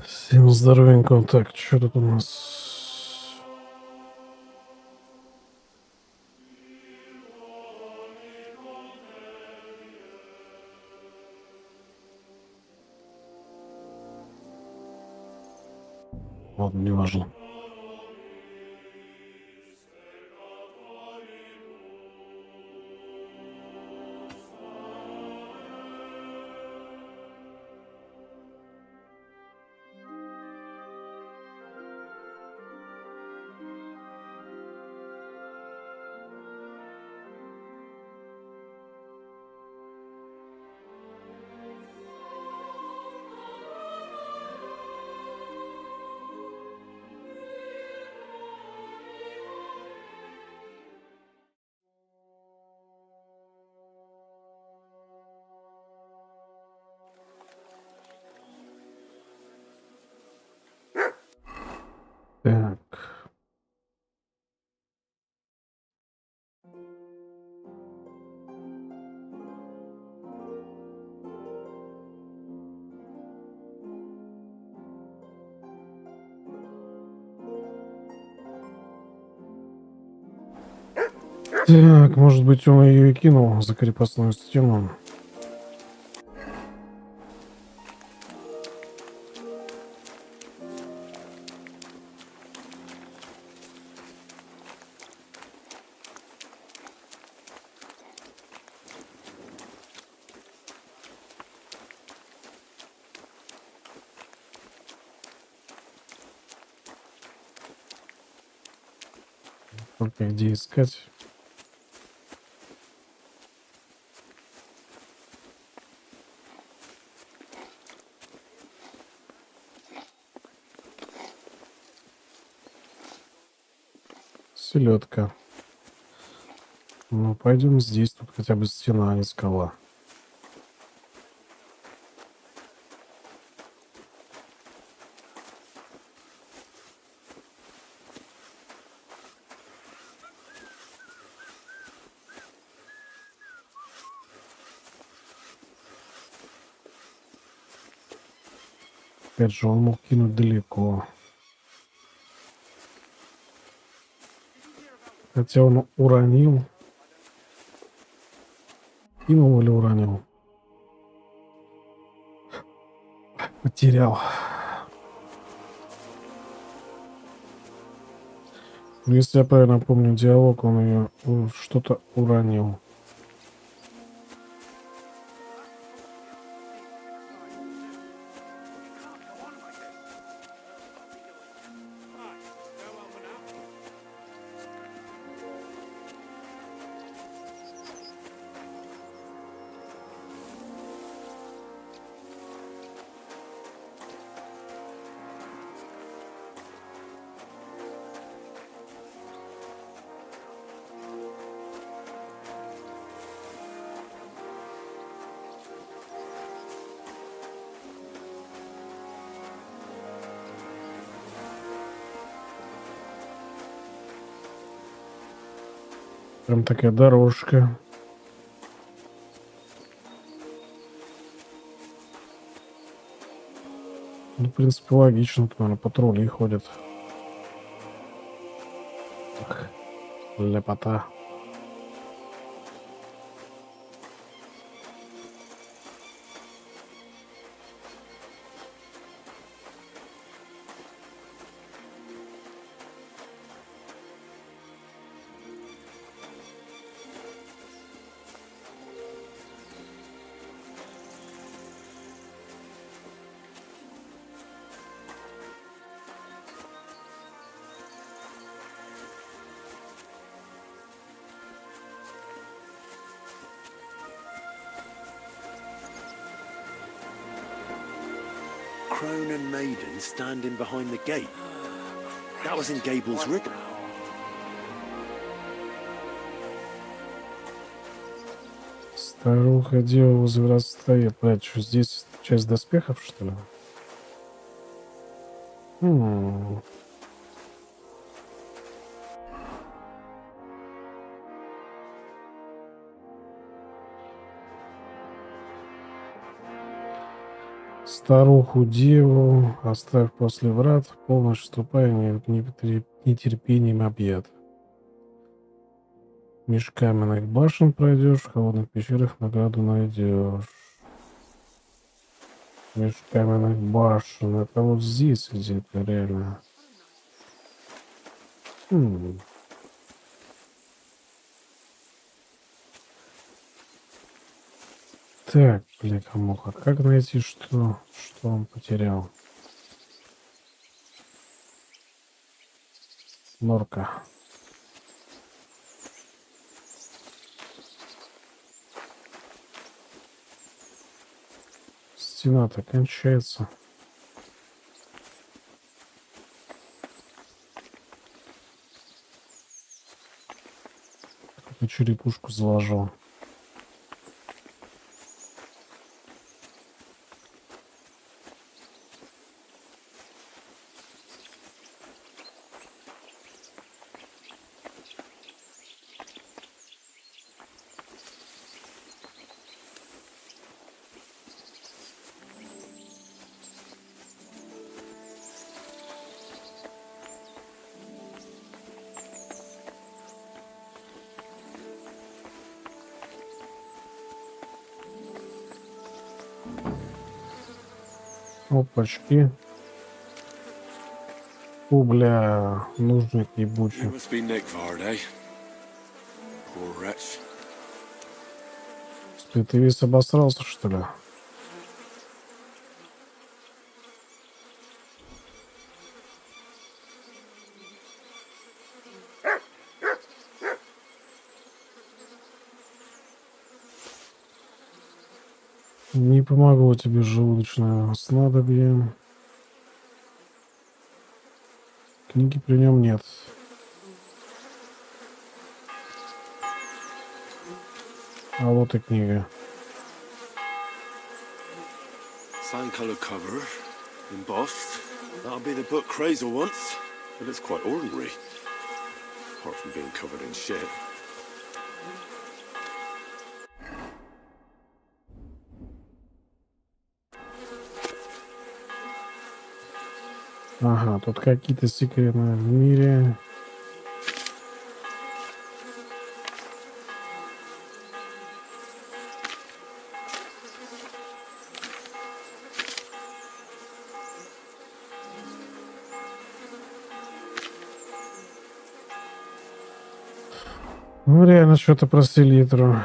Всем здоровенько. Так, что тут у нас? Ладно, не важно. Так. Так, может быть, он ее и кинул за крепостную стену. Только где искать? Селедка. Ну, пойдем здесь. Тут хотя бы стена, а не скала. Опять же, он мог кинуть далеко. Хотя он уронил. Кинул или уронил? Потерял. Ну, если я правильно помню диалог, он ее что-то уронил. Прям такая дорожка. Ну, в принципе, логично. Тут, наверное, патрули ходят. Так, ляпота. Crone and maiden standing behind the gate. That was in Gable's riddle. Старуха дева возле врат стоит. Блядь, что здесь часть доспехов, что ли? Старуху деву оставь после врат, в полночь вступая, нетерпением объят. Меж каменных башен пройдешь, в холодных пещерах награду найдешь. Меж каменных башен, это вот здесь где-то реально. Так, бляха-муха, как найти, что он потерял? Норка. Стена-то кончается. Какую черепушку заложил. Опачки. О, бля, нужник ебучий. Must be Nick Varday. Poor wretch. Ты весь обосрался, что ли? Не помогло тебе желудочное снадобье. Книги при нем нет. А вот и книга. Sand coloured cover, embossed. That'll be the book Crazel wants, but it's quite ordinary. Apart from being covered in shit. Ага, тут какие-то секреты в мире. Ну, реально, что-то про селитру.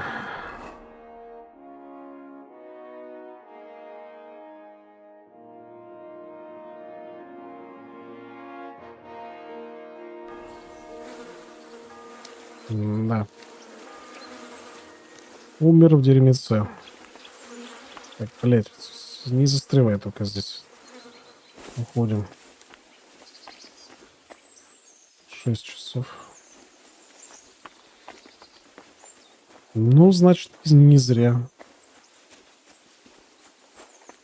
Да. Умер в дерьмеце. Так, блядь, не застревай только здесь. Уходим. 6 часов. Ну, значит, не зря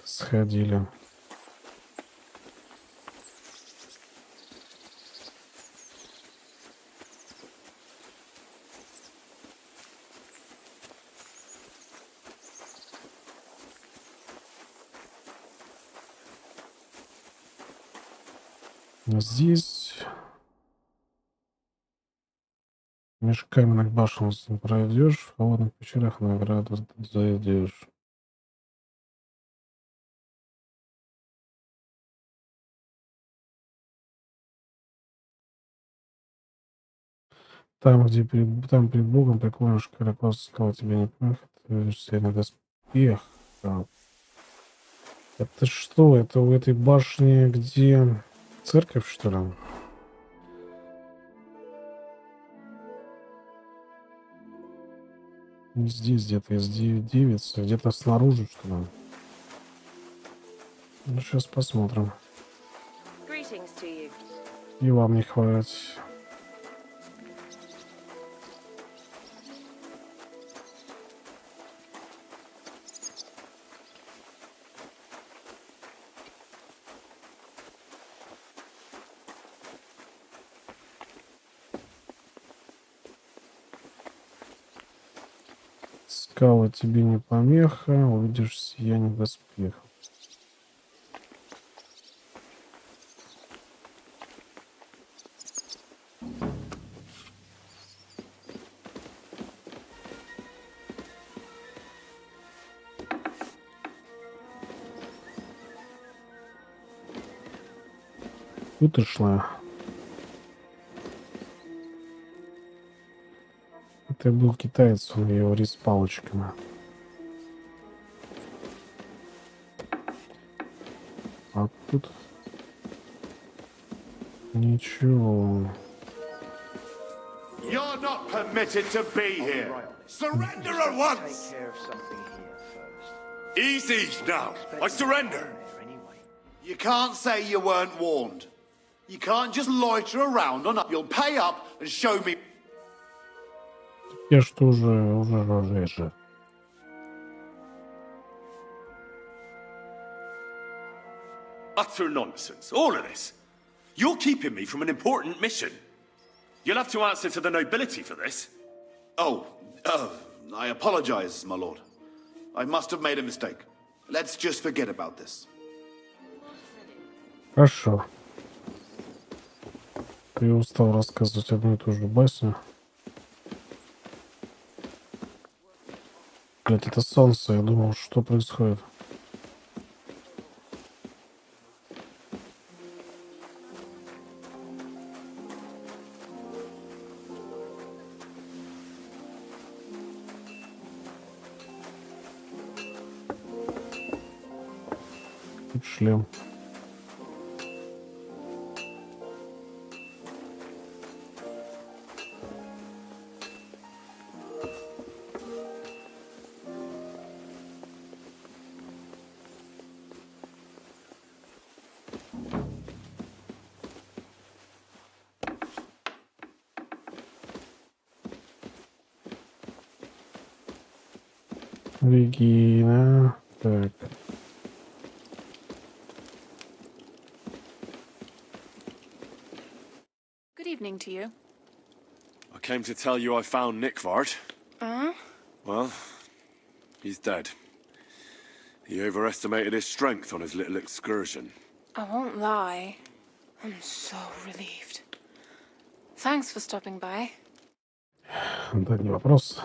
сходили. Здесь меж каменных башен пройдешь, в холодных пещерах награду зайдешь. Там, где там пред Богом преклонишь широко сказал тебе не помех, ты видишь серый доспех. Это что? Это у этой башни, где церковь, что ли? Не здесь где-то, из девицы, где-то снаружи, что ли? Ну, сейчас посмотрим. И вам не хватит. Скала тебе не помеха, увидишь сияние доспехов. Вытошла. Это был китаец, он ее рис палочками. А тут ничего. You're not permitted to be here. Surrender at once. Easy now. I surrender. You can't say you weren't warned. You can't just loiter around on up. You'll pay up and show me. Я что уже. Utter nonsense. All of this. You're keeping me from an important mission. You'll have to answer to the nobility for this. Oh, I apologize, my lord. I must have made a mistake. Let's just forget about this. Хорошо. Ты устал рассказывать одну и ту же басню. Блять, это солнце. Я думал, что происходит. Тут шлем. Регина. Так. Good evening to you. I came to tell you I found Nick Vard. Uh? Well, he's dead. He overestimated his strength on his little excursion. I won't lie. I'm so relieved. Thanks for stopping by. Да, не вопрос.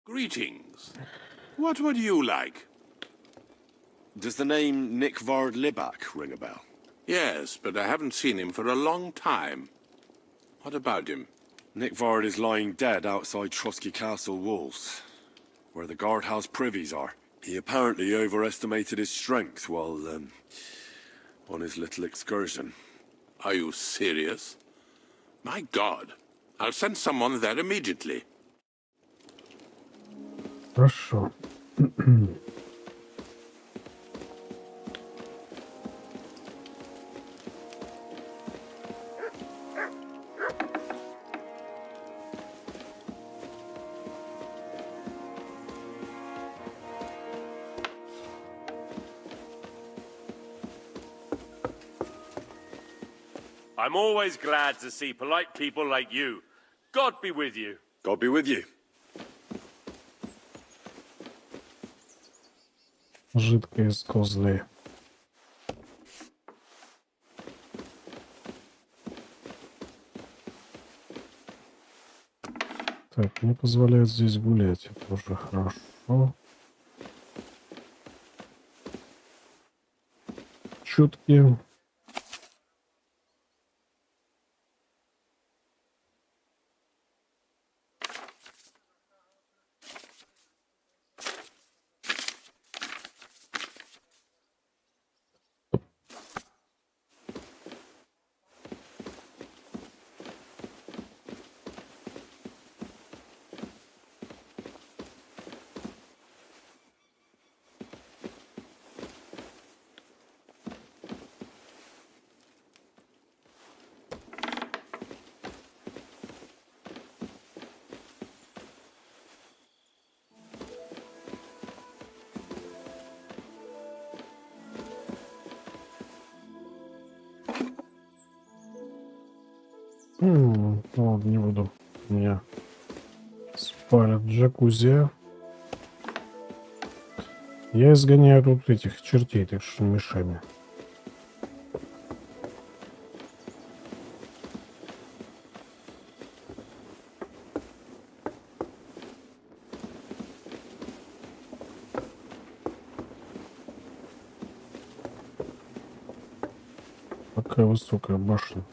Greetings. What would you like? Does the name Nick Vard Libak ring a bell? Yes, but I haven't seen him for a long time. What about him? Nick Vard is lying dead outside Trotsky Castle walls, where the guardhouse privies are. He apparently overestimated his strength while, on his little excursion. Are you serious? My God. I'll send someone there immediately. Хорошо. I'm always glad to see polite people like you. God be with you. God be with you. Жидкое из козлей. Так, мне позволяют здесь гулять. Это уже хорошо. Чутки. Ладно, не буду. Меня спалят джакузи. Я изгоняю тут этих чертей, так что не мешай мне. какая высокая башня.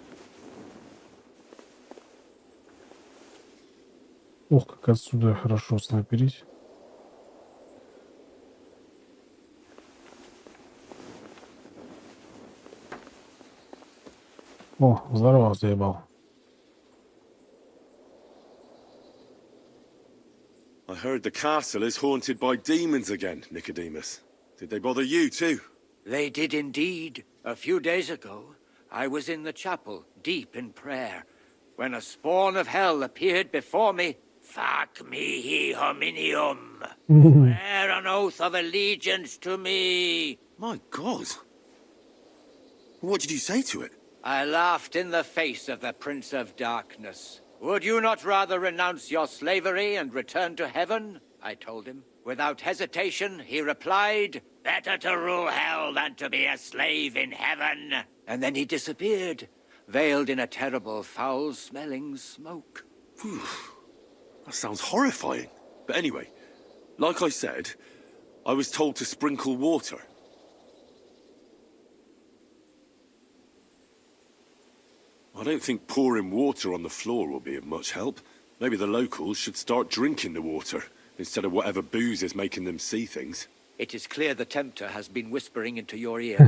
Ох, как отсюда хорошо снайперить. О, здорово, заебал. I heard the castle is haunted by demons again, Nicodemus. Did they bother you too? They did indeed. A few days ago, I was in the chapel, deep in prayer, when a spawn of hell appeared before me. Fac mihi hominium. Swear an oath of allegiance to me. My God. What did you say to it? I laughed in the face of the Prince of Darkness. Would you not rather renounce your slavery and return to heaven? I told him. Without hesitation, he replied, better to rule hell than to be a slave in heaven. And then he disappeared, veiled in a terrible, foul-smelling smoke. Phew. That sounds horrifying. But anyway, like I said, I was told to sprinkle water. I don't think pouring water on the floor will be of much help. Maybe the locals should start drinking the water, instead of whatever booze is making them see things. It is clear the tempter has been whispering into your ear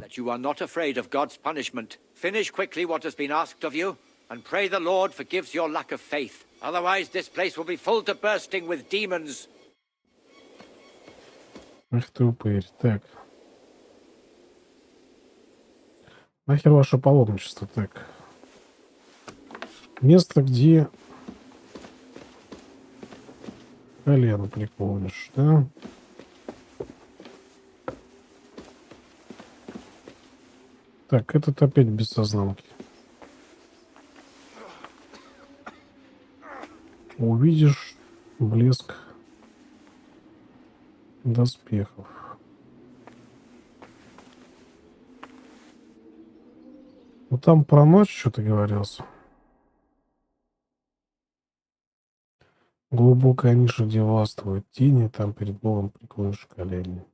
that you are not afraid of God's punishment. Finish quickly what has been asked of you, and pray the Lord forgives your lack of faith. Otherwise, this place will be full to bursting with demons. Ах ты упырь. Так. Нахер ваше паломничество. Так. Место, где колено преклонишь, да? Так, этот опять без сознанки. Увидишь блеск доспехов. Ну там про ночь что-то говорилось. Глубокая ниша, где властвуют тени, там перед Богом преклонишь колени.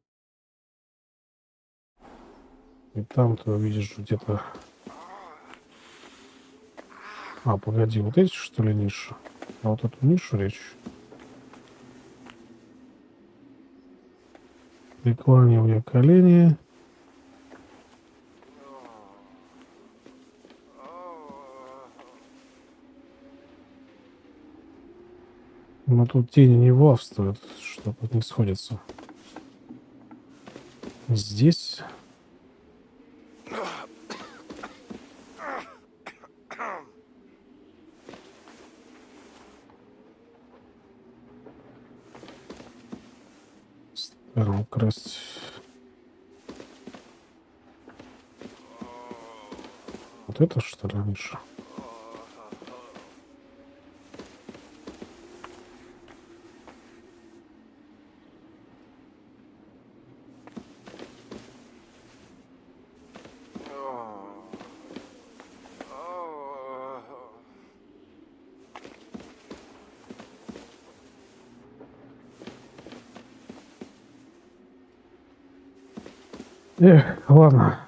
И там ты увидишь где-то... А, погоди, вот эти что ли ниши? А вот эту нишу речь. Преклонивание колени. Но тут тени не властвуют, что-то не сходится. Здесь... Украсть. Вот это что ли ниша? Эх, ладно.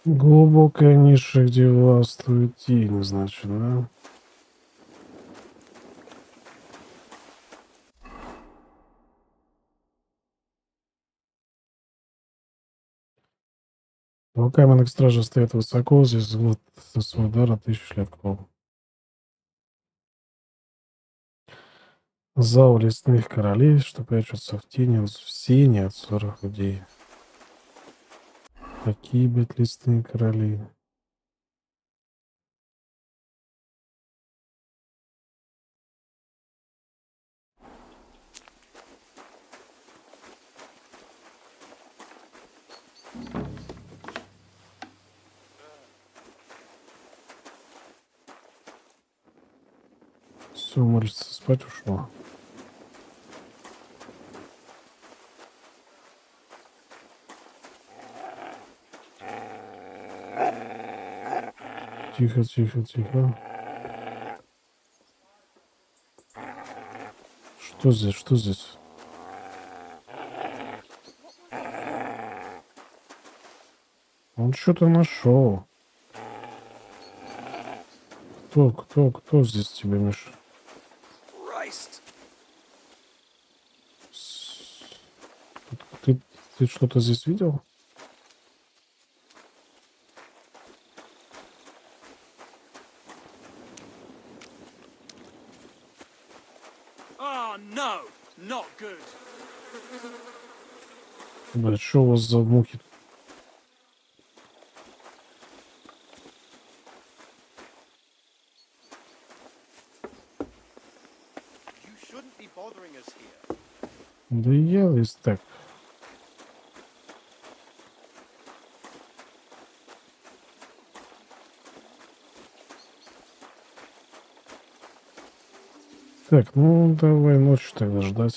Глубокая ниша, где властвует тень, значит, да? У каменных стражей стоят высоко, здесь вот свой дар от 1000 лет к полу. Зал лесных королей, что прячутся в тени, в сене от 40 людей. Какие, блядь, лесные короли? Все, молится, спать ушла. Тихо, тихо, тихо. Что здесь? Что здесь? Он что-то нашел. Кто здесь тебе мешает? Ты что-то здесь видел? Блядь, что у вас за мухи? Да я здесь так. Так, ну давай ночью тогда ждать.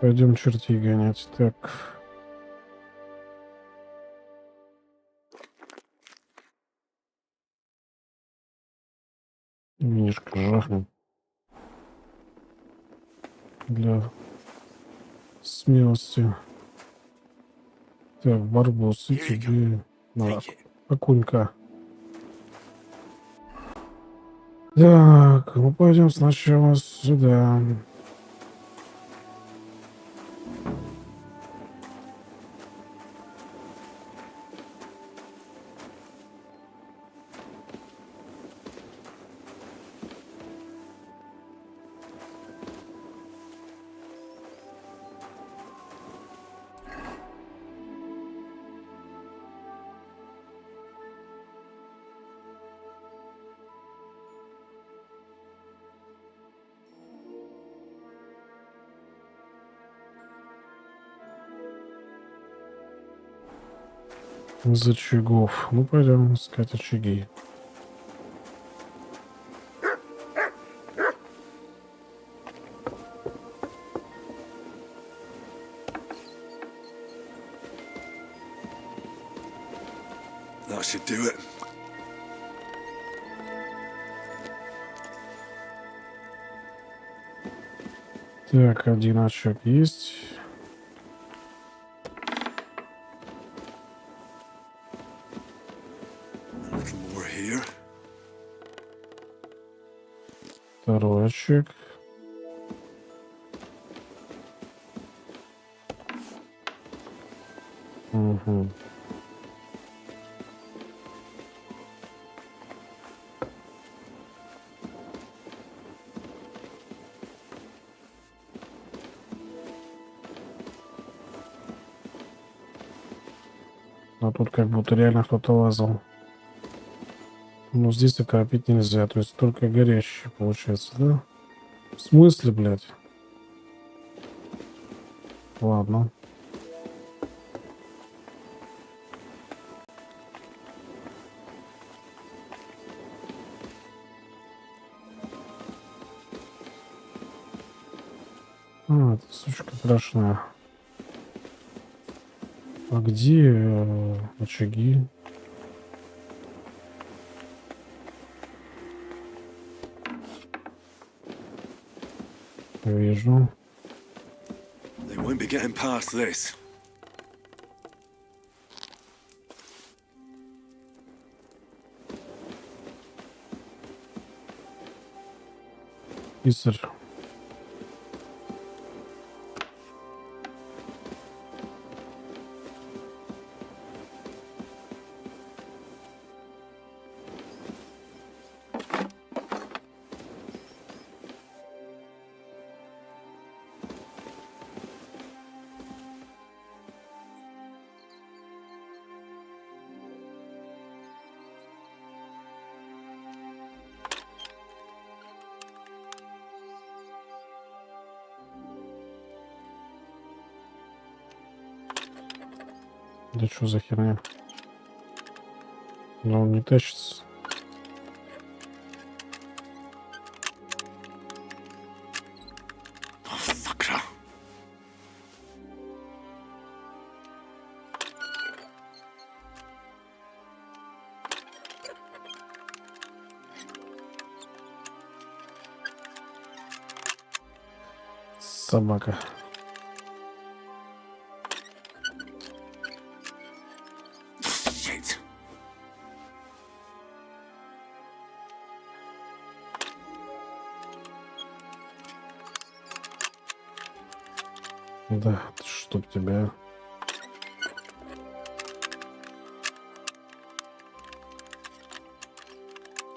Пойдем чертей гонять. Так. Винишко жахнем. Для смелости. Так, барбосы тебе. На, окунька. Так, ну пойдем сначала сюда. Из очагов. Ну пойдем искать очаги. That should do it. Так, один очаг есть. A little more here. Второй очаг. Угу. А тут как будто реально кто-то лазал. Но здесь окропить нельзя, то есть только горящий получается, да? В смысле, блядь? Ладно. А, это сучка страшная. А где очаги? Вижу. They won't be getting past this. Писарь. Да что за херня? Но он не тащится. Sakra. Собака. Shit. Да, чтоб тебя.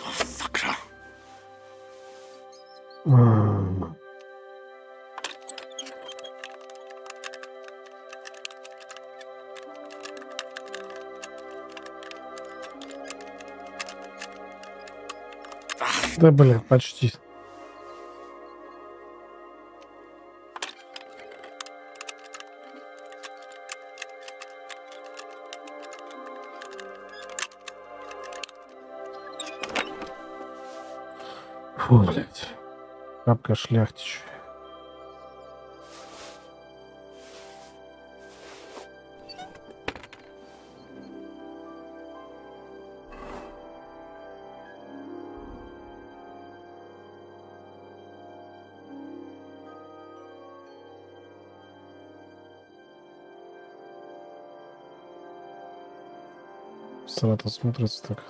Sakra. А, да, блядь, почти. Фу, блядь. Капка шляхтич. Срато смотрится так.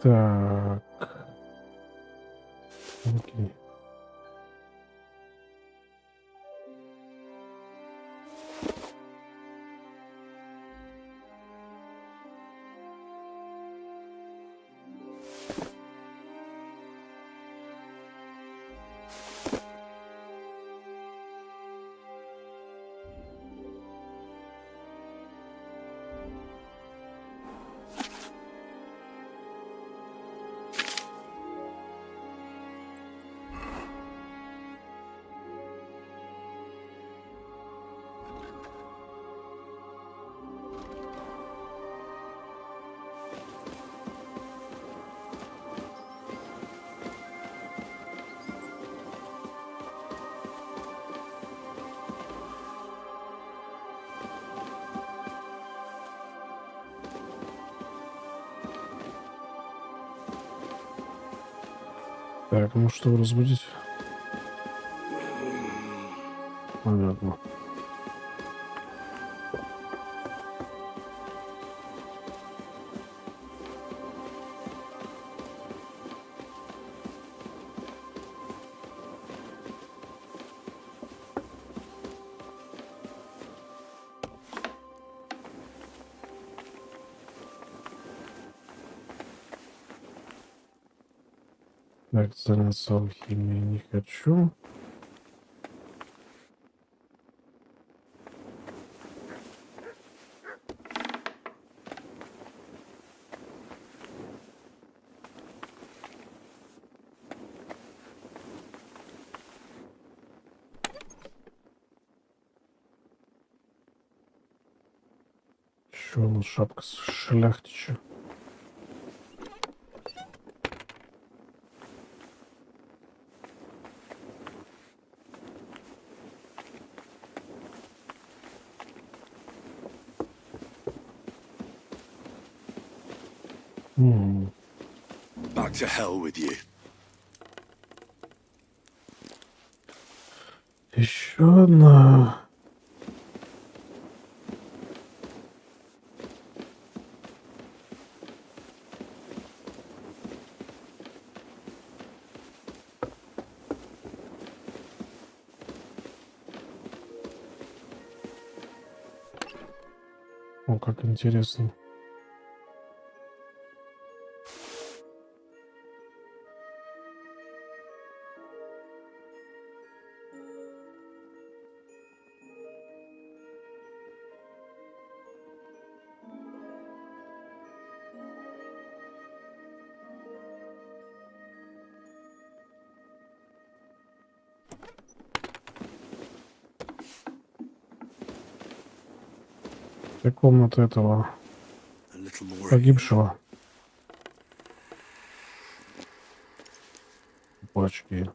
Так. Окей. Так, ну что, разбудить? Понятно. Так, заняться алхимией не хочу. Еще одна шапка с шляхтича. Back to hell with you. Еще одна. О, как интересно. Это комната этого A little more. погибшего. Пачки.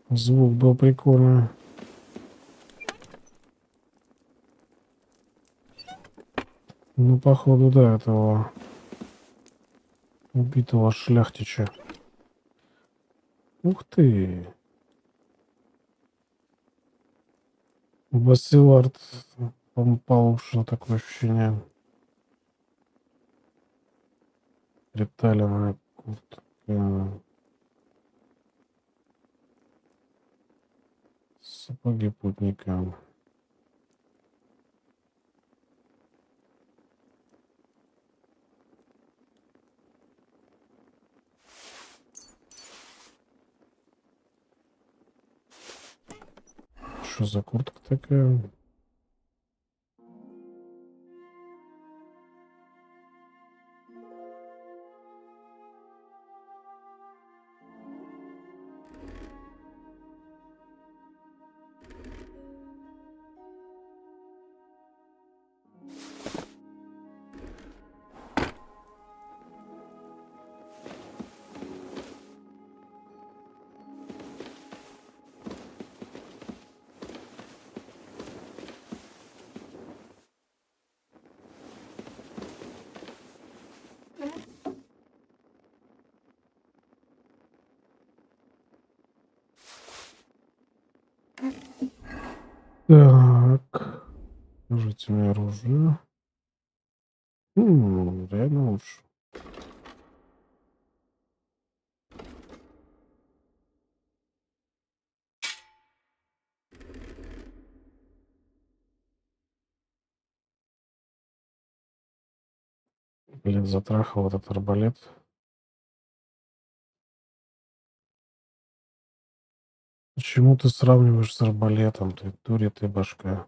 Звук был прикольный. Ну, походу, да, этого убитого шляхтича. Ух ты! Басилард получше, такое ощущение. Приталенная куртка. Сапоги путника. Что за куртка такая? Так. Покажите мне оружие. Реально лучше. Блин, затрахал этот арбалет. Почему ты сравниваешь с арбалетом? Ты дури, ты башка.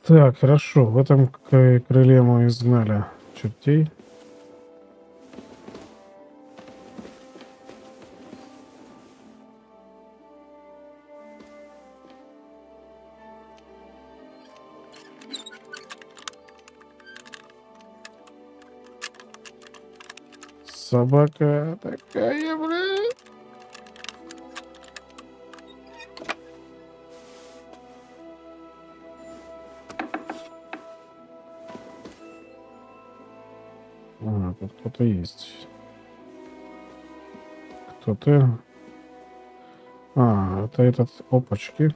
Так, хорошо. В этом крыле мы изгнали чертей. Собака такая, блядь. Тут кто-то есть. Кто-то... это этот... Опачки.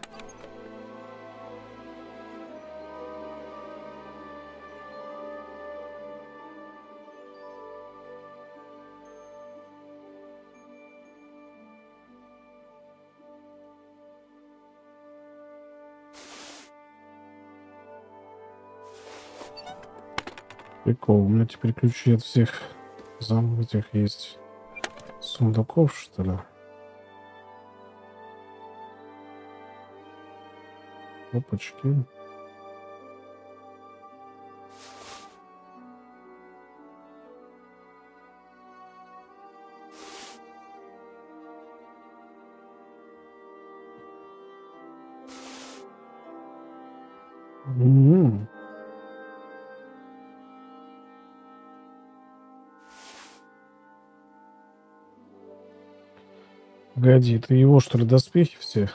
Прикол, у меня теперь ключи от всех этих есть сундуков, что ли? Опачки. М. Погоди, ты его, что ли, доспехи все?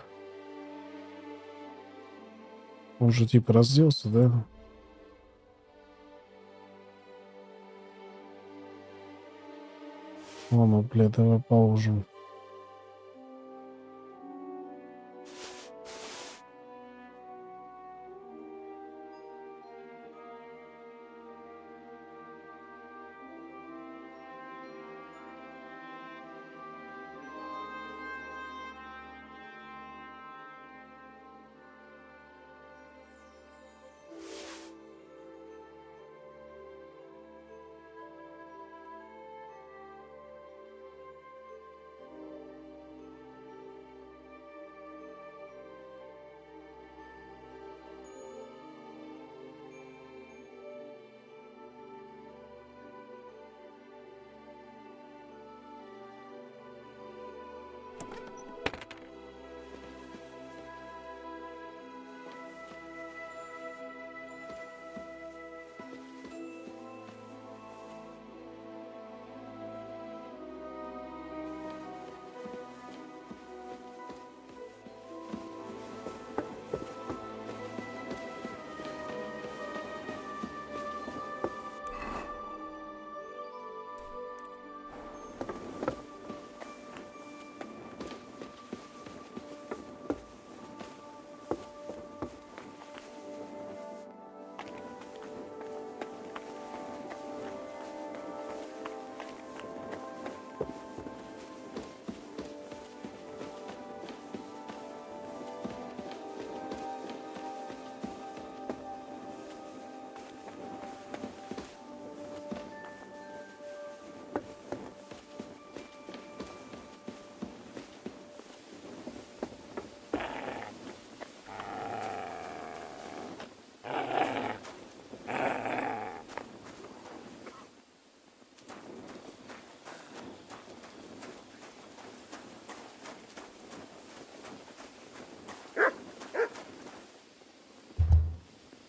Он же типа разделся, да? Ладно, бля, давай положим.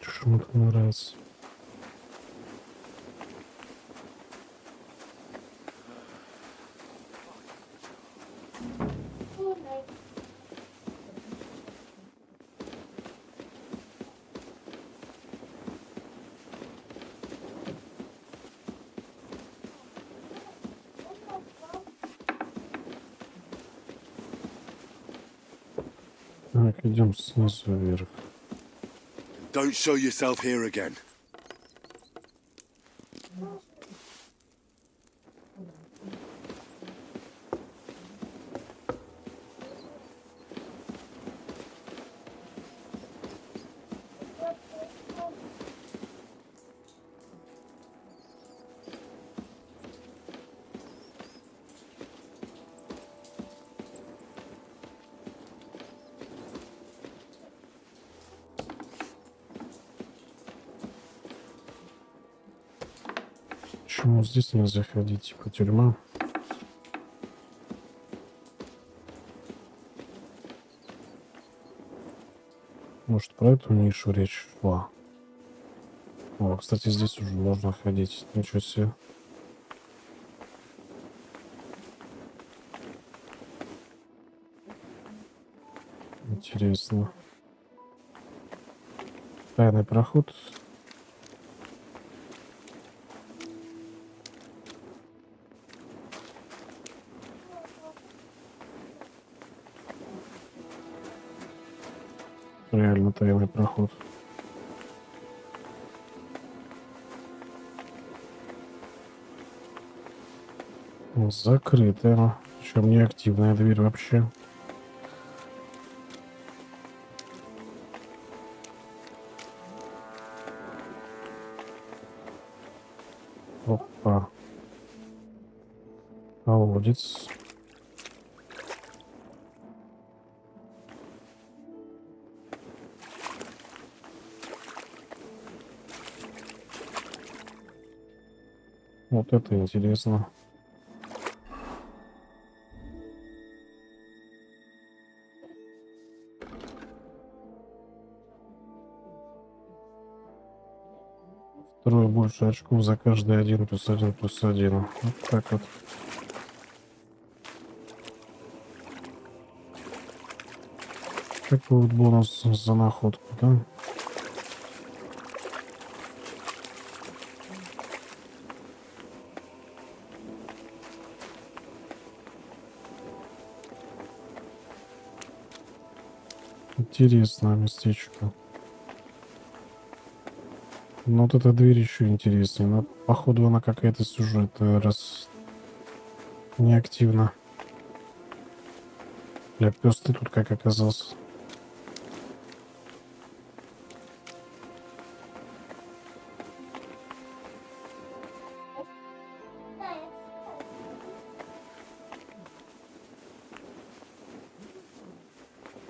Что ему так нравится? Так, идем снизу вверх. Don't show yourself here again. Почему здесь нельзя ходить? Типа тюрьма. Может, про эту нишу речь шла? О, кстати, здесь уже можно ходить. Ничего себе. Интересно. Тайный проход. Реально тайный проход. Закрытая. Причем неактивная дверь вообще. Опа. Колодец. Вот это интересно. больше очков за каждый 1+1+1. Вот так вот. Такой вот бонус за находку, да? Интересное местечко. Но вот эта дверь еще интереснее. Но походу она какая-то сюжетная, раз неактивна. Бля, пес ты тут как оказался.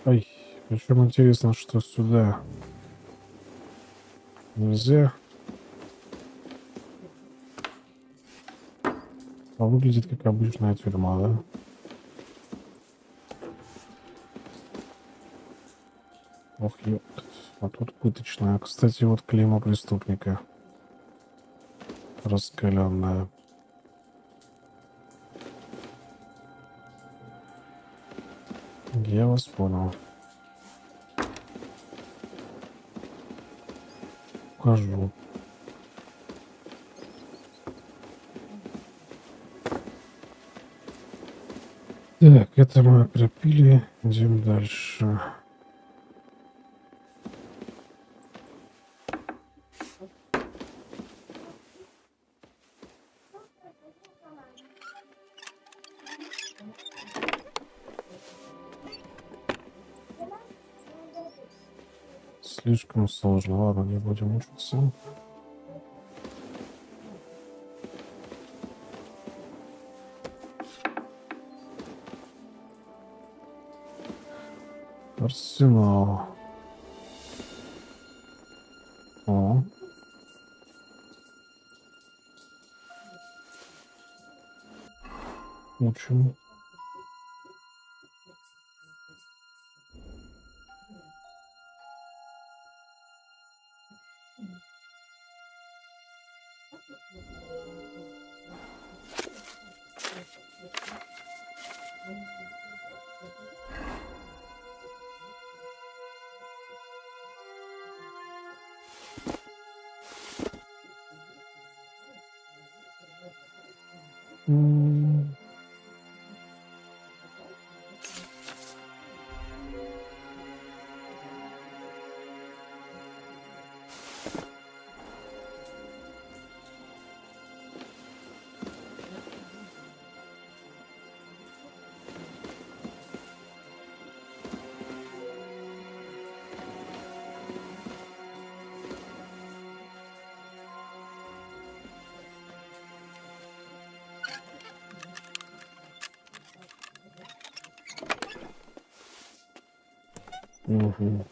Ой, причем интересно, что сюда нельзя. А выглядит как обычная тюрьма, да? Ох, ёпт. А тут пыточная. Кстати, вот клеймо преступника. Раскаленная. Я вас понял. Ухожу. Так, это мы пропили. Идем дальше. Слишком сложно. Ладно, не будем мучиться. Арсенал. О. Учим. Угу.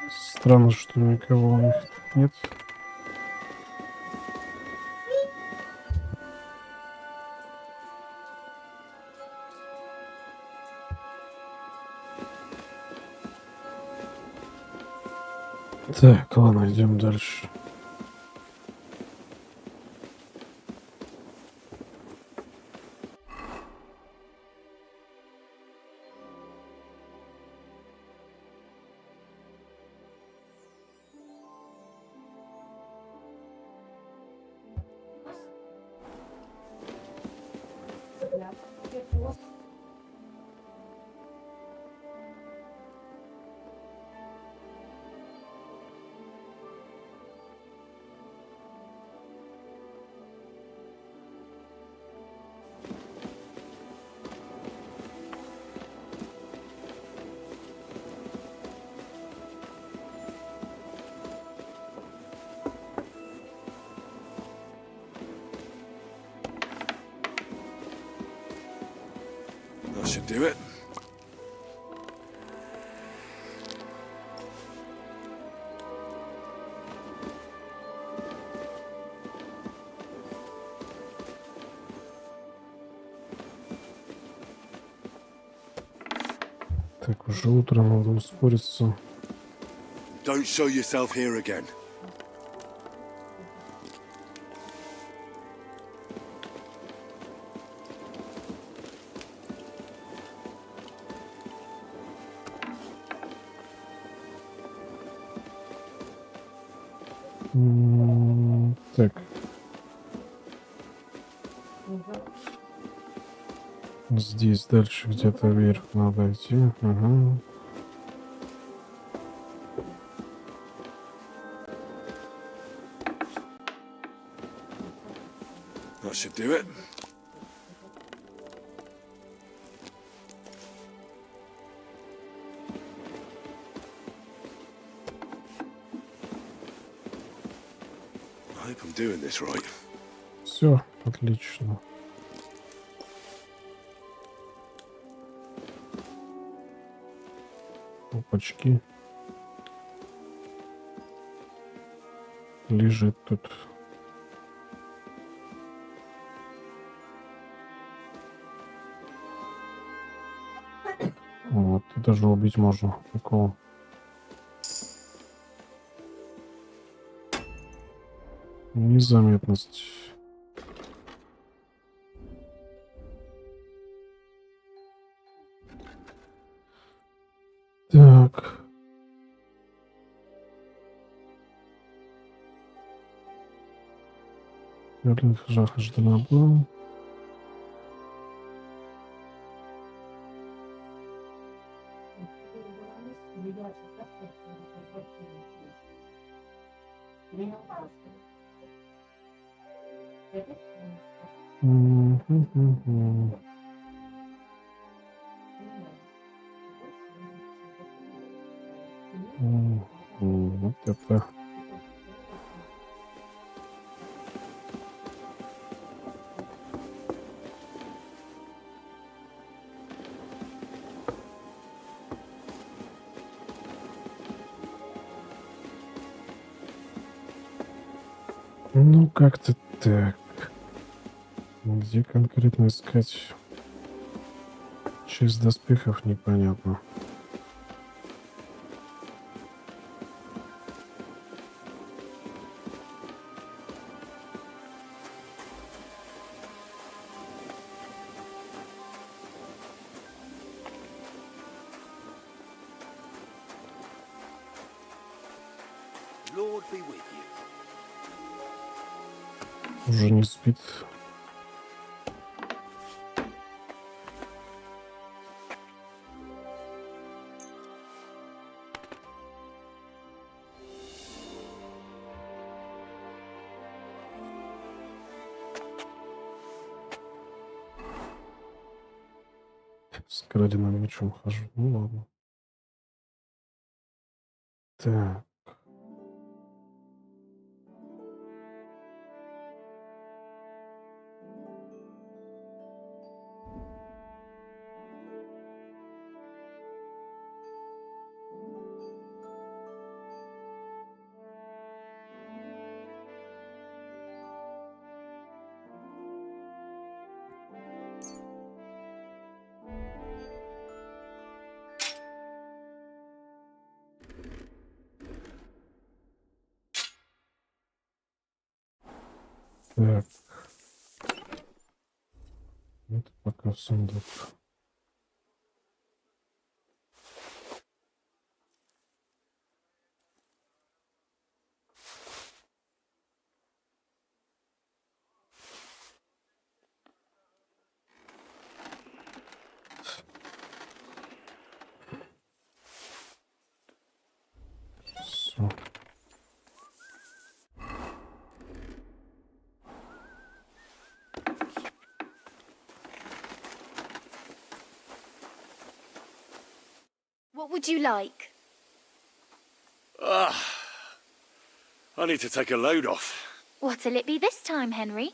Странно, что никого у них нет. Так, ладно, идем дальше. That should do it. Так, уже утро, надо ускориться. Don't show yourself here again. Так. Здесь дальше где-то вверх надо идти. Ага. That should do it. I hope I'm doing this right. Все, отлично. Опачки. Лежит тут. Вот, даже убить можно. Такого. Незаметность. Так. Верных жах ждана была. Вот это. Ну, как-то так. Где конкретно искать? Часть доспехов непонятно. Lord be with you. Уже не спит. С краденым мечом хожу. Ну ладно. Так. Так. Это пока сундук. Все. What would you like? I need to take a load off. What'll it be this time, Henry?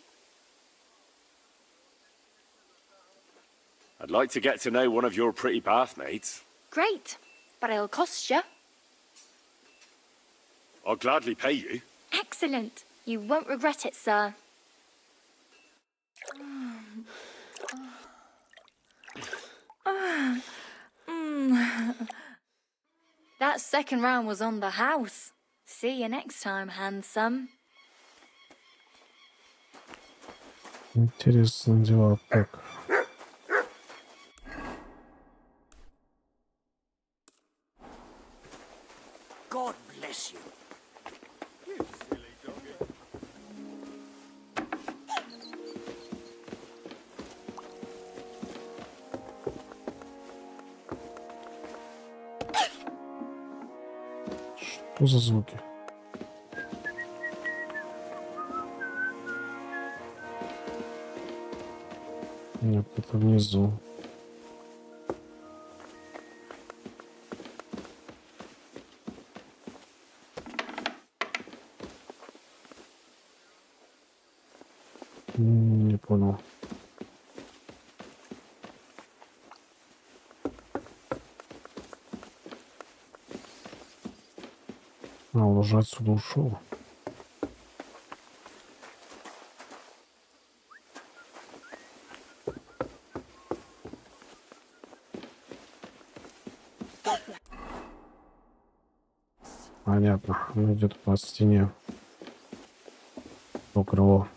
I'd like to get to know one of your pretty bathmaids. Great, but it'll cost you. I'll gladly pay you. Excellent. You won't regret it, sir. That second round was on the house. See you next time, handsome. Интересные дела. Так. God bless you. Что за звуки? Нет, это внизу. Не понял. А, он уже отсюда ушел. Понятно. Он идет по стене. По крылу.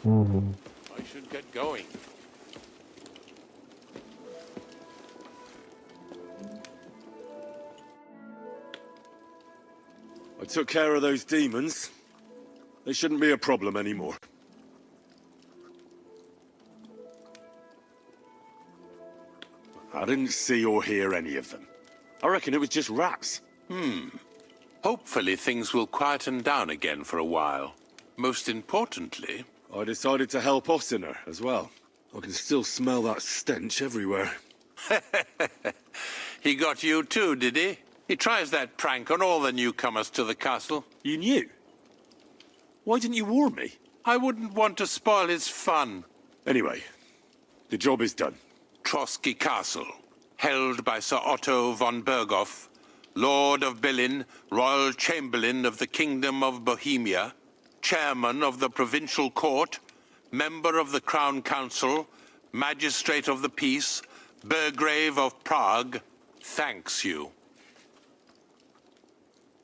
Угу. I should get going. I took care of those demons. They shouldn't be a problem anymore. I didn't see or hear any of them. I reckon it was just rats. Hopefully things will quieten down again for a while. Most importantly, I decided to help Ossiner as well. I can still smell that stench everywhere. he got you too, did he? He tries that prank on all the newcomers to the castle. You knew? Why didn't you warn me? I wouldn't want to spoil his fun. Anyway, the job is done. Trotsky Castle, held by Sir Otto von Berghoff, Lord of Berlin, Royal Chamberlain of the Kingdom of Bohemia, Chairman of the Provincial Court, Member of the Crown Council, Magistrate of the Peace, Burgrave of Prague, thanks you.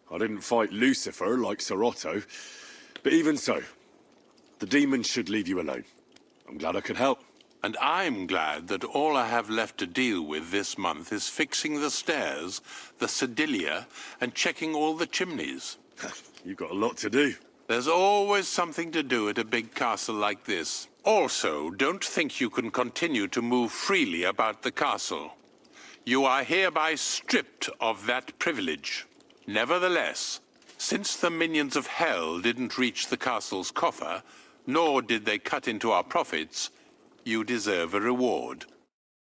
I didn't fight Lucifer like Sir Otto, but even so, the demons should leave you alone. I'm glad I could help. And I'm glad that all I have left to deal with this month is fixing the stairs, the sedilia, and checking all the chimneys. You've got a lot to do. There's always something to do at a big castle like this. Also, don't think you can continue to move freely about the castle. You are hereby stripped of that privilege. Nevertheless, since the minions of hell didn't reach the castle's coffer, nor did they cut into our profits, you deserve a reward.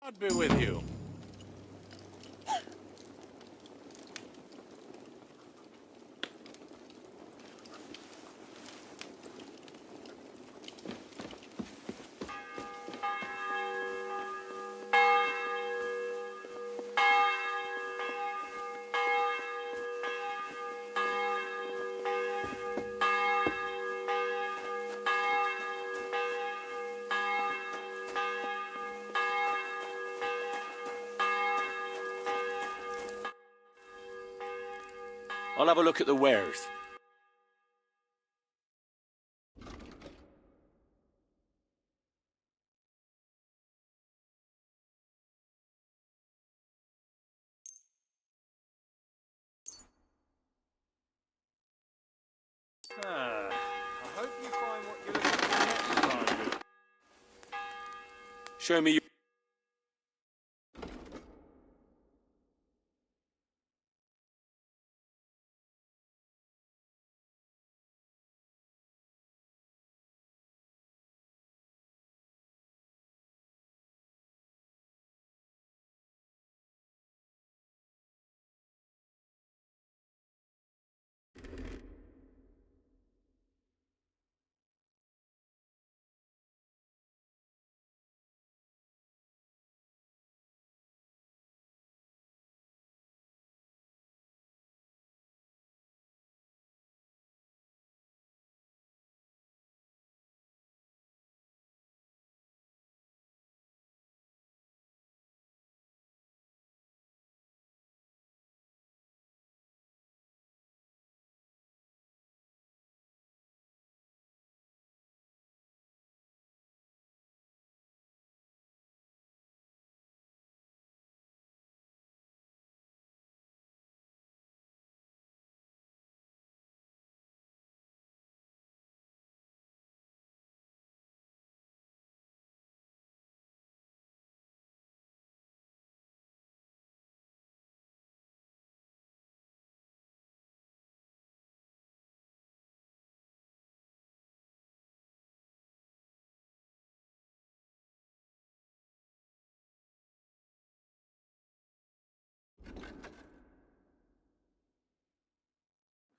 God be with you. I'll have a look at the wares. I hope you find what you're looking for next time. Show me your...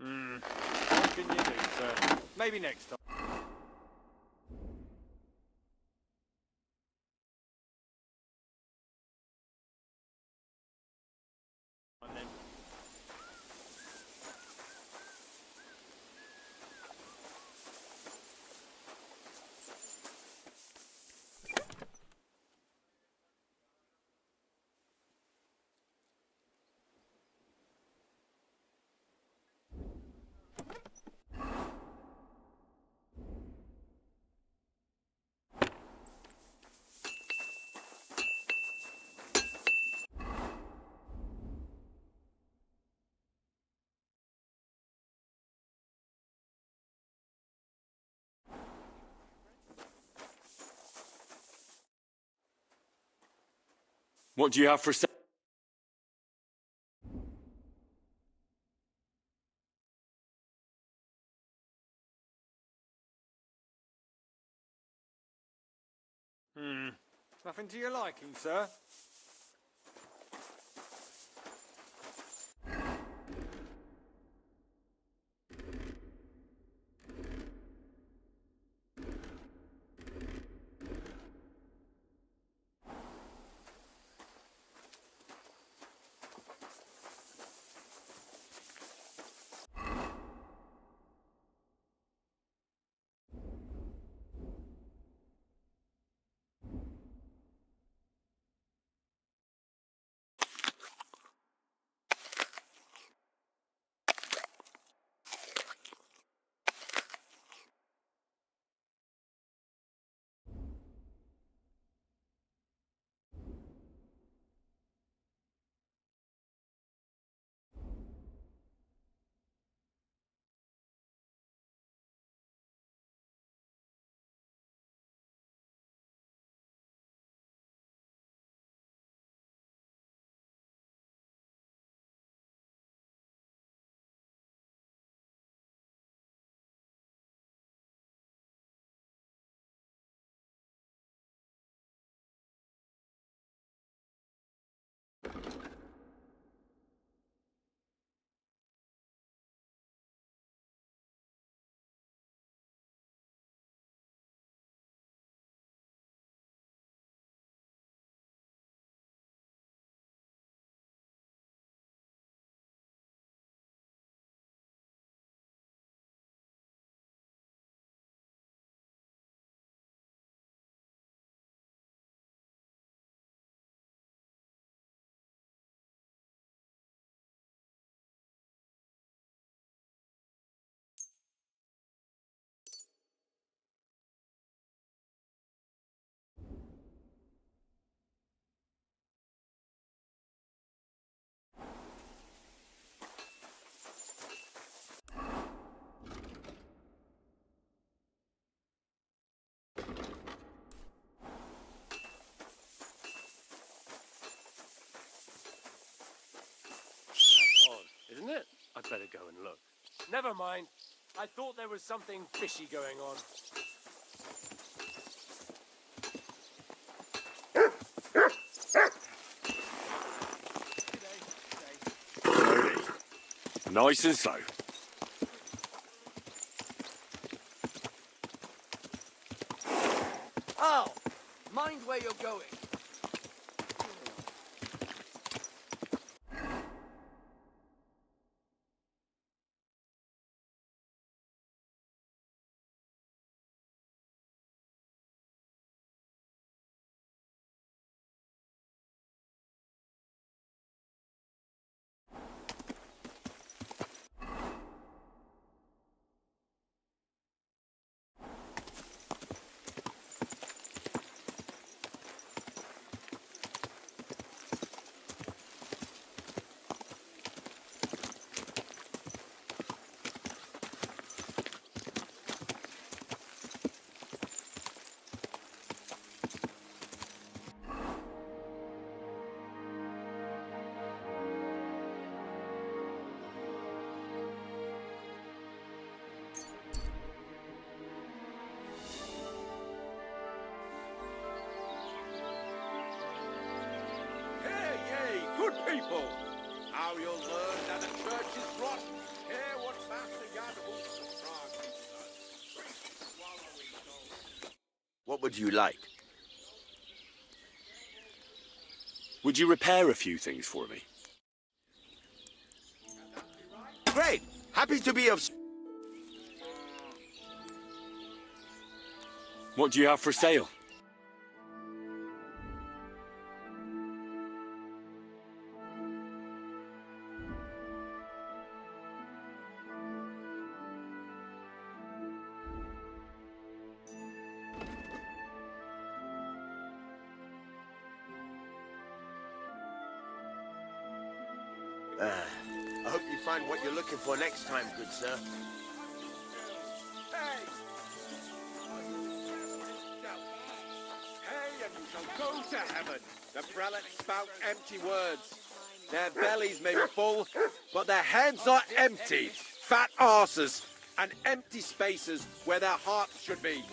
What can you do, sir? Maybe next time. What do you have for sale? Nothing to your liking, sir? Isn't it? I'd better go and look. Never mind. I thought there was something fishy going on. Nice and slow. Oh, mind where you're going. Good people! Now you'll learn that the church is rotten. Hear what What would you like? Would you repair a few things for me? Great! Happy to be of... What do you have for sale? I hope you find what you're looking for next time, good sir. Hey, and you shall go to heaven. The prelates spout empty words. Their bellies may be full, but their heads are empty. Fat arses and empty spaces where their hearts should be.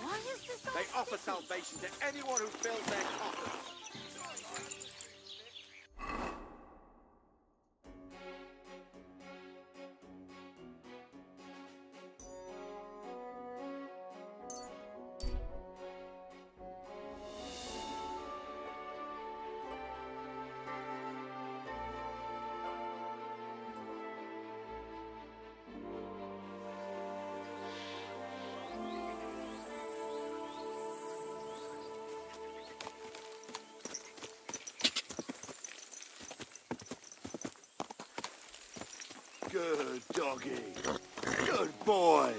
They offer salvation to anyone who fills their coffers. Good doggy. Good boy.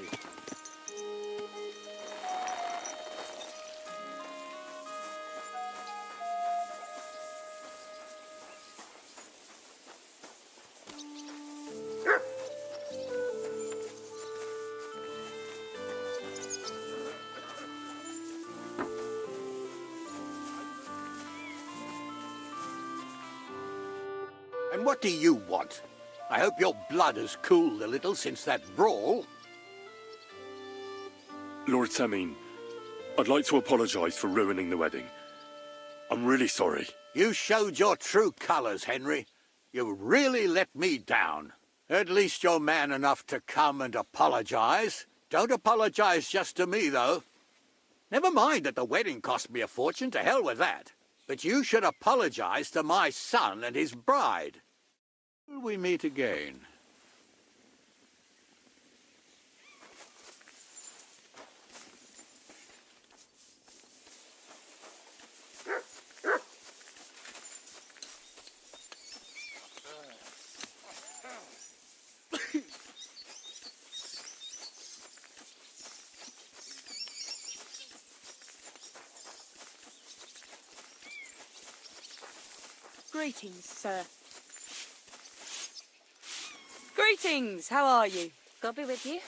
And what do you want? I hope your blood has cooled a little since that brawl. Lord Semin, I'd like to apologize for ruining the wedding. I'm really sorry. You showed your true colors, Henry. You really let me down. At least you're man enough to come and apologize. Don't apologize just to me, though. Never mind that the wedding cost me a fortune, to hell with that. But you should apologize to my son and his bride. Will we meet again? Greetings, sir. Greetings, how are you? God be with you.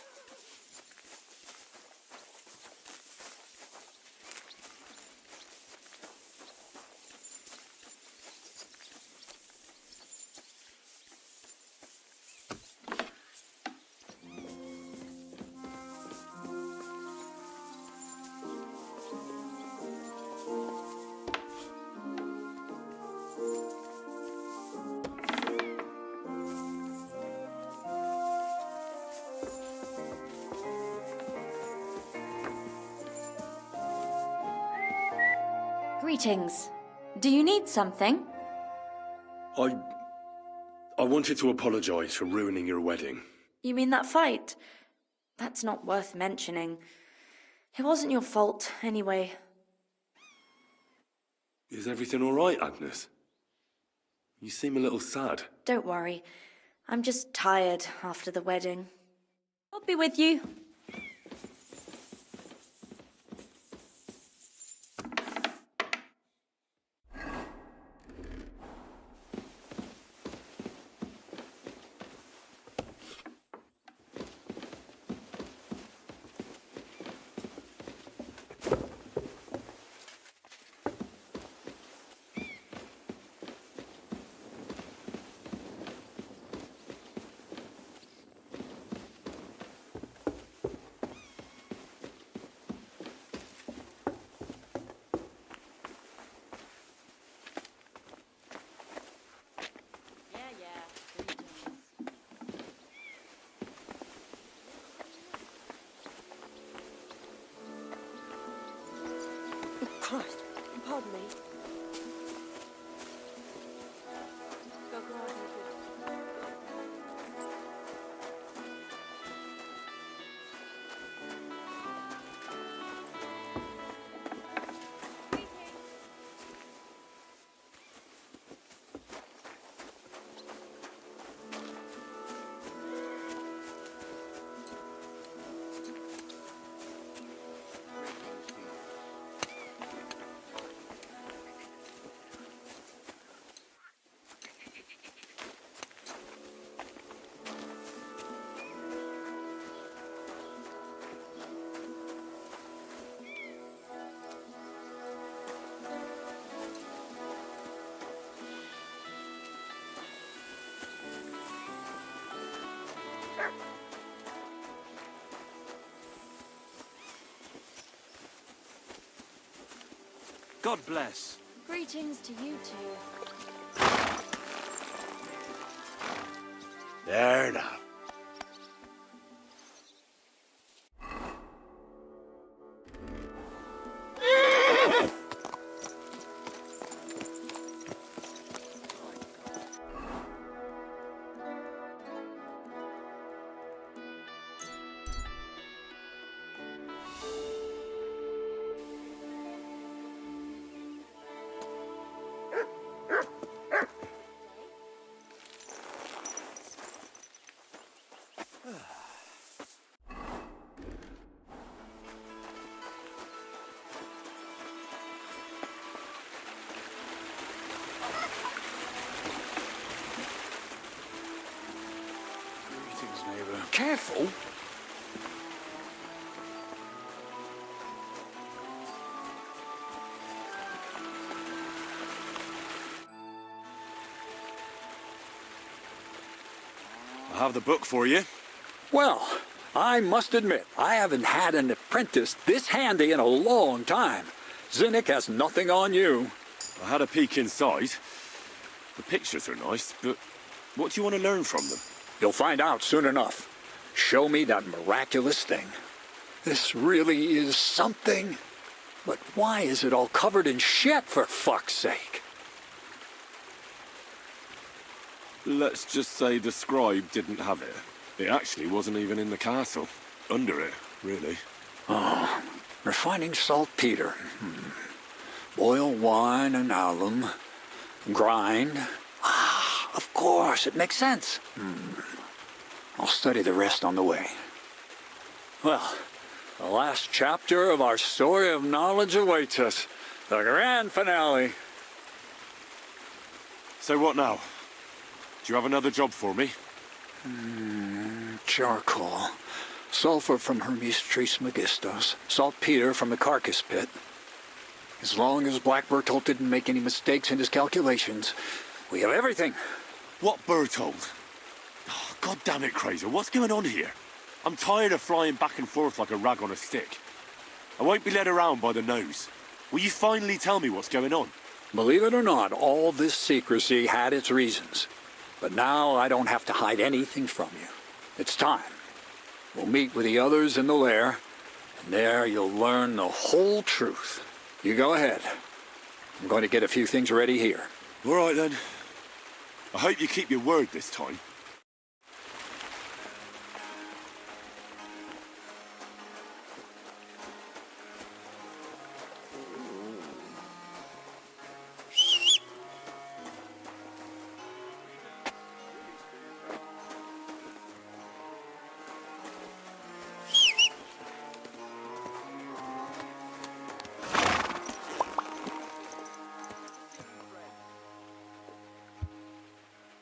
Greetings. Do you need something? I wanted to apologize for ruining your wedding. You mean that fight? That's not worth mentioning. It wasn't your fault, anyway. Is everything all right, Agnes? You seem a little sad. Don't worry. I'm just tired after the wedding. I'll be with you. Christ, pardon me. God grant me good. God bless. Greetings to you two. There now. Careful. I have the book for you. Well, I must admit, I haven't had an apprentice this handy in a long time. Zinnik has nothing on you. I had a peek inside. The pictures are nice, but what do you want to learn from them? You'll find out soon enough. Show me that miraculous thing. This really is something. But why is it all covered in shit, for fuck's sake? Let's just say the scribe didn't have it. It actually wasn't even in the castle. Under it, really. Oh, refining saltpeter. Boil wine and alum. Grind. Ah, of course, it makes sense. I'll study the rest on the way. Well, the last chapter of our story of knowledge awaits us. The grand finale. So what now? Do you have another job for me? Charcoal. Sulfur from Hermes Trismegistos. Saltpeter from the carcass pit. As long as Black Bertolt didn't make any mistakes in his calculations, we have everything. What Bertolt? Oh, God damn it, Kraser, what's going on here? I'm tired of flying back and forth like a rag on a stick. I won't be led around by the nose. Will you finally tell me what's going on? Believe it or not, all this secrecy had its reasons. But now I don't have to hide anything from you. It's time. We'll meet with the others in the lair, and there you'll learn the whole truth. You go ahead. I'm going to get a few things ready here. All right, then. I hope you keep your word this time.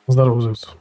Здорово, Зевс.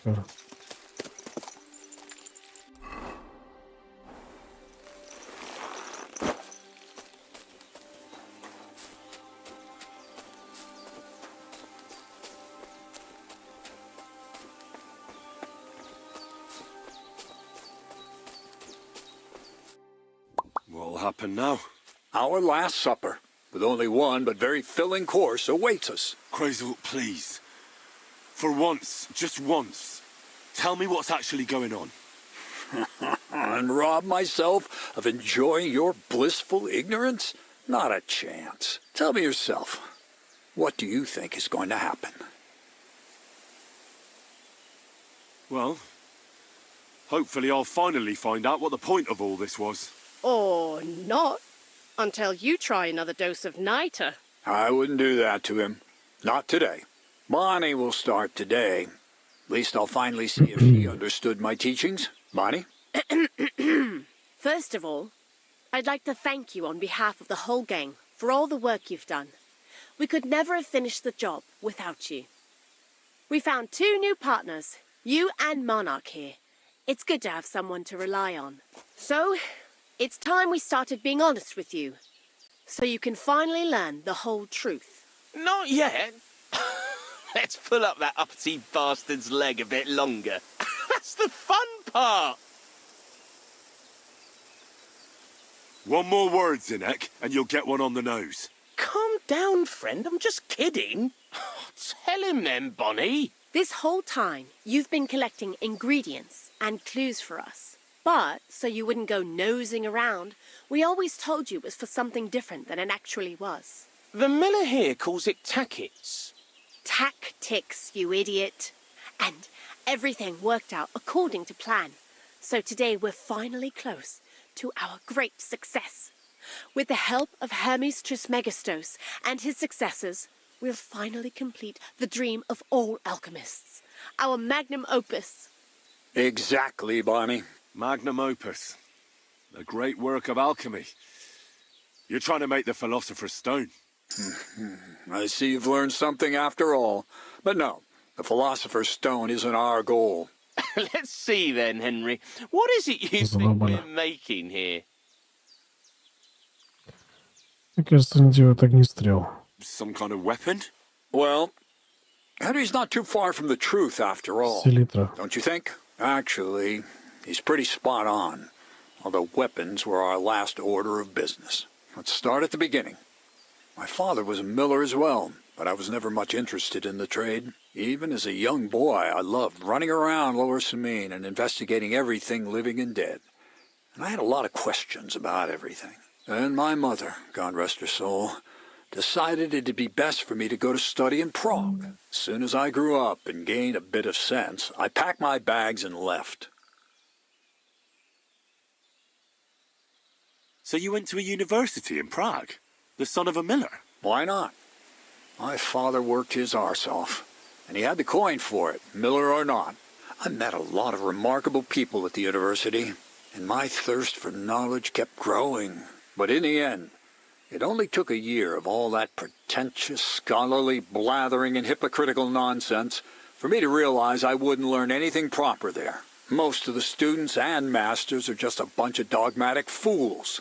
Тихо. What'll happen now? Our last supper, with only one but very filling course, awaits us. Crazel, please. For once, just once, tell me what's actually going on. And rob myself of enjoying your blissful ignorance? Not a chance. Tell me yourself, what do you think is going to happen? Well, hopefully I'll finally find out what the point of all this was. Or not, until you try another dose of niter. I wouldn't do that to him. Not today. Bonnie will start today. At least I'll finally see if she understood my teachings. Bonnie? First of all, I'd like to thank you on behalf of the whole gang for all the work you've done. We could never have finished the job without you. We found 2 new partners, you and Monarch here. It's good to have someone to rely on. So, it's time we started being honest with you, so you can finally learn the whole truth. Not yet. Let's pull up that uppity bastard's leg a bit longer. That's the fun part. One more word, Zinek, and you'll get one on the nose. Calm down, friend. I'm just kidding. Tell him then, Bonnie. This whole time, you've been collecting ingredients and clues for us. But, so you wouldn't go nosing around, we always told you it was for something different than it actually was. The miller here calls it tackets. Tactics, you idiot. And everything worked out according to plan. So today we're finally close to our great success. With the help of Hermes Trismegistos and his successors, we'll finally complete the dream of all alchemists. Our magnum opus. Exactly, Bonnie. Magnum opus. A great work of alchemy. You're trying to make the Philosopher's Stone. I see you've learned something after all. But no, the Philosopher's Stone isn't our goal. Let's see then, Henry. What is it you think we're making here? Мне кажется, они делают огнестрел. Some kind of weapon? Well, Henry's not too far from the truth after all. Селитра. Don't you think? Actually, he's pretty spot on. Although weapons were our last order of business. Let's start at the beginning. My father was a miller as well, but I was never much interested in the trade. Even as a young boy, I loved running around Lower Samine and investigating everything living and dead. And I had a lot of questions about everything. And my mother, God rest her soul, decided it'd be best for me to go to study in Prague. As soon as I grew up and gained a bit of sense, I packed my bags and left. So you went to a university in Prague? The son of a miller? Why not? My father worked his arse off, and he had the coin for it, miller or not. I met a lot of remarkable people at the university, and my thirst for knowledge kept growing. But in the end, it only took a year of all that pretentious, scholarly blathering and hypocritical nonsense for me to realize I wouldn't learn anything proper there. Most of the students and masters are just a bunch of dogmatic fools.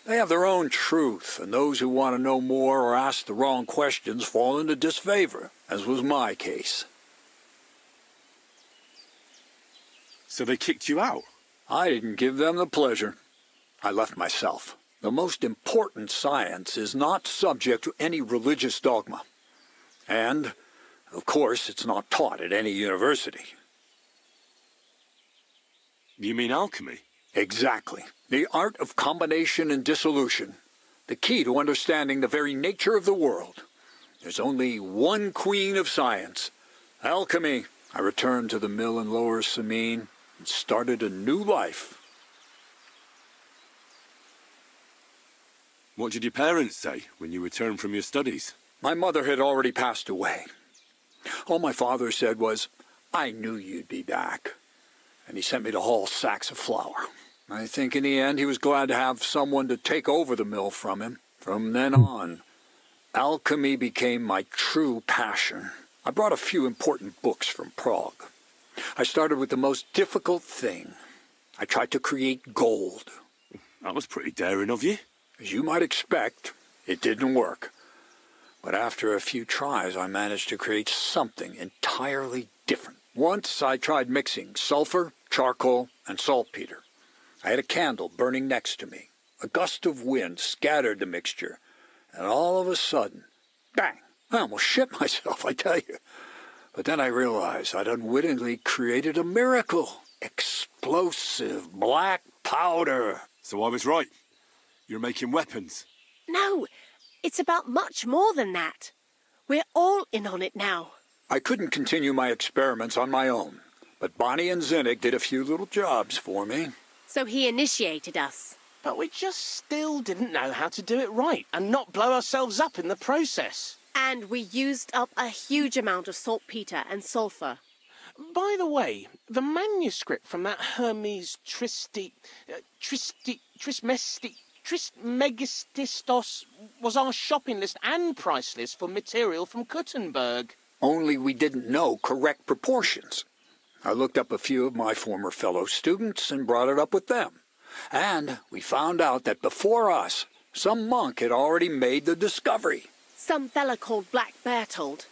They have their own truth, and those who want to know more or ask the wrong questions fall into disfavor, as was my case. So they kicked you out? I didn't give them the pleasure. I left myself. The most important science is not subject to any religious dogma. And, of course, it's not taught at any university. You mean alchemy? Exactly. The art of combination and dissolution. The key to understanding the very nature of the world. There's only one queen of science. Alchemy. I returned to the mill in Lower Samine and started a new life. What did your parents say when you returned from your studies? My mother had already passed away. All my father said was, "I knew you'd be back." And he sent me to haul sacks of flour. I think in the end he was glad to have someone to take over the mill from him. From then on, alchemy became my true passion. I brought a few important books from Prague. I started with the most difficult thing. I tried to create gold. That was pretty daring of you. As you might expect, it didn't work. But after a few tries, I managed to create something entirely different. Once I tried mixing sulfur, charcoal, and saltpeter. I had a candle burning next to me. A gust of wind scattered the mixture, and all of a sudden, bang! I almost shit myself, I tell you. But then I realized I'd unwittingly created a miracle. Explosive black powder. So I was right. You're making weapons. No, it's about much more than that. We're all in on it now. I couldn't continue my experiments on my own, but Bonnie and Zinnig did a few little jobs for me. So he initiated us. But we just still didn't know how to do it right and not blow ourselves up in the process. And we used up a huge amount of saltpeter and sulfur. By the way, the manuscript from that Hermes Trismegistos was our shopping list and price list for material from Kuttenberg. Only we didn't know correct proportions. I looked up a few of my former fellow students and brought it up with them. And we found out that before us, some monk had already made the discovery. Some fella called Black Bertold.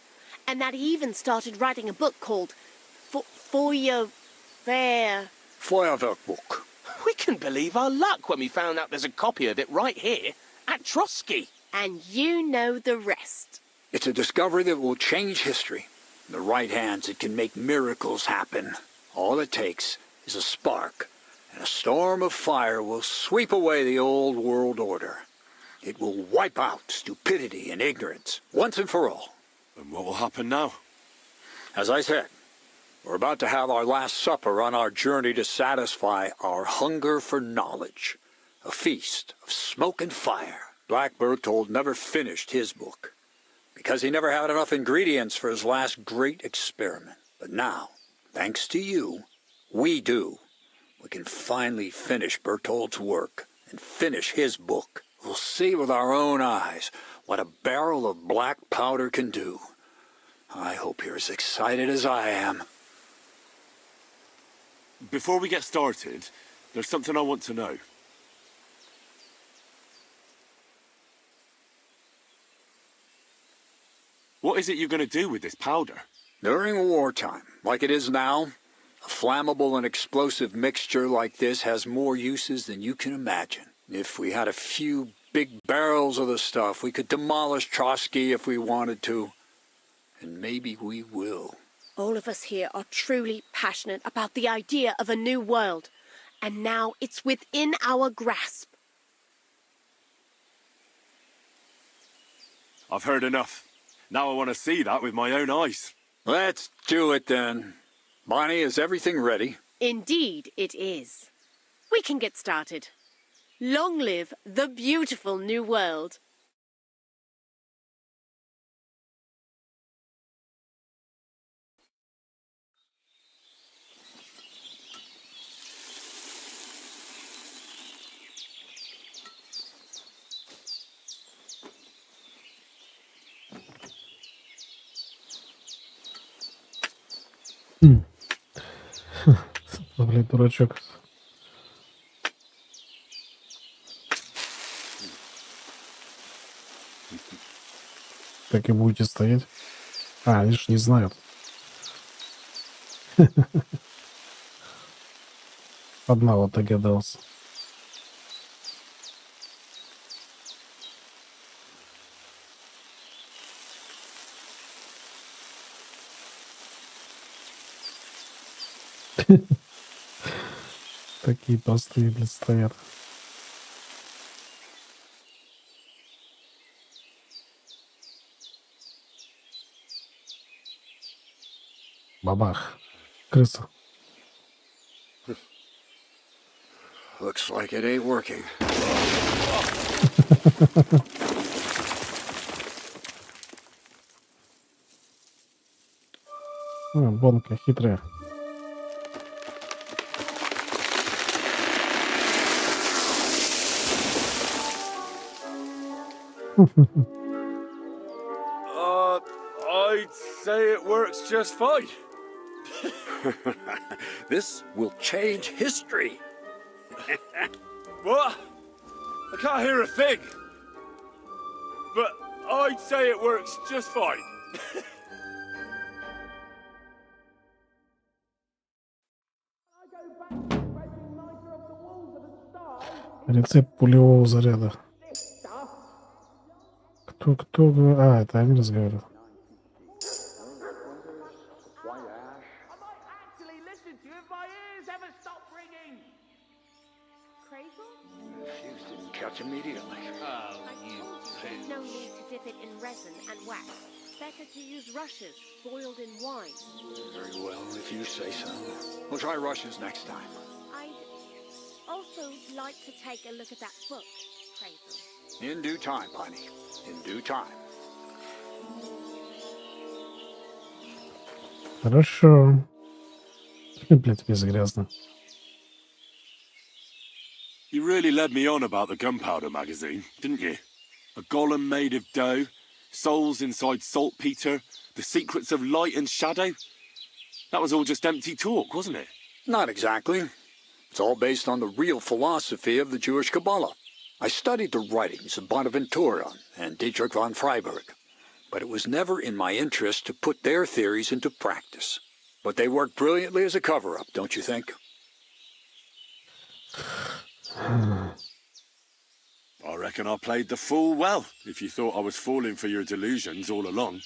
And that he even started writing a book called Feuerwerkbuch. We couldn't believe our luck when we found out there's a copy of it right here at Trotsky. And you know the rest. It's a discovery that will change history. In the right hands, it can make miracles happen. All it takes is a spark, and a storm of fire will sweep away the old world order. It will wipe out stupidity and ignorance, once and for all. And what will happen now? As I said, we're about to have our last supper on our journey to satisfy our hunger for knowledge. A feast of smoke and fire. Black Bertold never finished his book, because he never had enough ingredients for his last great experiment. But now, thanks to you, we do. We can finally finish Bertold's work and finish his book. We'll see with our own eyes what a barrel of black powder can do. I hope you're as excited as I am. Before we get started, there's something I want to know. What is it you're going to do with this powder? During wartime, like it is now, a flammable and explosive mixture like this has more uses than you can imagine. If we had a few big barrels of the stuff, we could demolish Trotsky if we wanted to. And maybe we will. All of us here are truly passionate about the idea of a new world. And now it's within our grasp. I've heard enough. Now I want to see that with my own eyes. Let's do it then. Bonnie, is everything ready? Indeed it is. We can get started. Long live the beautiful new world. Блин, дурачок. Так и будете стоять. А, они ж не знают. Одного догадался. Такие простые, блин, стоят. Бабах. Крыса. Looks like it ain't working. Бонка хитрая. I'd say it works just fine. This will change history. What? I can't hear a thing. But I'd say it works just fine. Рецепт пулевого заряда. Кто? А, это они разговаривают. Fuse didn't catch immediately. There's no need to dip it in resin and wax. Better to use rushes boiled in wine. Very well, if you say so. We'll try rushes next time. I'd also like to take a look at that book, Crazel. In due time, honey. In due time. Хорошо. Блядь, без грязно. You really led me on about the gunpowder magazine, didn't you? A golem made of dough, souls inside saltpeter, the secrets of light and shadow. That was all just empty talk, wasn't it? Not exactly. It's all based on the real philosophy of the Jewish Kabbalah. I studied the writings of Bonaventura and Dietrich von Freiberg, but it was never in my interest to put their theories into practice. But they worked brilliantly as a cover-up, don't you think? I reckon I played the fool well, if you thought I was falling for your delusions all along.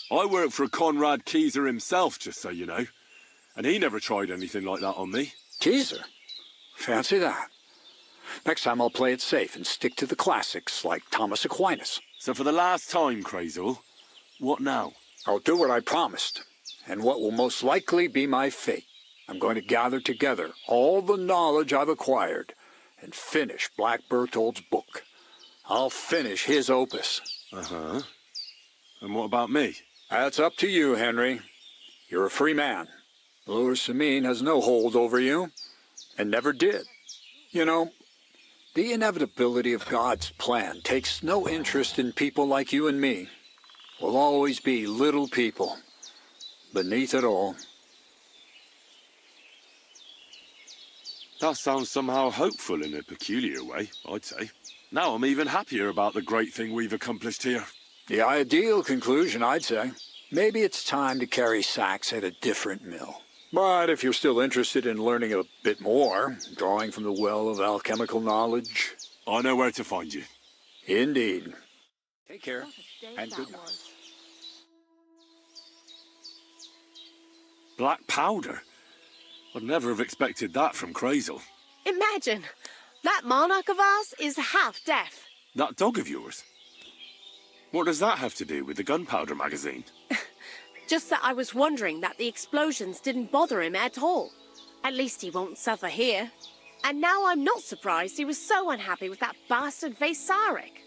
I worked for Conrad Keyser himself, just so you know, and he never tried anything like that on me. Keyser? Fancy that. Next time I'll play it safe and stick to the classics like Thomas Aquinas. So for the last time, Crazel, what now? I'll do what I promised, and what will most likely be my fate. I'm going to gather together all the knowledge I've acquired and finish Black Berthold's book. I'll finish his opus. Uh-huh. And what about me? That's up to you, Henry. You're a free man. Lure Samin has no hold over you, and never did. You know, the inevitability of God's plan takes no interest in people like you and me. We'll always be little people, beneath it all. That sounds somehow hopeful in a peculiar way, I'd say. Now I'm even happier about the great thing we've accomplished here. The ideal conclusion, I'd say. Maybe it's time to carry sacks at a different mill. But if you're still interested in learning a bit more, drawing from the well of alchemical knowledge... I know where to find you. Indeed. Take care, and good night. Black powder? I'd never have expected that from Crazel. Imagine, that monarch of ours is half deaf. That dog of yours? What does that have to do with the gunpowder magazine? Just that I was wondering that the explosions didn't bother him at all. At least he won't suffer here. And now I'm not surprised he was so unhappy with that bastard Vasarik.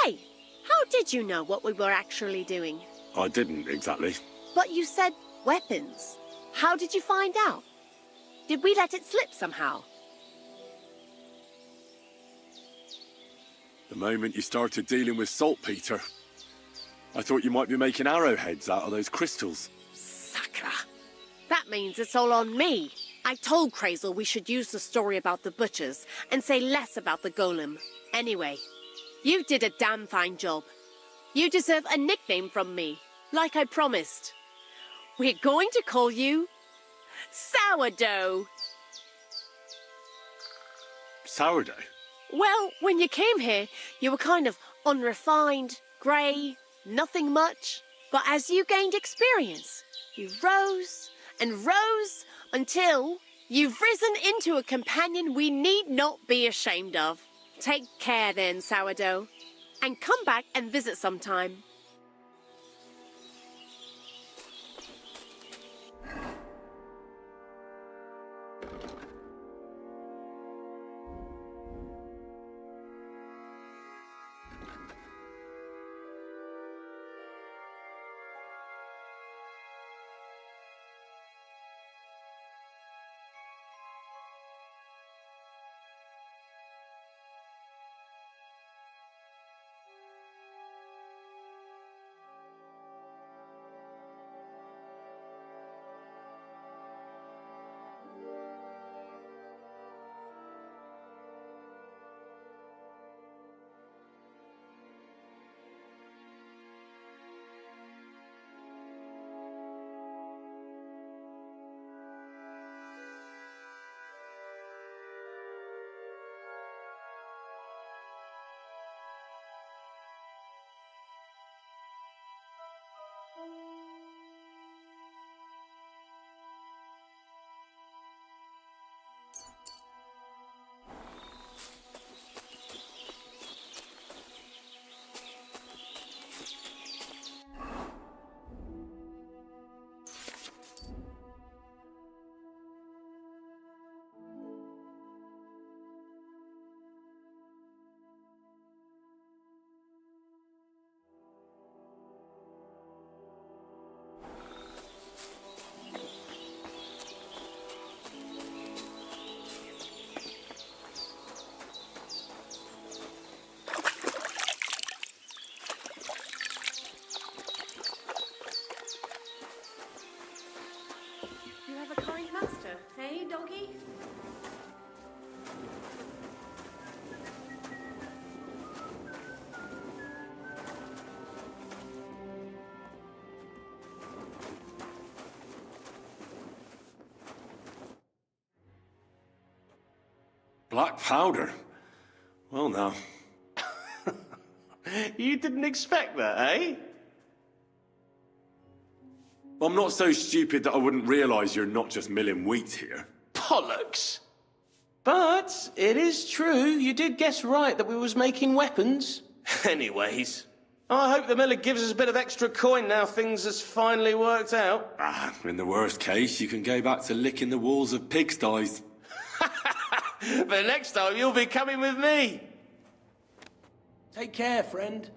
Hey, how did you know what we were actually doing? I didn't exactly. But you said weapons. How did you find out? Did we let it slip somehow? The moment you started dealing with saltpeter, I thought you might be making arrowheads out of those crystals. Sakra. That means it's all on me. I told Crazel we should use the story about the butchers and say less about the golem. Anyway, you did a damn fine job. You deserve a nickname from me, like I promised. We're going to call you Sourdough. Sourdough? Well, when you came here, you were kind of unrefined, grey, nothing much. But as you gained experience, you rose and rose until you've risen into a companion we need not be ashamed of. Take care then, Sourdough, and come back and visit sometime. You have a kind master, eh, doggy? Black powder? Well, now. You didn't expect that, eh? I'm not so stupid that I wouldn't realise you're not just milling wheat here. Bollocks! But it is true, you did guess right that we was making weapons. Anyways, I hope the miller gives us a bit of extra coin now things has finally worked out. Ah, in the worst case, you can go back to licking the walls of pigsties. But next time you'll be coming with me. Take care, friend.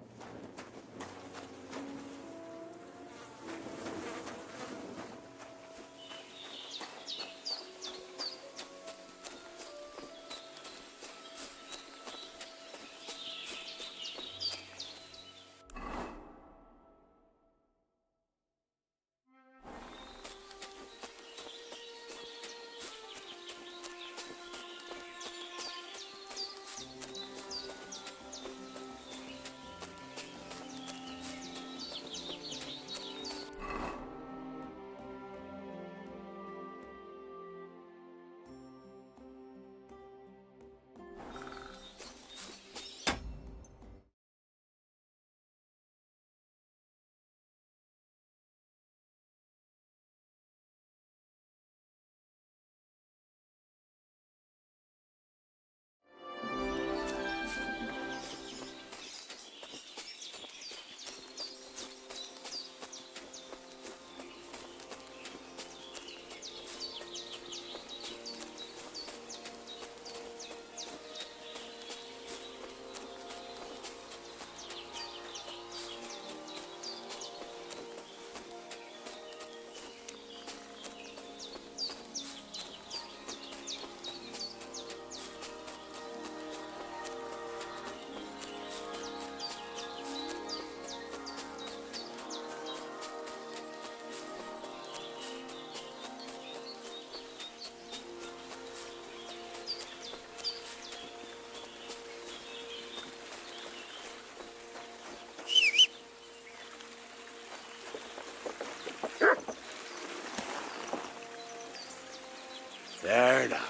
There now.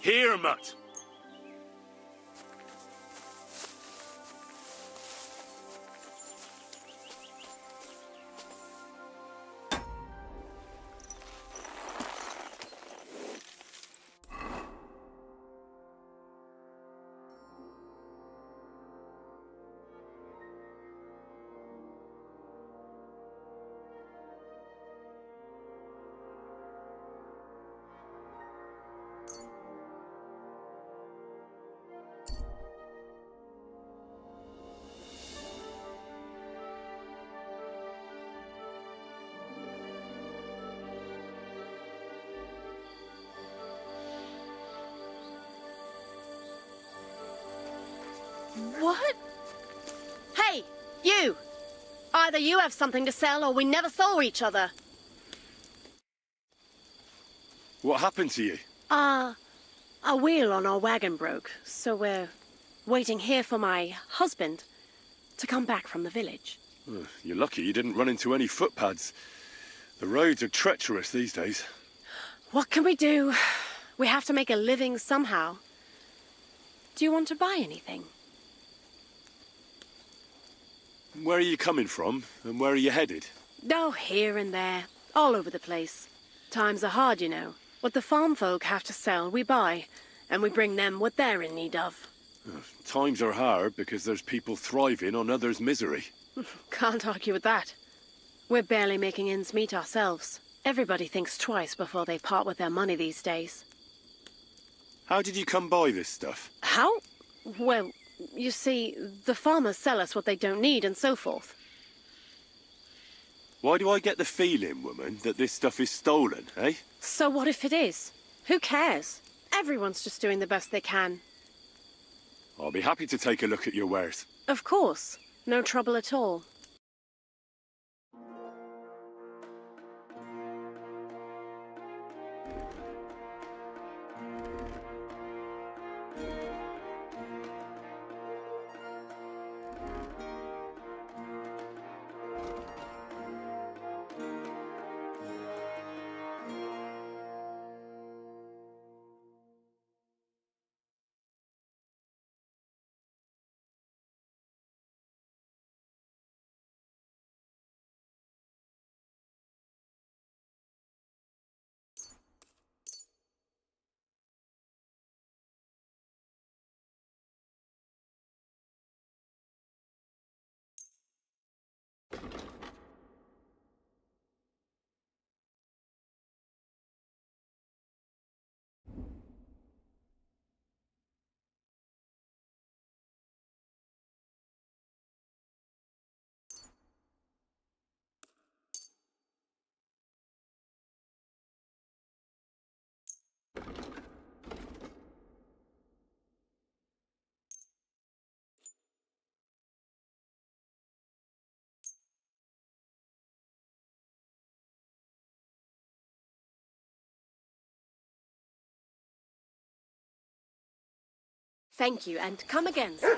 Here, mutt. You! Either you have something to sell or we never saw each other. What happened to you? A wheel on our wagon broke, so we're waiting here for my husband to come back from the village. You're lucky you didn't run into any footpads. The roads are treacherous these days. What can we do? We have to make a living somehow. Do you want to buy anything? Where are you coming from, and where are you headed? Oh, here and there, all over the place. Times are hard, you know. What the farm folk have to sell, we buy, and we bring them what they're in need of. Times are hard because there's people thriving on others' misery. Can't argue with that. We're barely making ends meet ourselves. Everybody thinks twice before they part with their money these days. How did you come by this stuff? How? Well, you see, the farmers sell us what they don't need and so forth. Why do I get the feeling, woman, that this stuff is stolen, eh? So what if it is? Who cares? Everyone's just doing the best they can. I'll be happy to take a look at your wares. Of course. No trouble at all. Thank you, and come again, sir.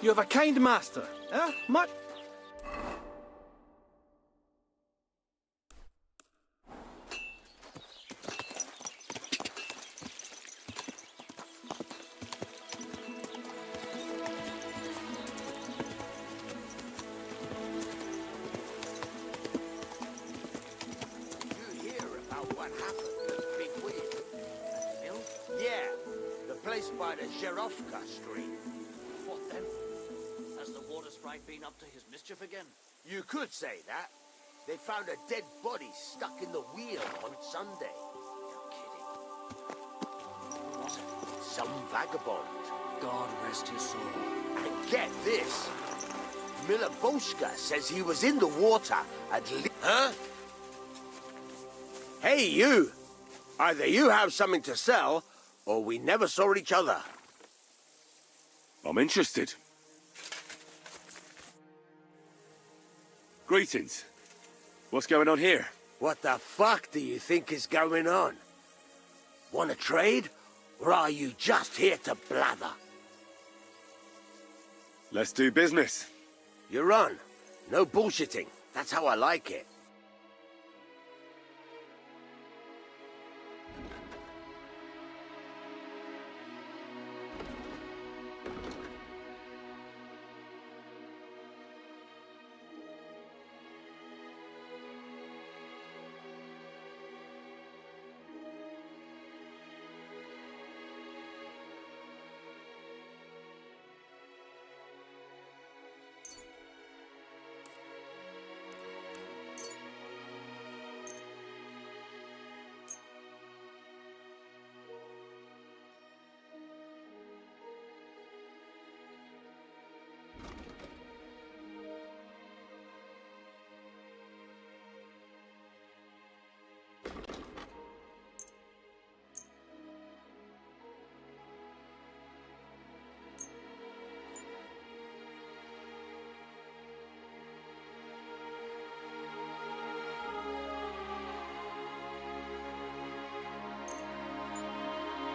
You have a kind master, eh? Much. By the Zherovka Street. What then? Has the water sprite been up to his mischief again? You could say that. They found a dead body stuck in the wheel on Sunday. You're kidding. Who was it? Some vagabond. God rest his soul. And get this. Milivoshka says he was in the water at least. Huh? Hey, you! Either you have something to sell, or we never saw each other. I'm interested. Greetings. What's going on here? What the fuck do you think is going on? Want to trade? Or are you just here to blather? Let's do business. You're on. No bullshitting. That's how I like it.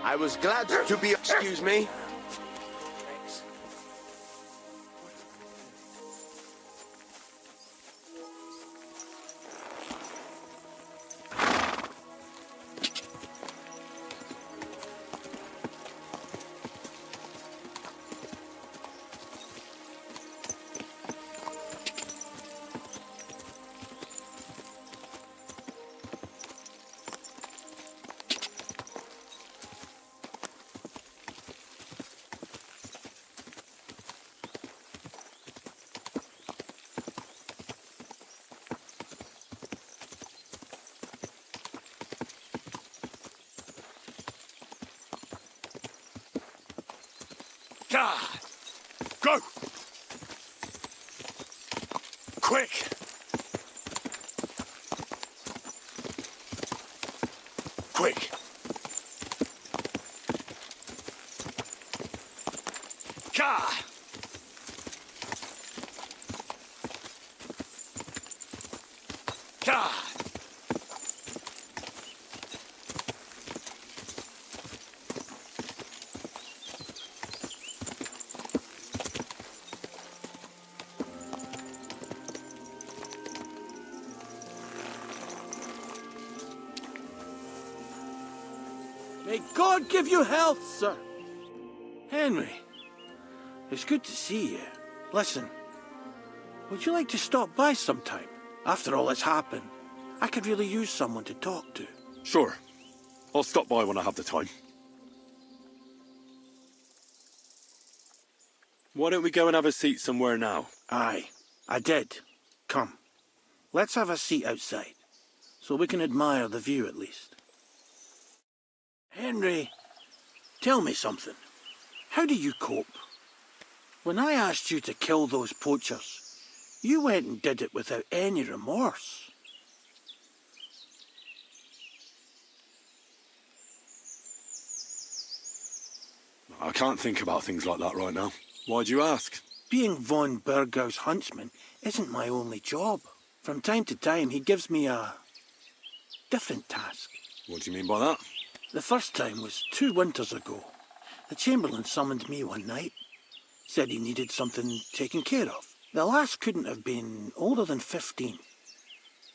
I was glad to be... Excuse me? Go! Quick! Quick! Car! Car! May God give you health, sir. Henry, it's good to see you. Listen, would you like to stop by sometime? After all that's happened, I could really use someone to talk to. Sure. I'll stop by when I have the time. Why don't we go and have a seat somewhere now? Aye, I did. Come, let's have a seat outside, so we can admire the view at least. Henry, tell me something. How do you cope? When I asked you to kill those poachers, you went and did it without any remorse. I can't think about things like that right now. Why'd you ask? Being von Bergau's huntsman isn't my only job. From time to time, he gives me a different task. What do you mean by that? The first time was 2 winters ago. The Chamberlain summoned me one night. Said he needed something taken care of. The lass couldn't have been older than 15.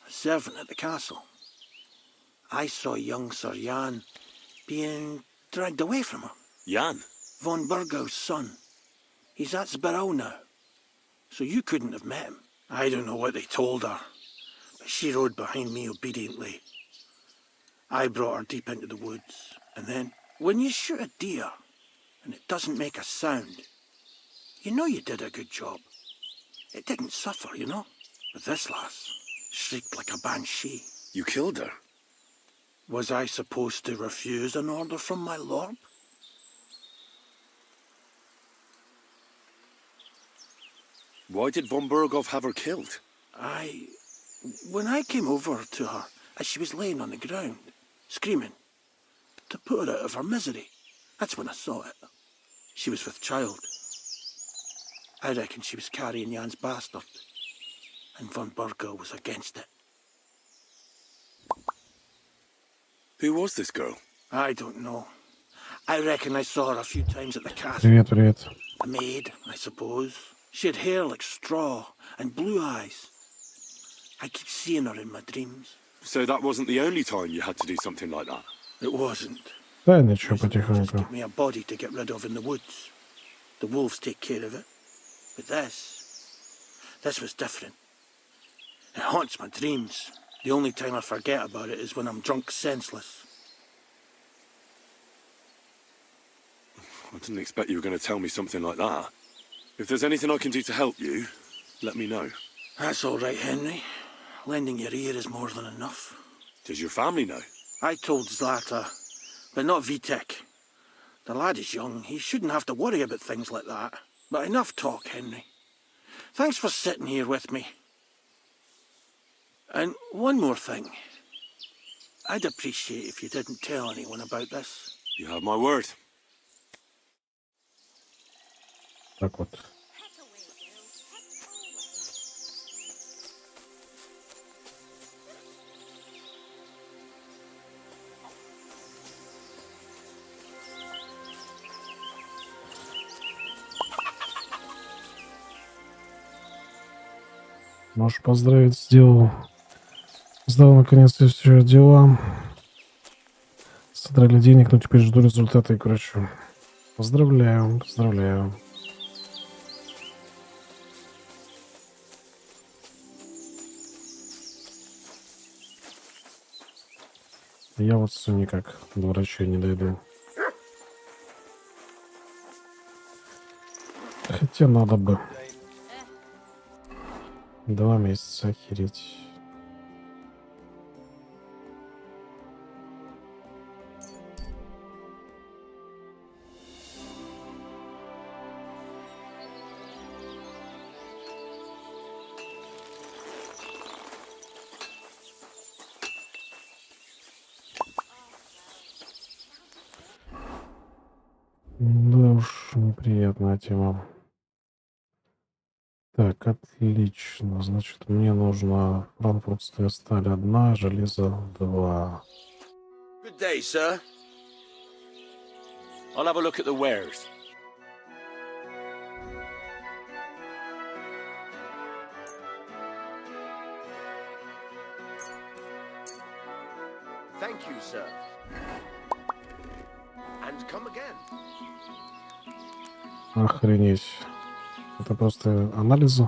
A servant at the castle. I saw young Sir Jan being dragged away from her. Jan? Von Burgow's son. He's at Sbarrow now. So you couldn't have met him. I don't know what they told her, but she rode behind me obediently. I brought her deep into the woods, and then, when you shoot a deer, and it doesn't make a sound, you know you did a good job. It didn't suffer, you know. But this lass shrieked like a banshee. You killed her? Was I supposed to refuse an order from my lord? Why did von Burgov have her killed? When I came over to her, as she was laying on the ground, screaming, to put her out of her misery, that's when I saw it. She was with child. I reckon she was carrying Jan's bastard, and von Burgow was against it. Who was this girl? I don't know. I reckon I saw her a few times at the castle. Привет, привет. A maid, I suppose. She had hair like straw and blue eyes. I keep seeing her in my dreams. So that wasn't the only time you had to do something like that? It wasn't. Да, ничего, Just потихоньку. give me a body to get rid of in the woods. The wolves take care of it. But this was different. It haunts my dreams. The only time I forget about it is when I'm drunk senseless. I didn't expect you were going to tell me something like that. If there's anything I can do to help you, let me know. That's all right, Henry. Lending your ear is more than enough. Does your family know? I told Zlata, but not Vitek. The lad is young. He shouldn't have to worry about things like that. But enough talk, Henry. Thanks for sitting here with me. And one more thing. I'd appreciate if you didn't tell anyone about this. You have my word. Так вот. Можешь поздравить, сдал наконец-то все дела. Содрали денег, но теперь жду результата и короче. Поздравляю, поздравляю. Я вот все никак до врача не дойду. Хотя надо бы. 2 месяца, охереть. Да уж, неприятная тема. Так, отлично. Значит, мне нужно франкфуртская сталь 1, железо 2. Good day, sir. I'll have a look at the wares. Thank you, sir. And come again. Охренеть. Это просто анализы?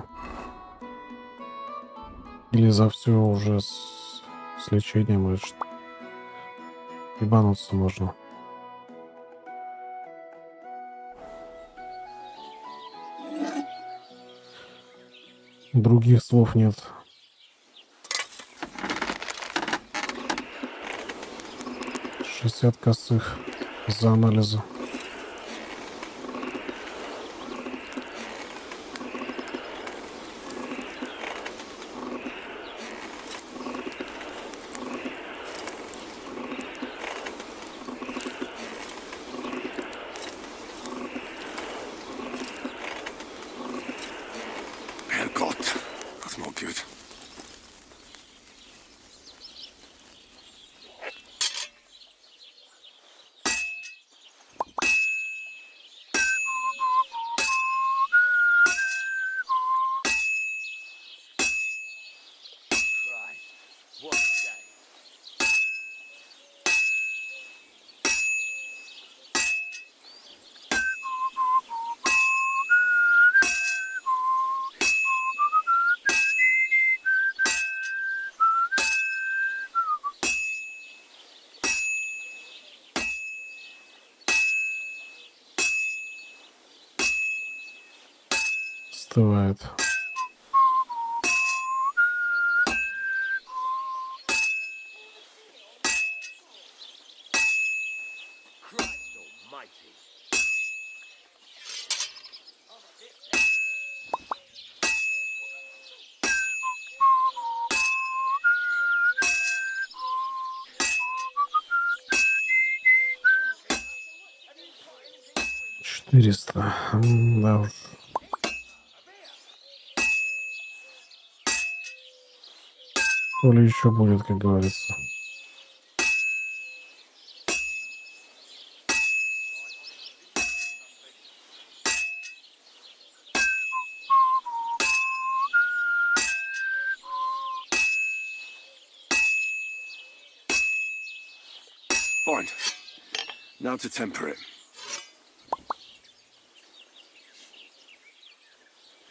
Или за все уже с лечением и ебануться можно? Других слов нет. $60 косых за анализы. Остывает. Четыреста. Да уж. То ли еще будет, как говорится. Fine. Now to temper it.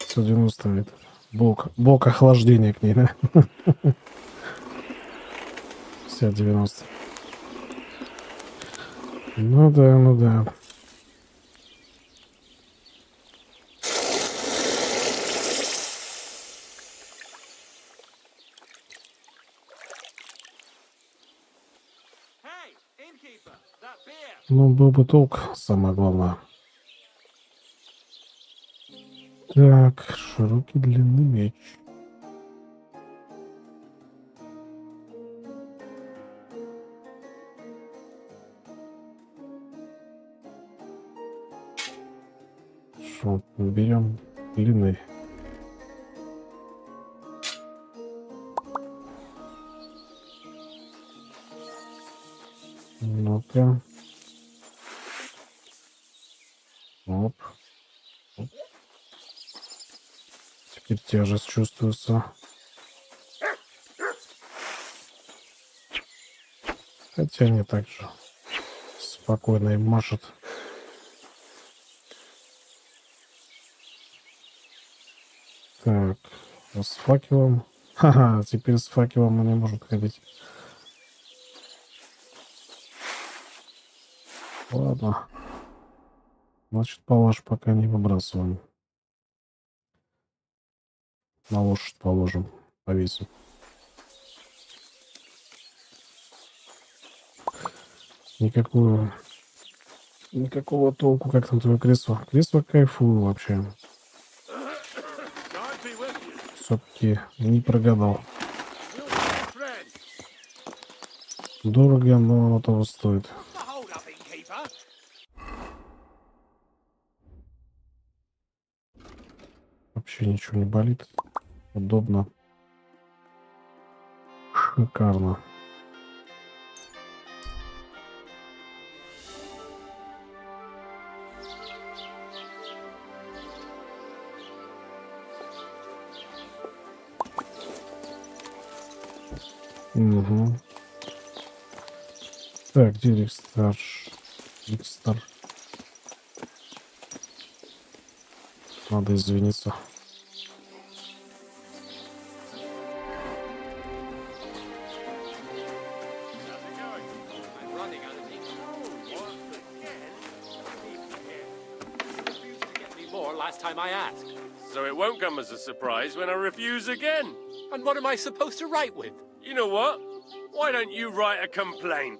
190 это. Блок охлаждения к ней, да? 50-90. Ну да, ну да. Ну, был бы толк, самое главное. Так, широкий длинный меч. Шо, берем длинный. Ну-ка. Оп. Оп. Теперь тяжесть чувствуется. Хотя не так же. Спокойно им машет. Так, а с факелом. Ха-ха, теперь с факелом он не может ходить. Ладно. Значит, палаш пока не выбрасываем. На лошадь положим, повесим. Никакого толку, как там твое кресло. Кресло кайфую вообще. Все-таки не прогадал. Дорого, но оно того стоит. Вообще ничего не болит. Удобно. Шикарно. Угу. Так, где Рикстар? Рикстар. Надо извиниться. Last time I asked. So it won't come as a surprise when I refuse again. And what am I supposed to write with? You know what? Why don't you write a complaint?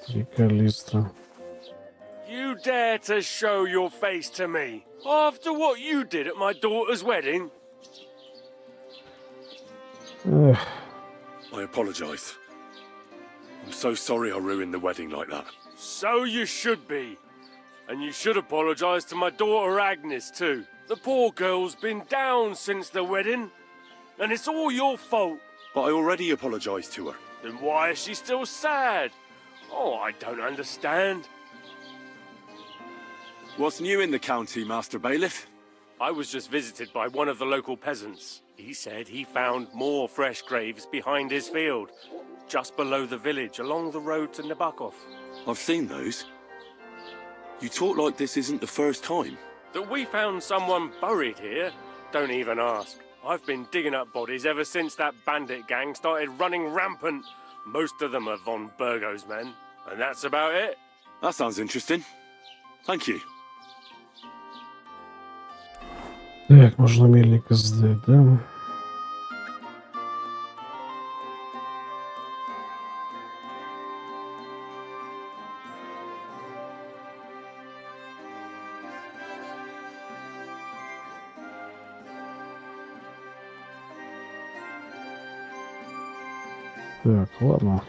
Приколиста. You dare to show your face to me after what you did at my daughter's wedding? Эх. I apologize. I'm so sorry I ruined the wedding like that. So you should be. And you should apologize to my daughter Agnes too. The poor girl's been down since the wedding. And it's all your fault. But I already apologized to her. Then why is she still sad? Oh, I don't understand. What's new in the county, Master Bailiff? I was just visited by one of the local peasants. He said he found more fresh graves behind his field, just below the village, along the road to Nabokov. I've seen those. You talk like this isn't the first time. That we found someone buried here? Don't even ask. I've been digging up bodies ever since that bandit gang started running rampant. Most of them are von Burgo's men. And that's about it. That sounds interesting. Thank you. Так, можно мельника сдать, да? Так, ладно.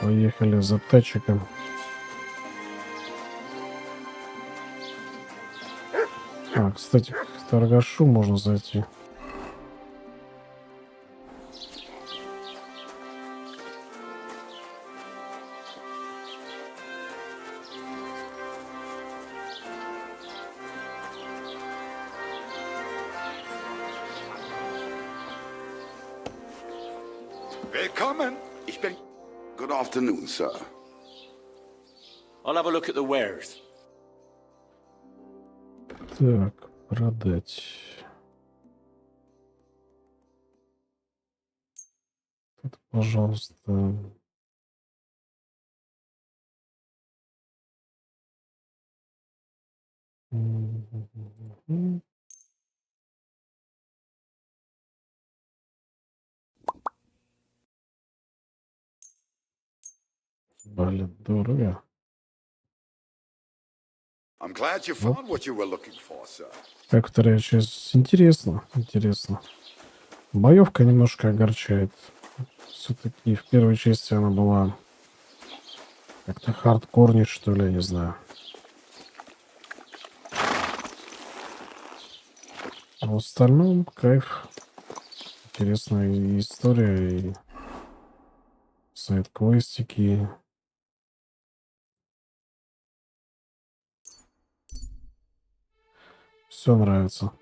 Поехали за тачиком. А, кстати, к торгашу можно зайти. Willkommen. Ich bin... Good afternoon, sir. I'll have a look at the wares. Так, продать. Тут, пожалуйста. Блин, дорого. I'm glad you found what you were looking for, sir. Так, вторая часть. Интересно, интересно. Боевка немножко огорчает. Все-таки в первой части она была как-то хардкорнее, что ли, я не знаю. А в остальном кайф. Интересная и история, и сайд-квестики. Все нравится.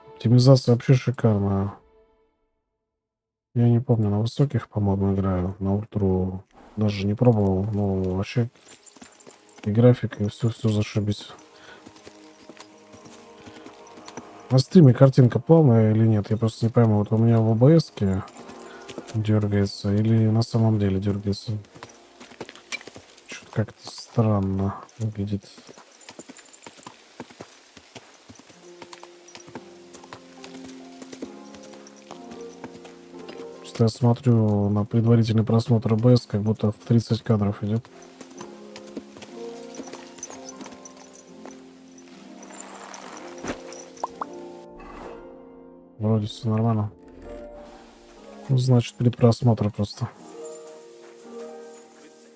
Оптимизация вообще шикарная. Я не помню, на высоких, по-моему, играю. На ультру даже не пробовал. Но вообще и графика, и все зашибись. На стриме картинка плавная или нет? Я просто не пойму. Вот у меня в ОБС-ке дергается или на самом деле дергается. Что-то как-то странно выглядит. Просто я смотрю на предварительный просмотр ОБС, как будто в 30 кадров идет. Вроде все нормально. Ну, значит, предпросмотр просто.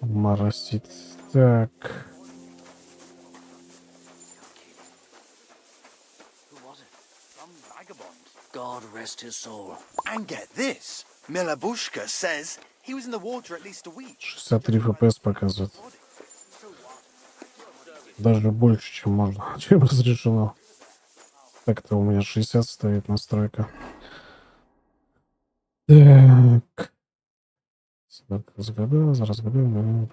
Моросит. Так. God rest his soul. And get this. Milabushka says he was in the water at least a week. 63 FPS показывает. Даже больше, чем можно. Чем разрешено. Так-то у меня 60 стоит настройка. Так. Разгадаем.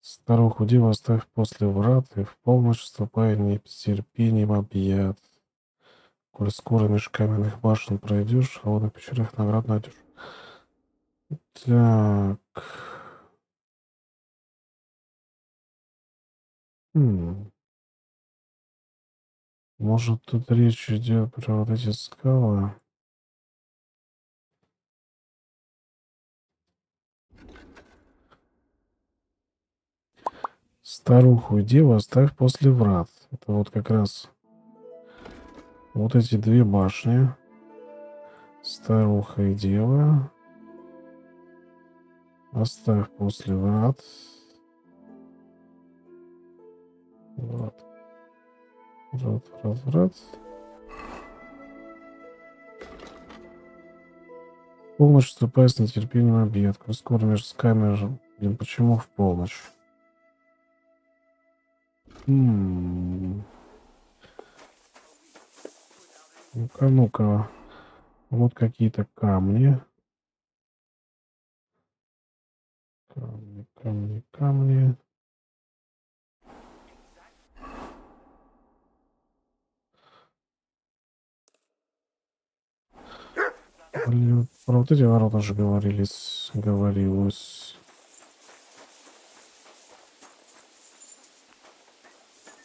Старуху деву оставь после врат и в полночь ступай нетерпением объят. Коль скоро меж каменных башен пройдешь, а вот на пещерах наград найдешь. Так. Может, тут речь идет про вот эти скалы? Старуху и деву оставь после врат. Это вот как раз вот эти две башни. Старуха и дева. Оставь после врат. Врат. Врат, Полночь вступая с нетерпением объект. Скоро между камерами. Блин, почему в полночь? Ну-ка, ну-ка. Вот какие-то камни. Камни, камни, камни. Блин, про вот эти ворота же говорилось.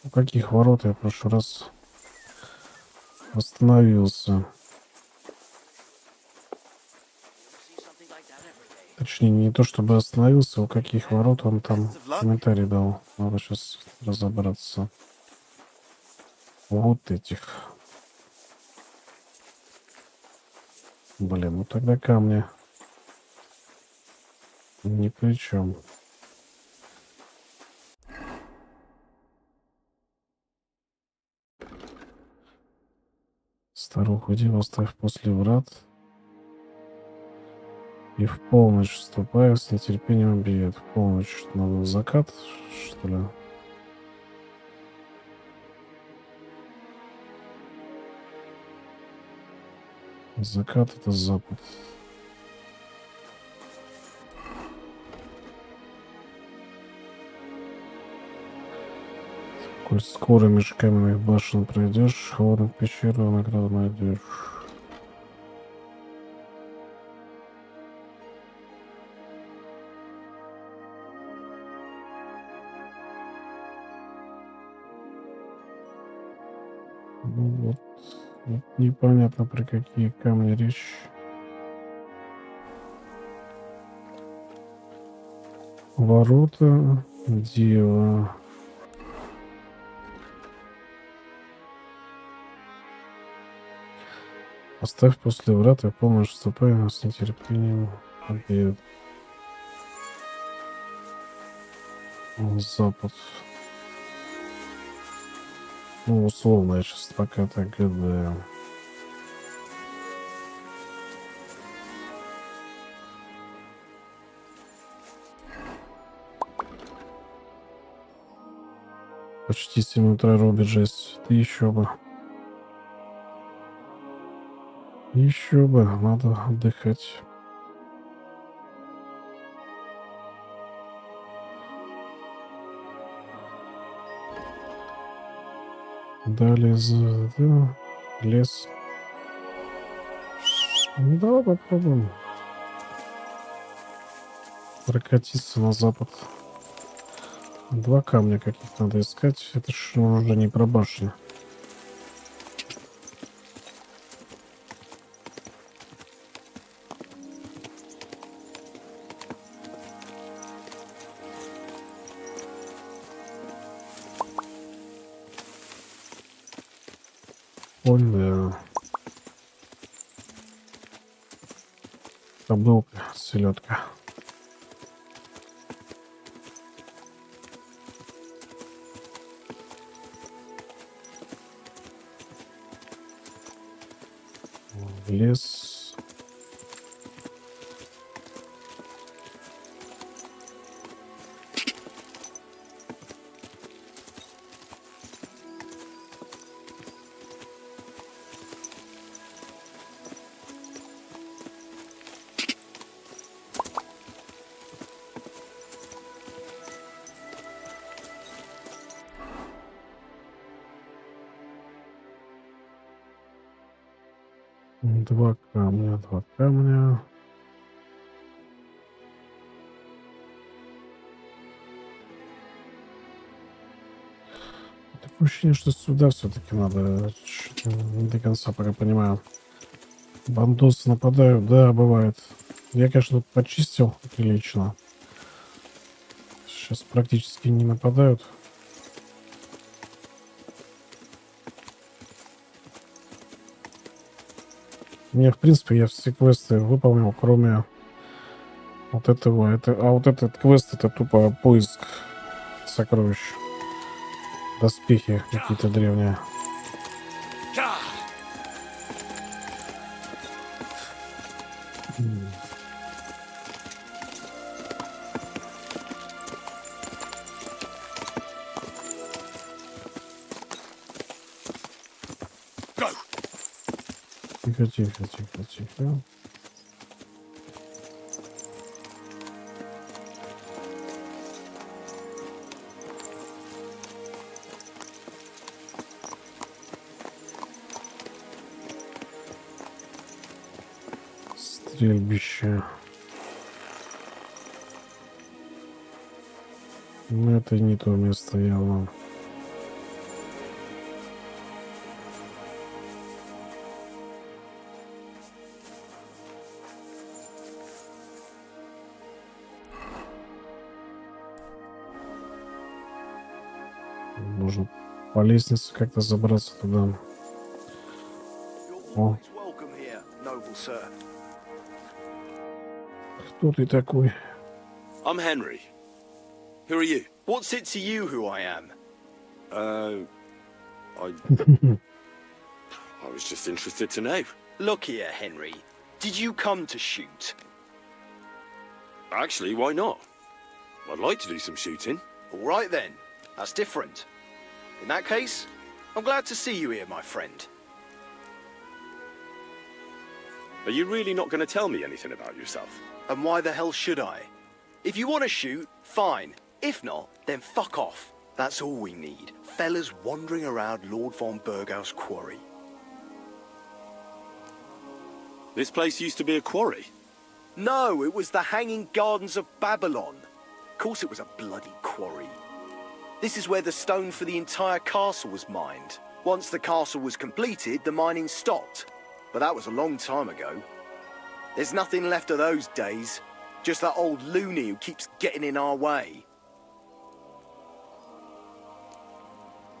У каких ворот я в прошлый раз остановился? Точнее, не то чтобы остановился, у каких ворот он там комментарий дал. Надо сейчас разобраться. Вот этих. Блин, ну тогда камни ни при чем. Старуху деву оставь после врат. И в полночь вступая с нетерпением объект. В полночь на закат, что ли? Закат — это запад. Коль скоро меж каменных башен пройдешь, холодных пещеру награду найдешь. Ну вот непонятно, про какие камни речь. Ворота, дева. Оставь после врат и полночь вступай с нетерпением объект. Запад. Ну, условно, я сейчас пока так гадаю. Почти 7 утра, Робби, жесть. Ты еще бы. Еще бы, надо отдыхать. Далее лес. Ну, давай попробуем прокатиться на запад. 2 камня каких-то надо искать. Это ж уже не про башню. Ой, кобылка, селедка. Лес. Два камня, 2 камня. Такое ощущение, что сюда все-таки надо. Не до конца пока понимаю. Бандосы нападают, да, бывает. Я, конечно, почистил прилично. Сейчас практически не нападают. Мне, в принципе, я все квесты выполнил, кроме вот этого. А вот этот квест — это тупо поиск сокровищ. Доспехи какие-то древние. Тихо, тихо, тихо, тихо. Стрельбище. Но это не то место явно. Нужно по лестнице как-то забраться туда. О. Кто ты такой? I'm Henry. Who are you? What's it to you who I am? I was just interested to know. Look here, Henry. Did you come to shoot? Actually, why not? I'd like to do some shooting. All right then. That's different. In that case, I'm glad to see you here, my friend. Are you really not going to tell me anything about yourself? And why the hell should I? If you want to shoot, fine. If not, then fuck off. That's all we need. Fellas wandering around Lord von Berghaus' quarry. This place used to be a quarry. No, it was the Hanging Gardens of Babylon. Of course it was a bloody quarry. This is where the stone for the entire castle was mined. Once the castle was completed, the mining stopped. But that was a long time ago. There's nothing left of those days. Just that old loony who keeps getting in our way.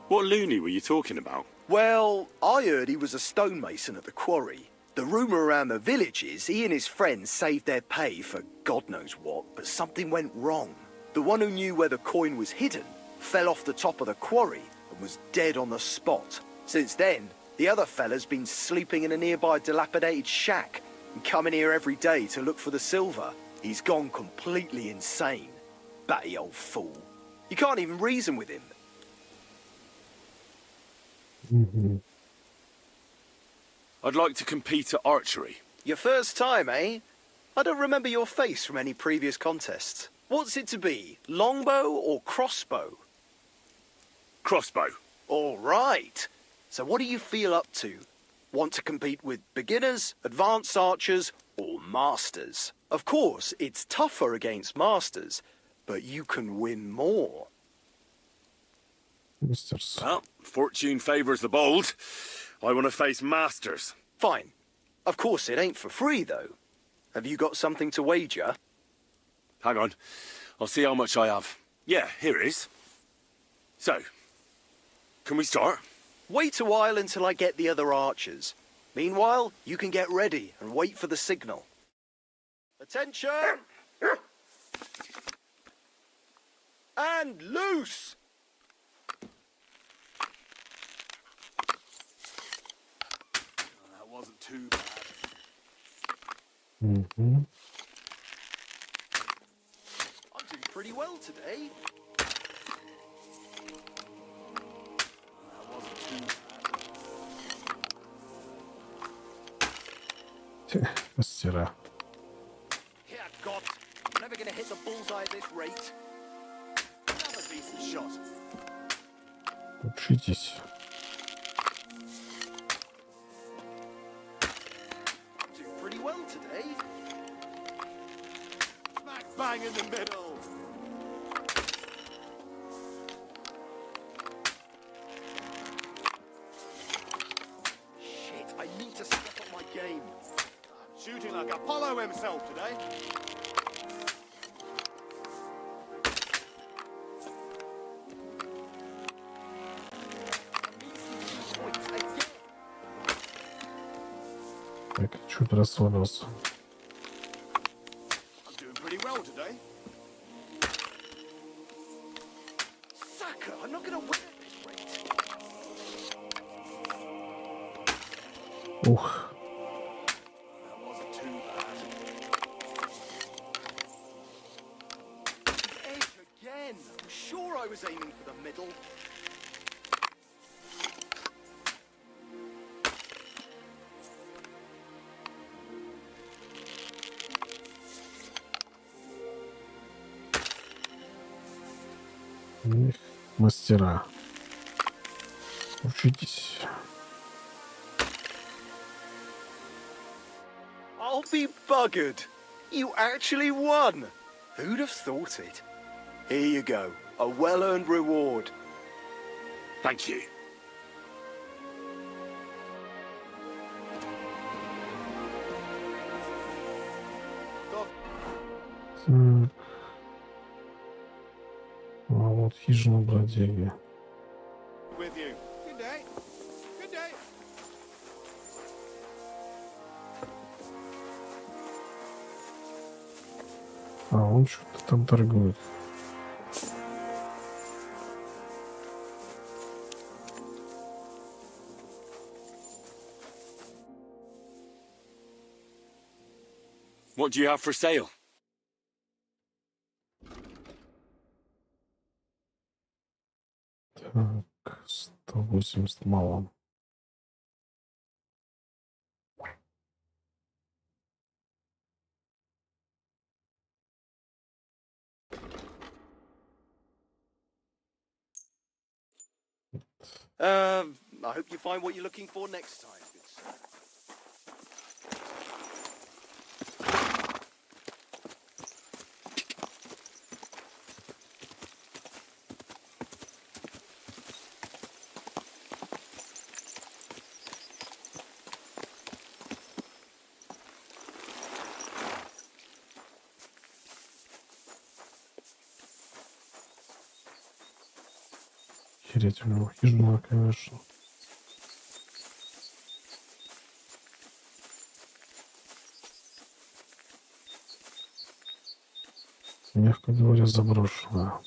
What loony were you talking about? Well, I heard he was a stonemason at the quarry. The rumour around the village is he and his friends saved their pay for God knows what, but something went wrong. The one who knew where the coin was hidden fell off the top of the quarry and was dead on the spot. Since then, the other fella's been sleeping in a nearby dilapidated shack and coming here every day to look for the silver. He's gone completely insane. Batty old fool. You can't even reason with him. I'd like to compete at archery. Your first time, eh? I don't remember your face from any previous contests. What's it to be, longbow or crossbow? Crossbow. All right. So what do you feel up to? Want to compete with beginners, advanced archers, or masters? Of course, it's tougher against masters, but you can win more. Well, fortune favours the bold. I want to face masters. Fine. Of course, it ain't for free, though. Have you got something to wager? Hang on. I'll see how much I have. Yeah, here it is. So, can we start? Wait a while until I get the other archers. Meanwhile, you can get ready and wait for the signal. Attention! And loose! That wasn't too bad. I'm doing pretty well today. Мастера. Yeah, God. I'm never gonna hit the bullseye at this rate. Another decent shot. Учитесь. I'm doing pretty well today. Smack bang in the middle. Shit, I need to step up my game. Shooting like Apollo himself today. Так, чуть расслабился. I'm doing pretty well today. Sucker, I'm not gonna win at this rate. Ух. Again, I'm sure I was aiming for the middle. Их мастера. Учитесь. I'll be buggered. You actually won. Who'd have thought it? Here you go. A well-earned reward. Thank you. Так. А вот хижина бродяги. With you. Good day. Good day. А он что-то там торгует. What do you have for sale? Так, 180 мало. I hope you find what you're looking for next time, good sir. Хереть у него хижина, конечно. Мягко говоря, заброшенная.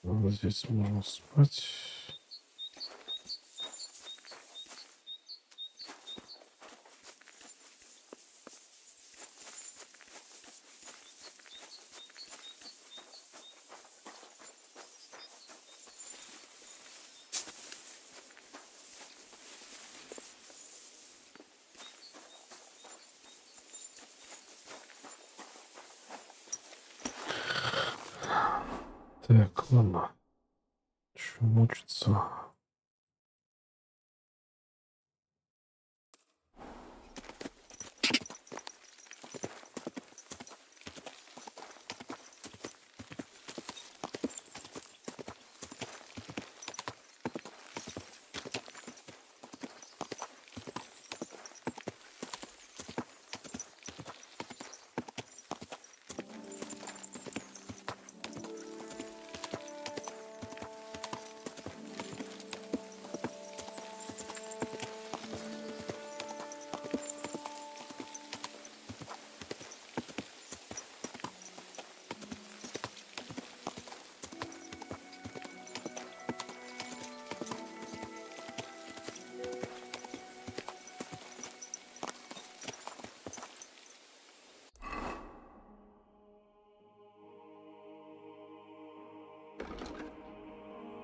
Вот здесь можно спать. Так, ладно. Чё мучиться?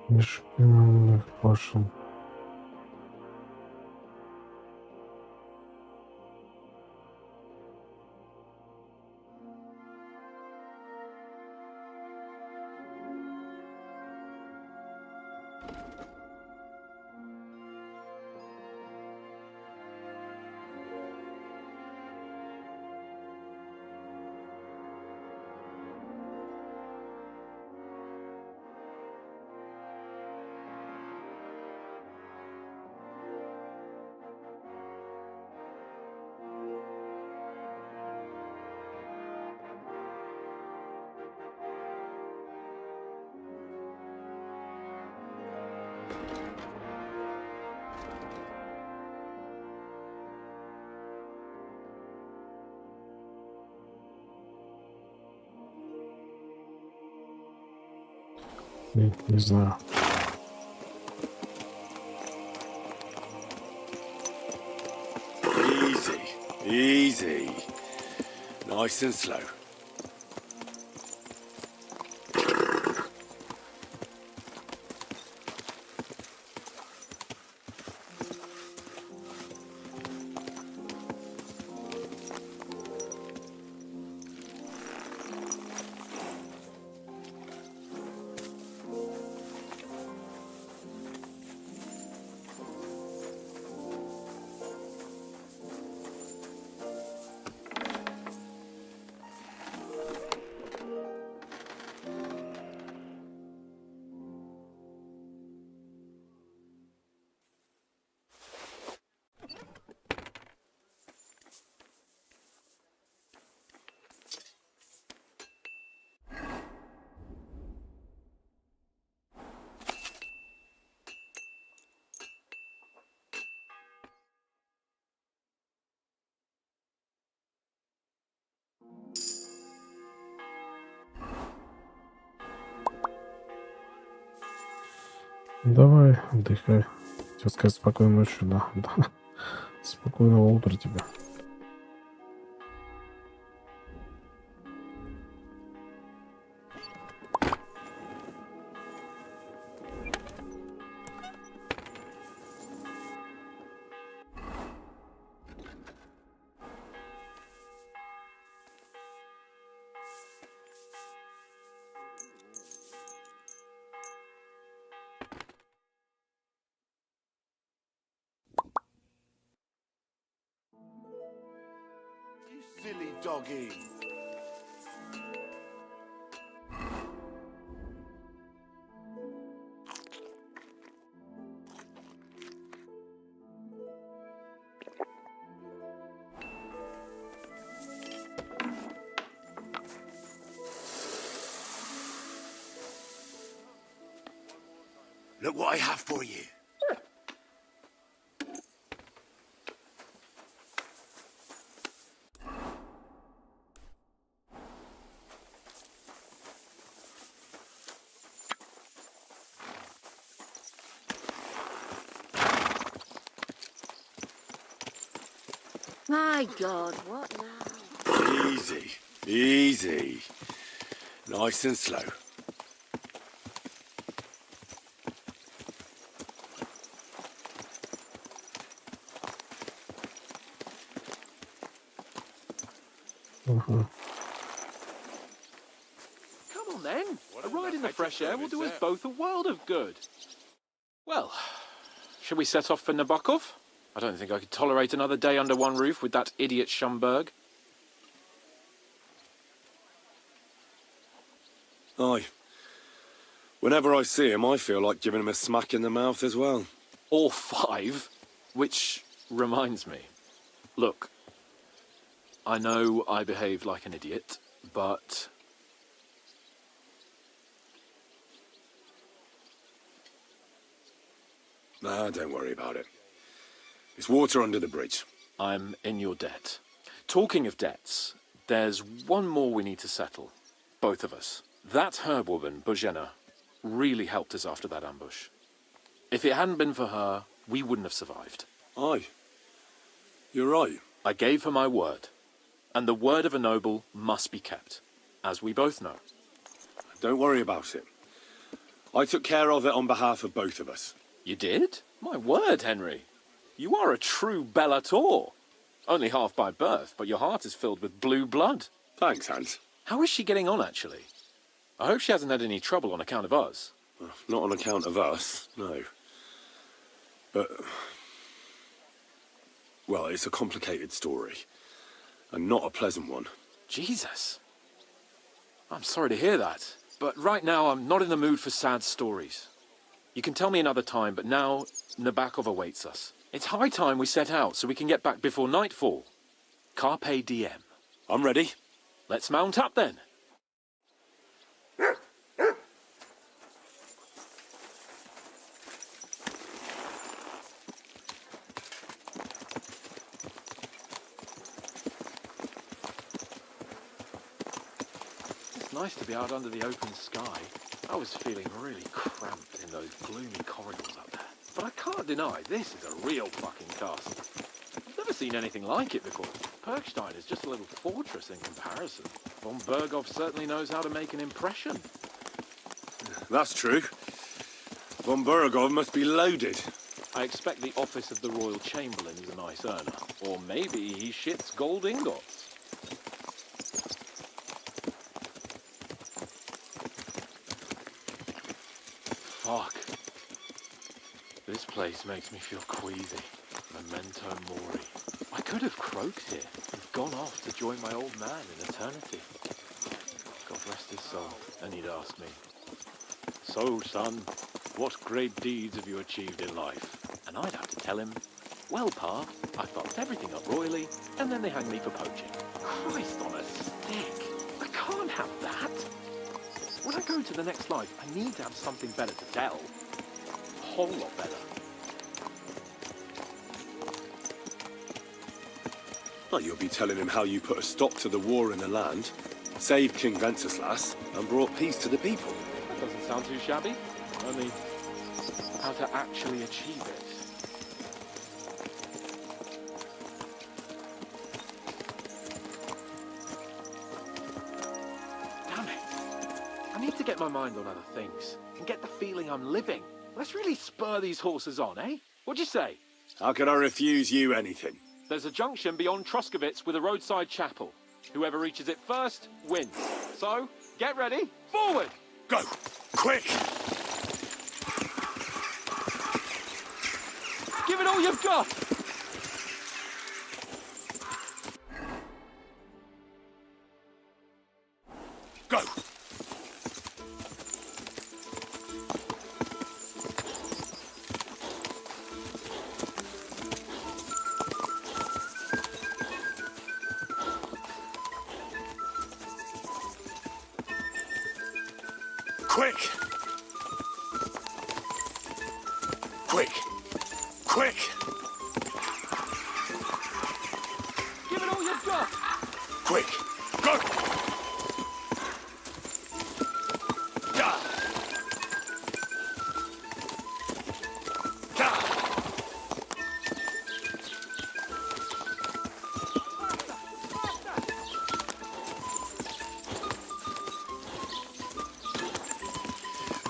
Мешки мемных башен. Не знаю. Easy, easy. Nice and slow. Давай, отдыхай. Хотел сказать спокойной ночи, да. Спокойного утра тебе. You silly doggy. Look what I have for you. My God, what now? Easy, easy. Nice and slow. Ага. Come on then. A ride in the fresh air will do us both a world of good. Well, shall we set off for Nabokov? I don't think I could tolerate another day under one roof with that idiot Schumberg. Aye. Whenever I see him, I feel like giving him a smack in the mouth as well. Or 5. Which reminds me. Look, I know I behaved like an idiot, but... Nah, don't worry about it. It's water under the bridge. I'm in your debt. Talking of debts, there's one more we need to settle. Both of us. That herb-woman, Bozhena, really helped us after that ambush. If it hadn't been for her, we wouldn't have survived. Aye. You're right. I gave her my word. And the word of a noble must be kept, as we both know. Don't worry about it. I took care of it on behalf of both of us. You did? My word, Henry. You are a true bellator. Only half by birth, but your heart is filled with blue blood. Thanks, Hans. How is she getting on, actually? I hope she hasn't had any trouble on account of us. Well, not on account of us, no. But... well, it's a complicated story. And not a pleasant one. Jesus. I'm sorry to hear that. But right now, I'm not in the mood for sad stories. You can tell me another time, but now Nabokov awaits us. It's high time we set out so we can get back before nightfall. Carpe diem. I'm ready. Let's mount up then. nice to be out under the open sky. I was feeling really cramped in those gloomy corridors up there. But I can't deny, this is a real fucking castle. I've never seen anything like it before. Perkstein is just a little fortress in comparison. Von Berghoff certainly knows how to make an impression. That's true. Von Berghoff must be loaded. I expect the office of the Royal Chamberlain is a nice earner. Or maybe he shits gold ingots. Fuck. This place makes me feel queasy. Memento mori. I could have croaked here and gone off to join my old man in eternity. God rest his soul. And he'd ask me, "So, son, what great deeds have you achieved in life?" And I'd have to tell him, "Well, Pa, I fucked everything up royally, and then they hanged me for poaching." Christ on a stick. I can't have that. When I go to the next life, I need to have something better to tell. A whole lot better. Well, you'll be telling him how you put a stop to the war in the land, saved King Wenceslas, and brought peace to the people. That doesn't sound too shabby. Only, how to actually achieve it. Damn it. I need to get my mind on other things and get the feeling I'm living. Let's really spur these horses on, eh? What'd you say? How could I refuse you anything? There's a junction beyond Troskovitz with a roadside chapel. Whoever reaches it first wins. So, get ready. Forward! Go! Quick! Give it all you've got! Go! Quick! Quick! Quick! Give it all you've got! Quick! Go! Da! Da!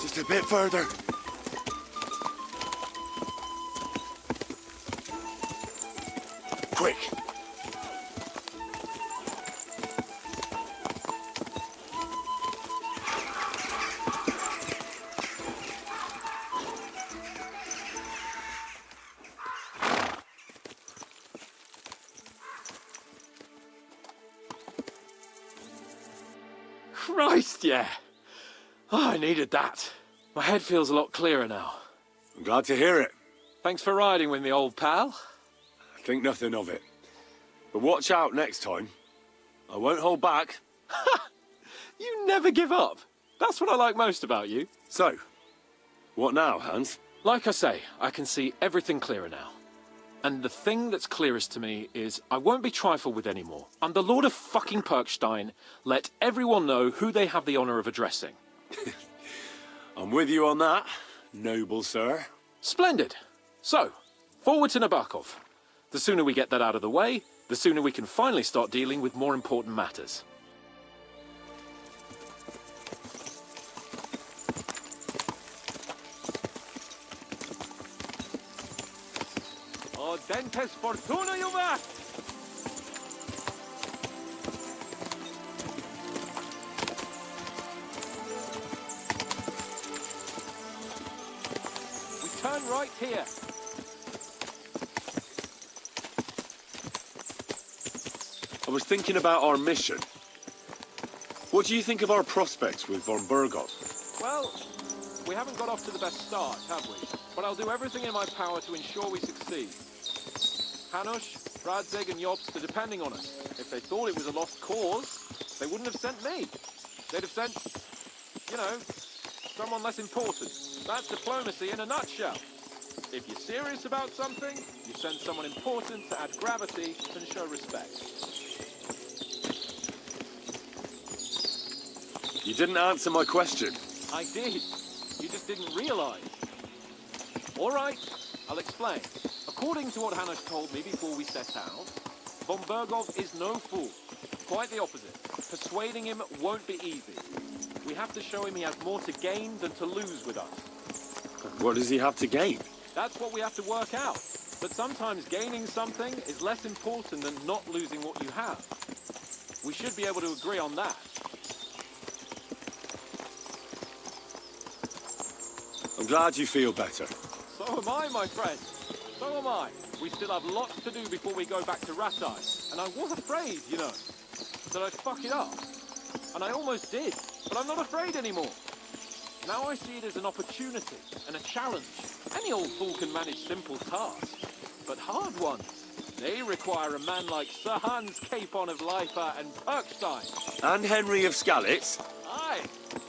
Just a bit further. Quick! Christ, yeah. Oh, I needed that. My head feels a lot clearer now. I'm glad to hear it. Thanks for riding with me, old pal. Think nothing of it. But watch out next time. I won't hold back. You never give up. That's what I like most about you. So, what now, Hans? Like I say, I can see everything clearer now. And the thing that's clearest to me is I won't be trifled with anymore. I'm the Lord of fucking Perkstein. Let everyone know who they have the honor of addressing. I'm with you on that, noble sir. Splendid. So, forward to Nabokov. The sooner we get that out of the way, the sooner we can finally start dealing with more important matters. Dentes fortuna juvat! We turn right here. I was thinking about our mission. What do you think of our prospects with von Berghoff? Well, we haven't got off to the best start, have we? But I'll do everything in my power to ensure we succeed. Hanush, Radzig and Jobst are depending on us. If they thought it was a lost cause, they wouldn't have sent me. They'd have sent, you know, someone less important. That's diplomacy in a nutshell. If you're serious about something, you send someone important to add gravity and show respect. You didn't answer my question. I did. You just didn't realise. All right, I'll explain. According to what Hanush told me before we set out, von Bergov is no fool. Quite the opposite. Persuading him won't be easy. We have to show him he has more to gain than to lose with us. What does he have to gain? That's what we have to work out. But sometimes gaining something is less important than not losing what you have. We should be able to agree on that. I'm glad you feel better. So am I, my friend. So am I. We still have lots to do before we go back to Ratai. And I was afraid, you know, that I'd fuck it up. And I almost did. But I'm not afraid anymore. Now I see it as an opportunity and a challenge. Any old fool can manage simple tasks. But hard ones, they require a man like Sir Hans Capon of Leipa and Perkstein. And Henry of Skalitz. Aye,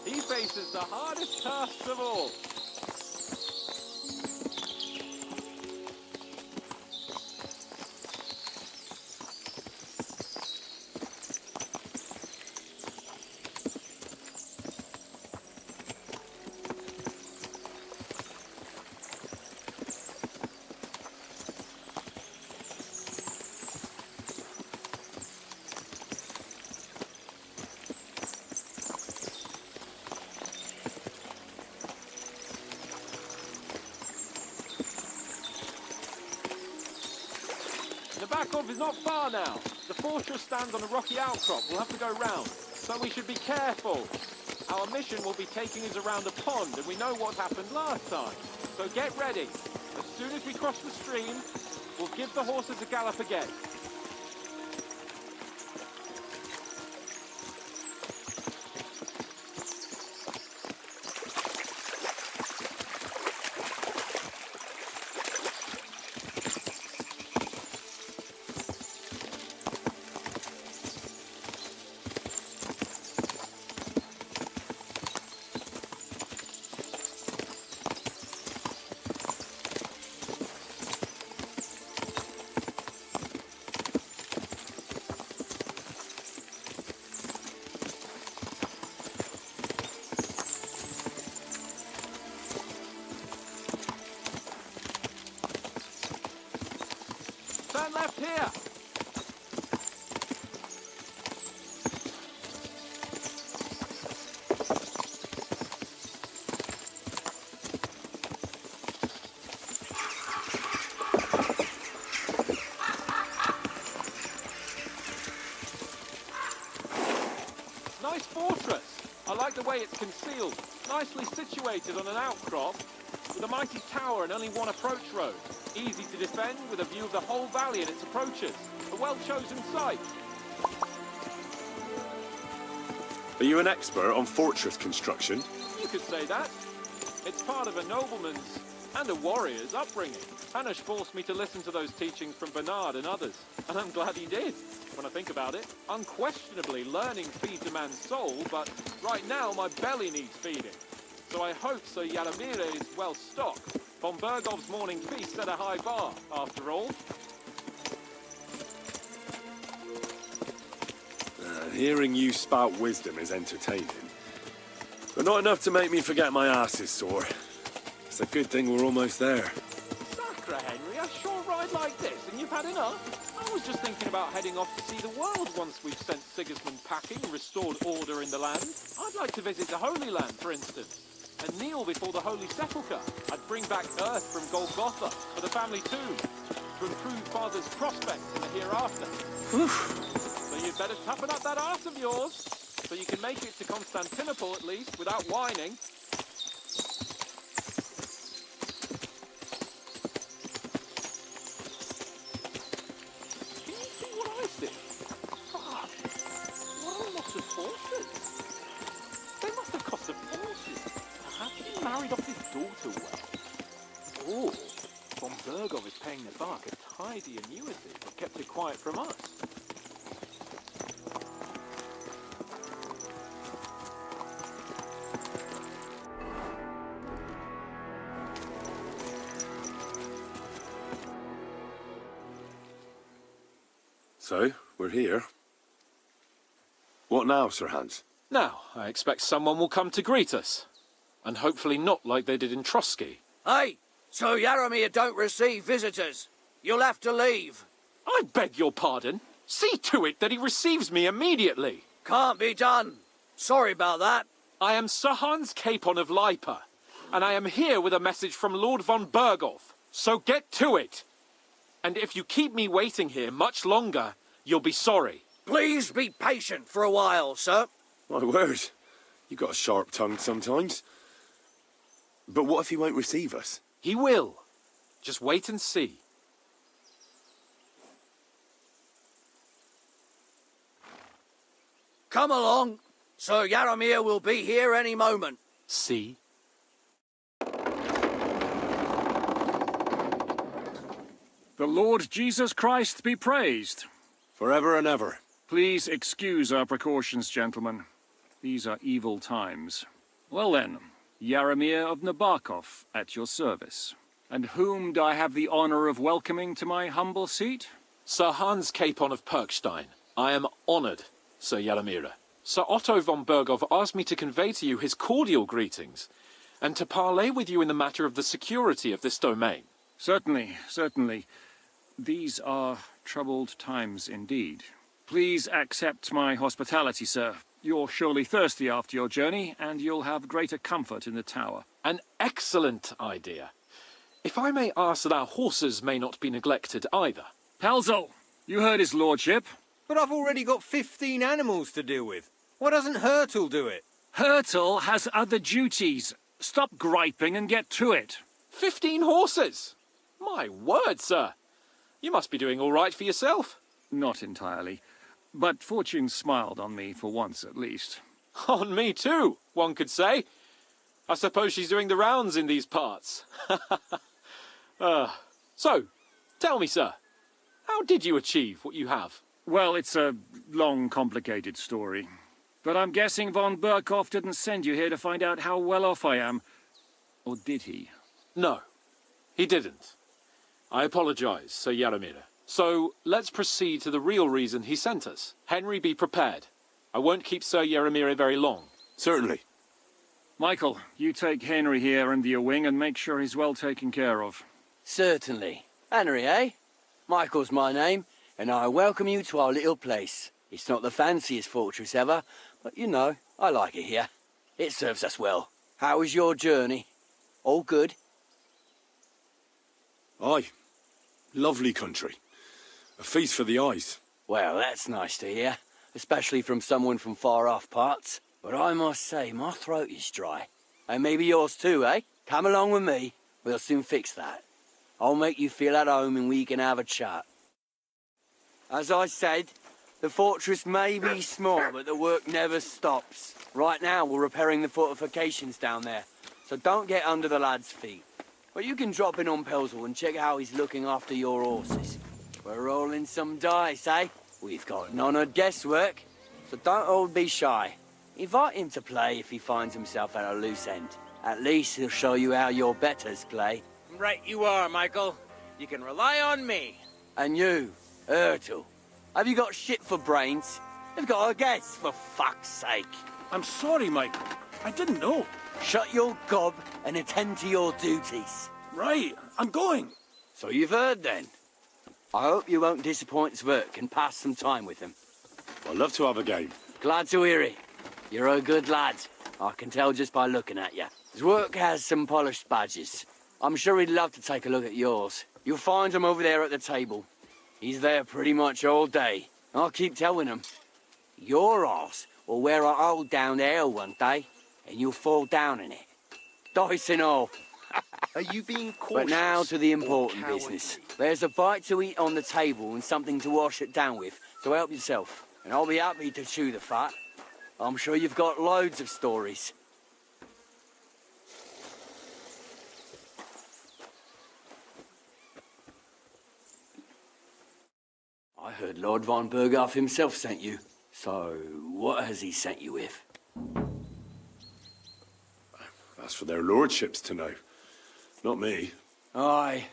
he faces the hardest tasks of all. Nabakov is not far now. The fortress stands on a rocky outcrop. We'll have to go round, so we should be careful. Our mission will be taking us around a pond, and we know what happened last time. So get ready. As soon as we cross the stream, we'll give the horses a gallop again. Turn left here. Nice fortress. I like the way it's concealed. Nicely situated on an outcrop with a mighty tower and only one approach road. Easy to defend with a view of the whole valley and its approaches. A well-chosen site. Are you an expert on fortress construction? You could say that. It's part of a nobleman's and a warrior's upbringing. Hanush forced me to listen to those teachings from Bernard and others. And I'm glad he did, when I think about it. Unquestionably, learning feeds a man's soul, but right now my belly needs feeding. So I hope Sir Yaramir is well stocked. Von Bergov's morning feast set a high bar, after all. Hearing you spout wisdom is entertaining. But not enough to make me forget my ass is sore. It's a good thing we're almost there. Sacre, Henry, a short ride like this, and you've had enough? I was just thinking about heading off to see the world once we've sent Sigismund packing and restored order in the land. I'd like to visit the Holy Land, for instance. And kneel before the Holy Sepulchre. I'd bring back earth from Golgotha for the family tomb, to improve Father's prospects in the hereafter. So you'd better toughen up that arse of yours, so you can make it to Constantinople at least, without whining. Can you see what I see? Fuck! What a lot of horses! They must have cost a fortune. Perhaps he married off his daughter well. Or von Bergov is paying the Bach a tidy annuity, but kept it quiet from us. So, we're here. What now, Sir Hans? Now, I expect someone will come to greet us. And hopefully not like they did in Trotsky. Hey, so Yaramir don't receive visitors. You'll have to leave. I beg your pardon. See to it that he receives me immediately. Can't be done. Sorry about that. I am Sir Hans Capon of Lipa, and I am here with a message from Lord von Berghoff. So get to it. And if you keep me waiting here much longer, you'll be sorry. Please be patient for a while, sir. My word, you got a sharp tongue sometimes. But what if he won't receive us? He will. Just wait and see. Come along. Sir Yaramir will be here any moment. See? The Lord Jesus Christ be praised. Forever and ever. Please excuse our precautions, gentlemen. These are evil times. Well then, Yaramir of Nabokov at your service. And whom do I have the honor of welcoming to my humble seat? Sir Hans Capon of Perkstein. I am honoured, Sir Yaramir. Sir Otto von Berghoff asked me to convey to you his cordial greetings, and to parley with you in the matter of the security of this domain. Certainly, certainly. These are troubled times indeed. Please accept my hospitality, sir. You're surely thirsty after your journey, and you'll have greater comfort in the tower. An excellent idea. If I may ask that our horses may not be neglected either. Pelzel, you heard his lordship. But I've already got 15 animals to deal with. Why doesn't Hurtle do it? Hurtle has other duties. Stop griping and get to it. 15 horses? My word, sir. You must be doing all right for yourself. Not entirely. But fortune smiled on me for once at least. On me too, one could say. I suppose she's doing the rounds in these parts. So, tell me, sir, how did you achieve what you have? Well, it's a long, complicated story. But I'm guessing von Berghoff didn't send you here to find out how well off I am. Or did he? No, he didn't. I apologize, Sir Yaramir. So, let's proceed to the real reason he sent us. Henry, be prepared. I won't keep Sir Yaramir very long. Certainly. Michael, you take Henry here under your wing and make sure he's well taken care of. Certainly. Henry, eh? Michael's my name, and I welcome you to our little place. It's not the fanciest fortress ever, but you know, I like it here. It serves us well. How was your journey? All good? Aye. Lovely country. A feast for the eyes. Well, that's nice to hear, especially from someone from far-off parts. But I must say, my throat is dry. And maybe yours too, eh? Come along with me. We'll soon fix that. I'll make you feel at home and we can have a chat. As I said, the fortress may be small, but the work never stops. Right now, we're repairing the fortifications down there, so don't get under the lad's feet. But you can drop in on Pelzel and check how he's looking after your horses. We're rolling some dice, eh? We've got none of guesswork, so don't all be shy. Invite him to play if he finds himself at a loose end. At least he'll show you how your betters play. Right you are, Michael. You can rely on me. And you, Ertul. Have you got shit for brains? You've got a guess, for fuck's sake. I'm sorry, Michael. I didn't know. Shut your gob and attend to your duties. Right, I'm going. So you've heard then. I hope you won't disappoint Zwerk and pass some time with him. I'd love to have a game. Glad to hear it. You're a good lad. I can tell just by looking at you. Zwerk has some polished badges. I'm sure he'd love to take a look at yours. You'll find him over there at the table. He's there pretty much all day. I'll keep telling him. Your arse will wear a hole down there one day, and you'll fall down in it. Dice and all. Are you being cautious? But now to the important business. There's a bite to eat on the table and something to wash it down with, so help yourself. And I'll be happy to chew the fat. I'm sure you've got loads of stories. I heard Lord von Berghoff himself sent you. So, what has he sent you with? That's for their lordships to know. Not me. Aye.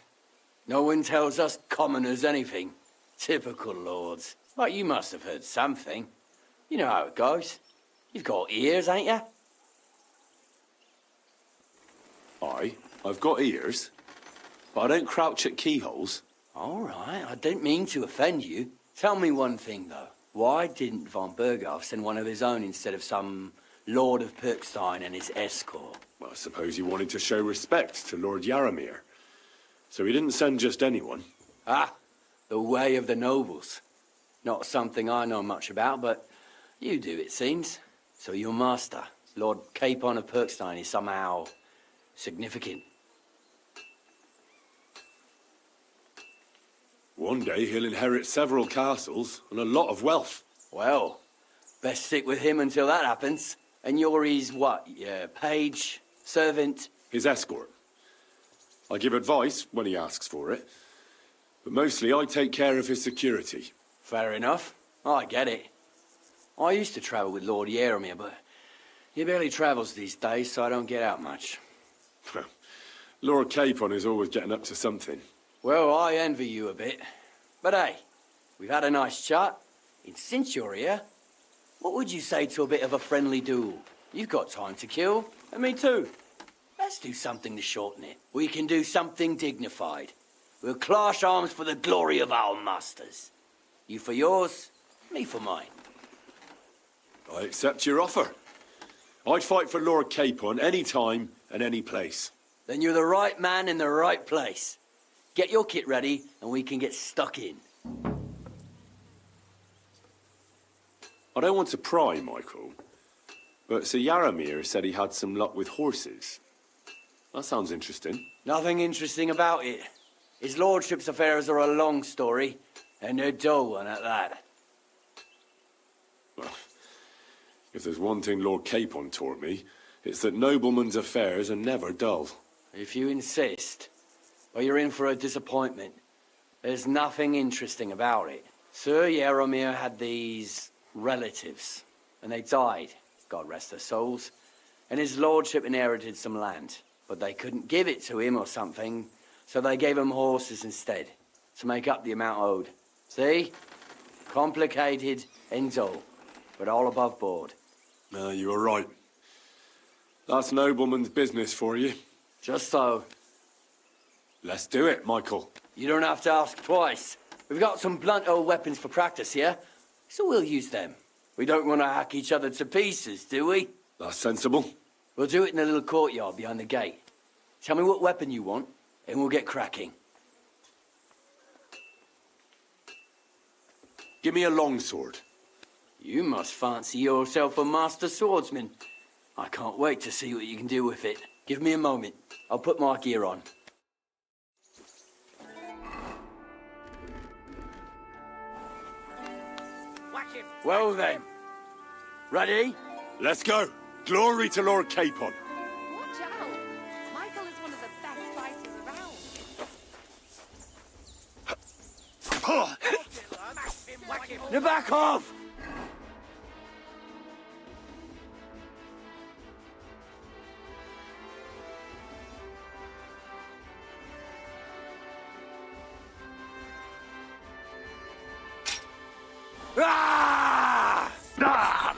No one tells us commoners anything. Typical lords. But you must have heard something. You know how it goes. You've got ears, ain't you? I've got ears, but I don't crouch at keyholes. All right, I didn't mean to offend you. Tell me one thing, though. Why didn't von Berghoff send one of his own instead of some Lord of Perkstein and his escort? Well, I suppose he wanted to show respect to Lord Yaramir. So he didn't send just anyone. Ah, the way of the nobles. Not something I know much about, but you do, it seems. So your master, Lord Capon of Perkstein, is somehow significant. One day he'll inherit several castles and a lot of wealth. Well, best stick with him until that happens. And you're his what? Your page? Servant? His escort. I give advice when he asks for it, but mostly I take care of his security. Fair enough. I get it. I used to travel with Lord Yaramir, but he barely travels these days, so I don't get out much. Lord Capon is always getting up to something. Well, I envy you a bit. But hey, we've had a nice chat. And since you're here, what would you say to a bit of a friendly duel? You've got time to kill, and me too. Let's do something to shorten it. We can do something dignified. We'll clash arms for the glory of our masters. You for yours, me for mine. I accept your offer. I'd fight for Lord Capon any time and any place. Then you're the right man in the right place. Get your kit ready, and we can get stuck in. I don't want to pry, Michael, but Sir Yaramir said he had some luck with horses. That sounds interesting. Nothing interesting about it. His lordship's affairs are a long story, and a dull one at that. Well, if there's one thing Lord Capon taught me, it's that noblemen's affairs are never dull. If you insist, well, you're in for a disappointment. There's nothing interesting about it. Sir Yaramir had these relatives, and they died, God rest their souls, and his lordship inherited some land. But they couldn't give it to him or something, so they gave him horses instead, to make up the amount owed. See? Complicated and dull, but all above board. No, you were right. That's nobleman's business for you. Just so. Let's do it, Michael. You don't have to ask twice. We've got some blunt old weapons for practice here, so we'll use them. We don't want to hack each other to pieces, do we? That's sensible. We'll do it in the little courtyard behind the gate. Tell me what weapon you want, and we'll get cracking. Give me a longsword. You must fancy yourself a master swordsman. I can't wait to see what you can do with it. Give me a moment. I'll put my gear on. Well then. Ready? Let's go. Glory to Lord Capon. Watch out! Michael is one of the best fighters around. Now back off! Ah! Ah!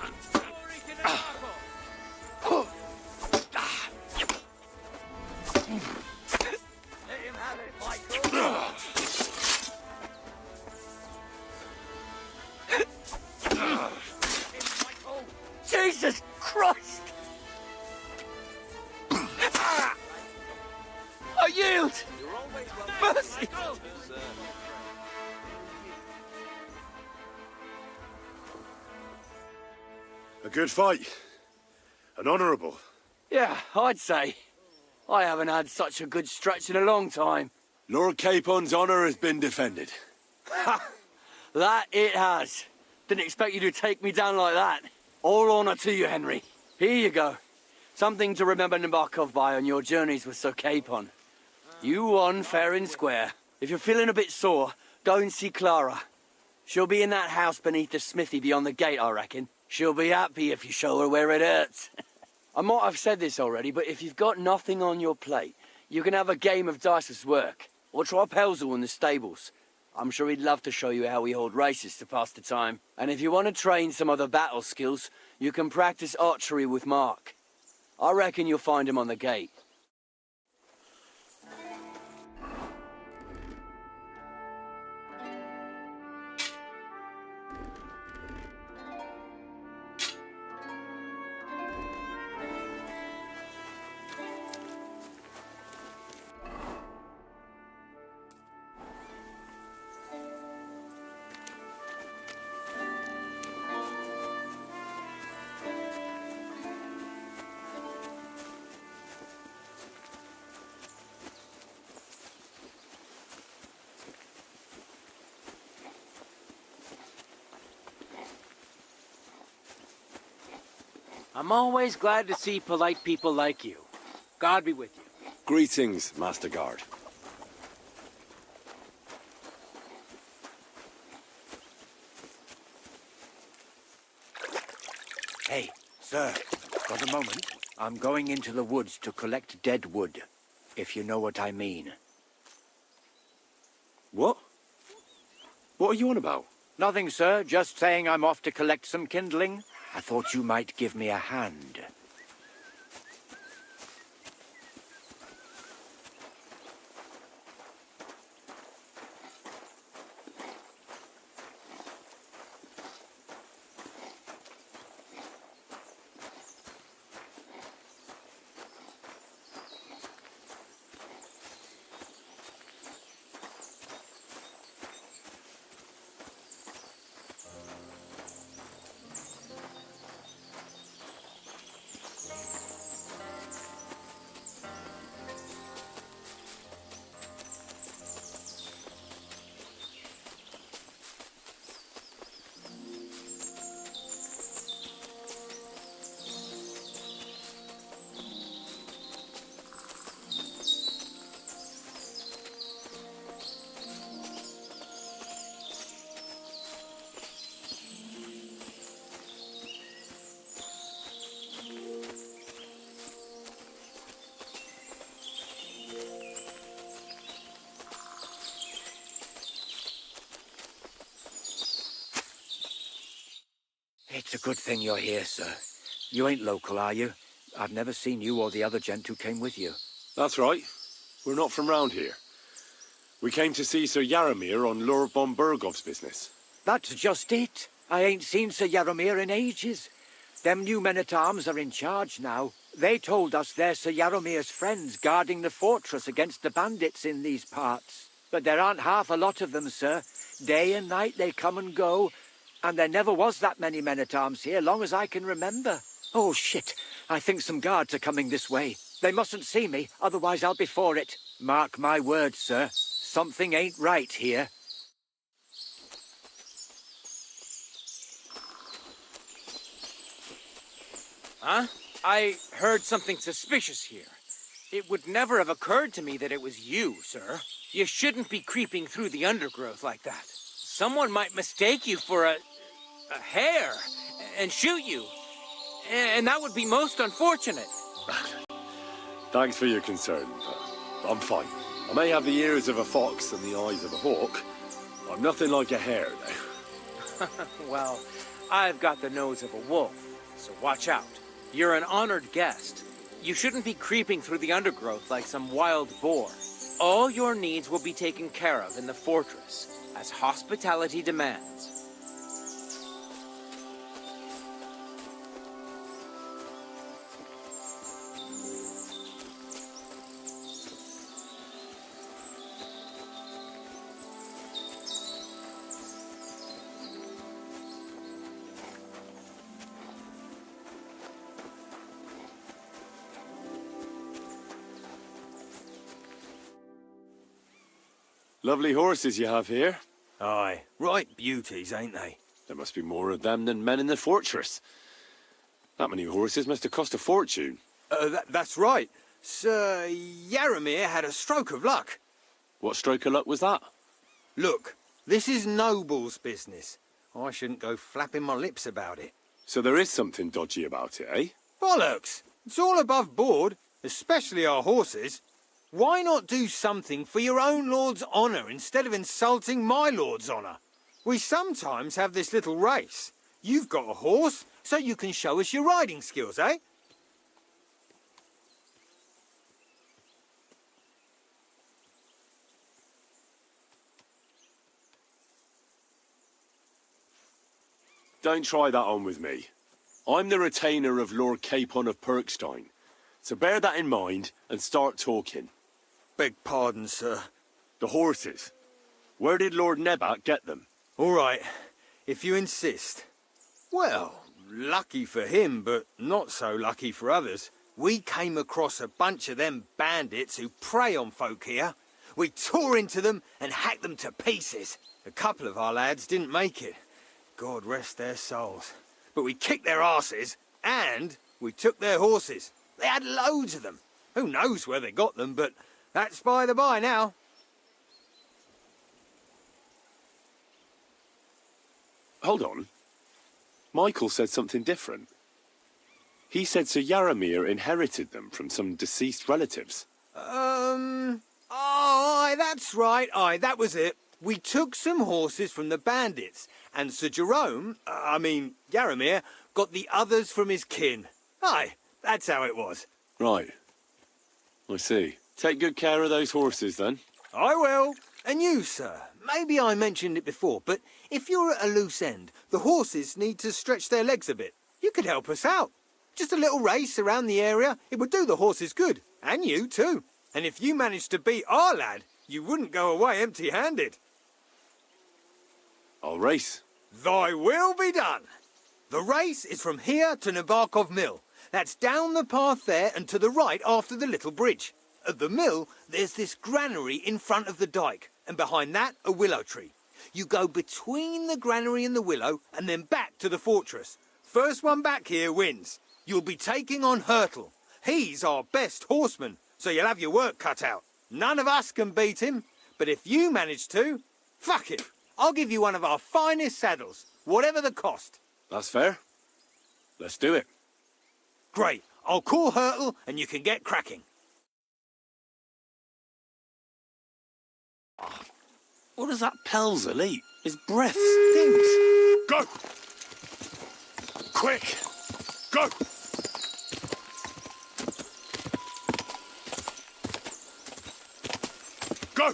Jesus Christ! I yield! Mercy! A good fight. An honourable. Yeah, I'd say. I haven't had such a good stretch in a long time. Lord Capon's honour has been defended. Ha! That it has. Didn't expect you to take me down like that. All honour to you, Henry. Here you go. Something to remember Nabokov by on your journeys with Sir Capon. You won fair and square. If you're feeling a bit sore, go and see Clara. She'll be in that house beneath the smithy beyond the gate, I reckon. She'll be happy if you show her where it hurts. I might have said this already, but if you've got nothing on your plate, you can have a game of dice's work. Or try Pelzel in the stables. I'm sure he'd love to show you how we hold races to pass the time. And if you want to train some other battle skills, you can practice archery with Mark. I reckon you'll find him on the gate. I'm always glad to see polite people like you. God be with you. Greetings, Master Guard. Hey, sir, for the moment, I'm going into the woods to collect dead wood, if you know what I mean. What? What are you on about? Nothing, sir. Just saying I'm off to collect some kindling. I thought you might give me a hand. It's a good thing you're here, sir. You ain't local, are you? I've never seen you or the other gent who came with you. That's right. We're not from round here. We came to see Sir Yaramir on Lord von Bergov's business. That's just it. I ain't seen Sir Yaramir in ages. Them new men-at-arms are in charge now. They told us they're Sir Yaramir's friends guarding the fortress against the bandits in these parts. But there aren't half a lot of them, sir. Day and night they come and go, and there never was that many men-at-arms here, long as I can remember. Oh, shit. I think some guards are coming this way. They mustn't see me, otherwise I'll be for it. Mark my words, sir. Something ain't right here. Huh? I heard something suspicious here. It would never have occurred to me that it was you, sir. You shouldn't be creeping through the undergrowth like that. Someone might mistake you for a hare and shoot you. And that would be most unfortunate. Thanks for your concern, but I'm fine. I may have the ears of a fox and the eyes of a hawk. I'm nothing like a hare, though. Well, I've got the nose of a wolf, so watch out. You're an honored guest. You shouldn't be creeping through the undergrowth like some wild boar. All your needs will be taken care of in the fortress, as hospitality demands. Lovely horses you have here. Aye, right beauties, ain't they? There must be more of them than men in the fortress. That many horses must have cost a fortune. That's right. Sir Yaramir had a stroke of luck. What stroke of luck was that? Look, this is Noble's business. I shouldn't go flapping my lips about it. So there is something dodgy about it, eh? Bollocks! It's all above board, especially our horses. Why not do something for your own lord's honour instead of insulting my lord's honour? We sometimes have this little race. You've got a horse, so you can show us your riding skills, eh? Don't try that on with me. I'm the retainer of Lord Capon of Perkstein, so bear that in mind and start talking. Beg pardon, sir. The horses. Where did Lord Nebat get them? All right, if you insist. Well, lucky for him, but not so lucky for others. We came across a bunch of them bandits who prey on folk here. We tore into them and hacked them to pieces. A couple of our lads didn't make it. God rest their souls. But we kicked their asses, and we took their horses. They had loads of them. Who knows where they got them, but that's by the by now. Hold on. Michael said something different. He said Sir Yaramir inherited them from some deceased relatives. Aye, that's right. Aye, that was it. We took some horses from the bandits, and Sir Yaramir, got the others from his kin. Aye, that's how it was. Right. I see. Take good care of those horses, then. I will. And you, sir. Maybe I mentioned it before, but if you're at a loose end, the horses need to stretch their legs a bit. You could help us out. Just a little race around the area. It would do the horses good. And you, too. And if you managed to beat our lad, you wouldn't go away empty-handed. I'll race. Thy will be done. The race is from here to Nabokov Mill. That's down the path there and to the right after the little bridge. At the mill, there's this granary in front of the dyke, and behind that, a willow tree. You go between the granary and the willow, and then back to the fortress. First one back here wins. You'll be taking on Hurtle. He's our best horseman, so you'll have your work cut out. None of us can beat him, but if you manage to, fuck it. I'll give you one of our finest saddles, whatever the cost. That's fair. Let's do it. Great. I'll call Hurtle, and you can get cracking. What does that Pelzer eat? His breath stinks. Go! Quick! Go! Go!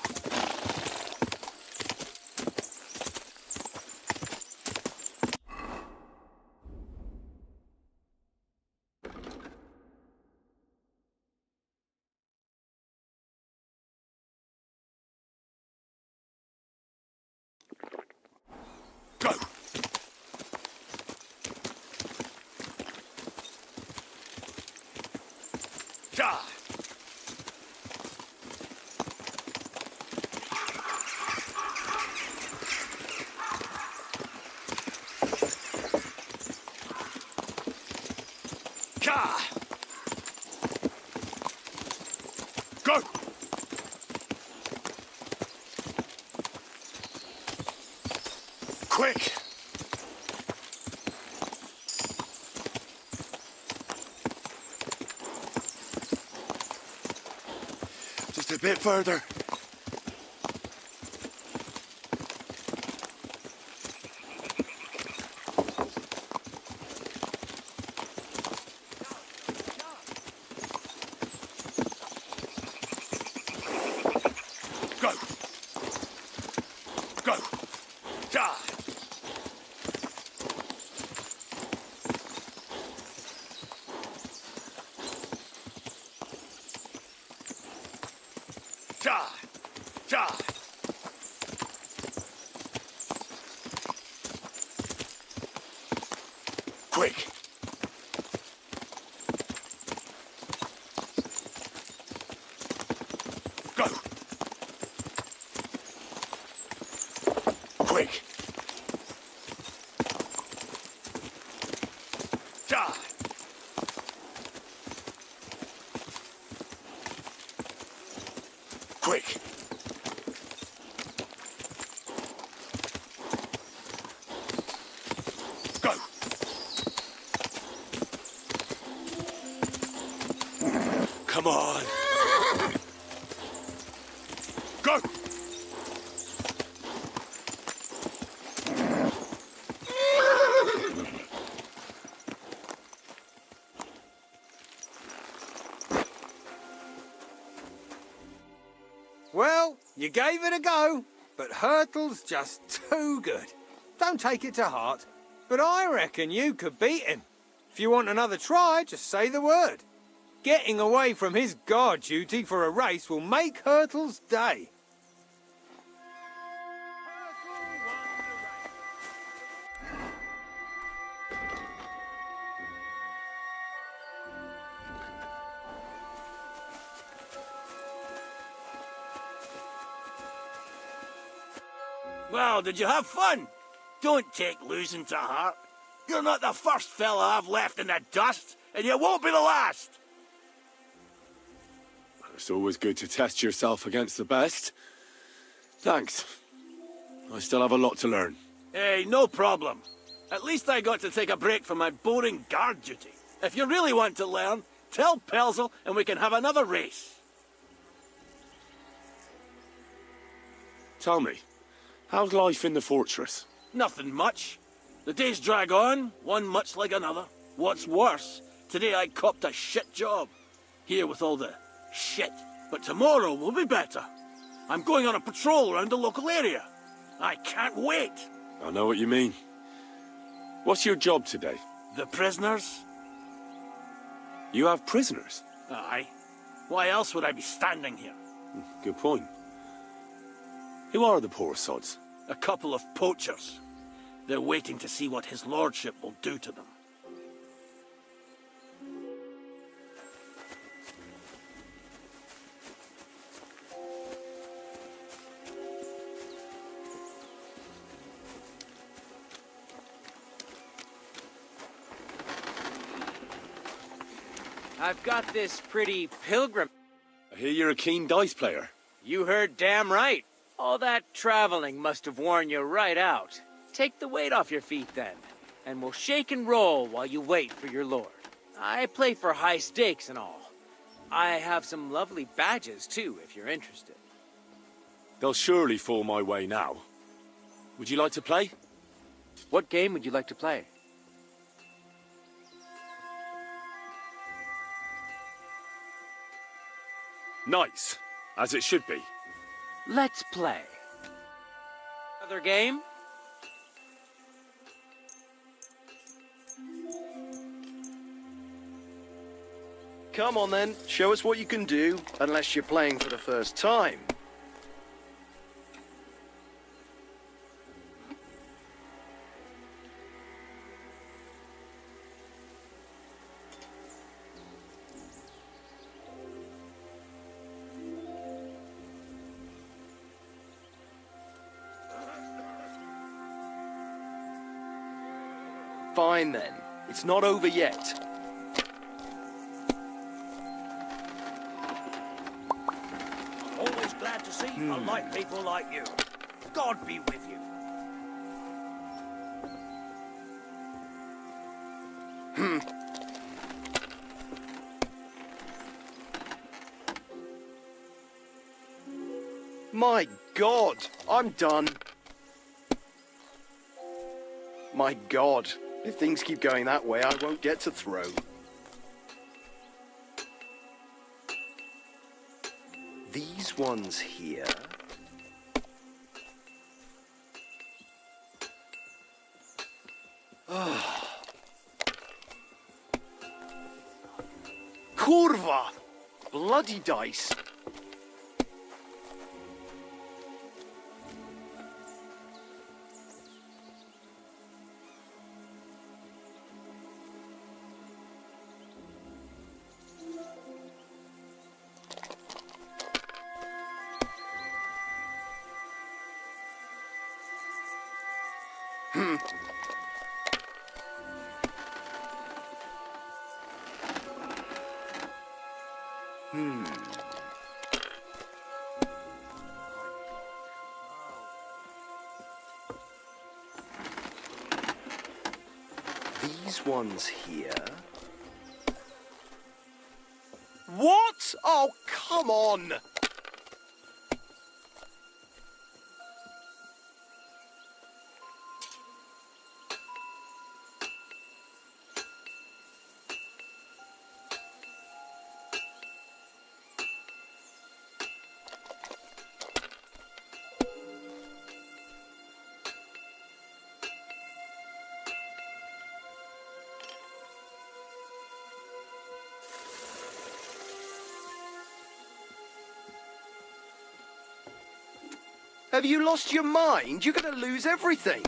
Go! Quick! Just a bit further. Quick! Go! Quick! Die! Quick! Go! Come on! Go! Well, you gave it a go, but Hurtle's just too good. Don't take it to heart, but I reckon you could beat him. If you want another try, just say the word. Getting away from his guard duty for a race will make Hurtle's day. Well, did you have fun? Don't take losing to heart. You're not the first fella I've left in the dust, and you won't be the last. It's always good to test yourself against the best. Thanks. I still have a lot to learn. Hey, no problem. At least I got to take a break from my boring guard duty. If you really want to learn, tell Pelzel and we can have another race. Tell me, how's life in the fortress? Nothing much. The days drag on, one much like another. What's worse, today I copped a shit job. Here with all the shit. But tomorrow will be better. I'm going on a patrol around the local area. I can't wait. I know what you mean. What's your job today? The prisoners? You have prisoners? Aye. Why else would I be standing here? Good point. Who are the poor sods? A couple of poachers. They're waiting to see what his lordship will do to them. I've got this pretty pilgrim. I hear you're a keen dice player. You heard damn right. All that traveling must have worn you right out. Take the weight off your feet then, and we'll shake and roll while you wait for your lord. I play for high stakes and all. I have some lovely badges too, if you're interested. They'll surely fall my way now. Would you like to play? What game would you like to play? Nice, as it should be. Let's play. Another game? Come on then, show us what you can do, unless you're playing for the first time. Fine then, it's not over yet. Always glad to see polite people like you. God be with you. My God, I'm done. My God, if things keep going that way, I won't get to throw. These ones here. Kurva! Bloody dice. These ones here. What? Oh, come on! Have you lost your mind? You're gonna lose everything.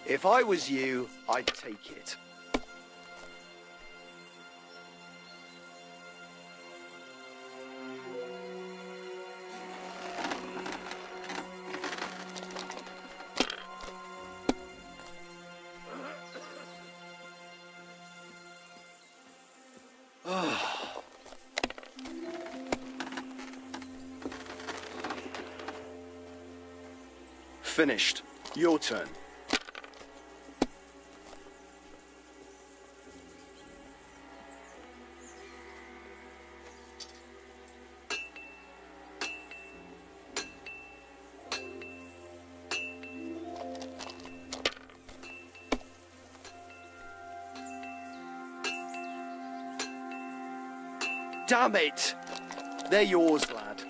If I was you, I'd take it. Finished. Your turn. Damn it! They're yours, lad.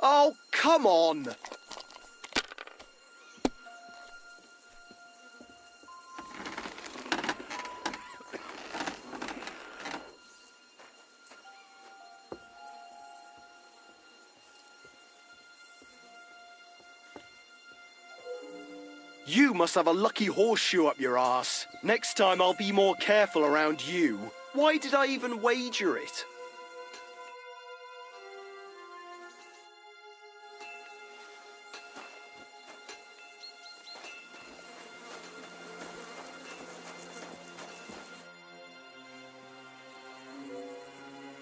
Oh, come on! You must have a lucky horseshoe up your ass. Next time I'll be more careful around you. Why did I even wager it?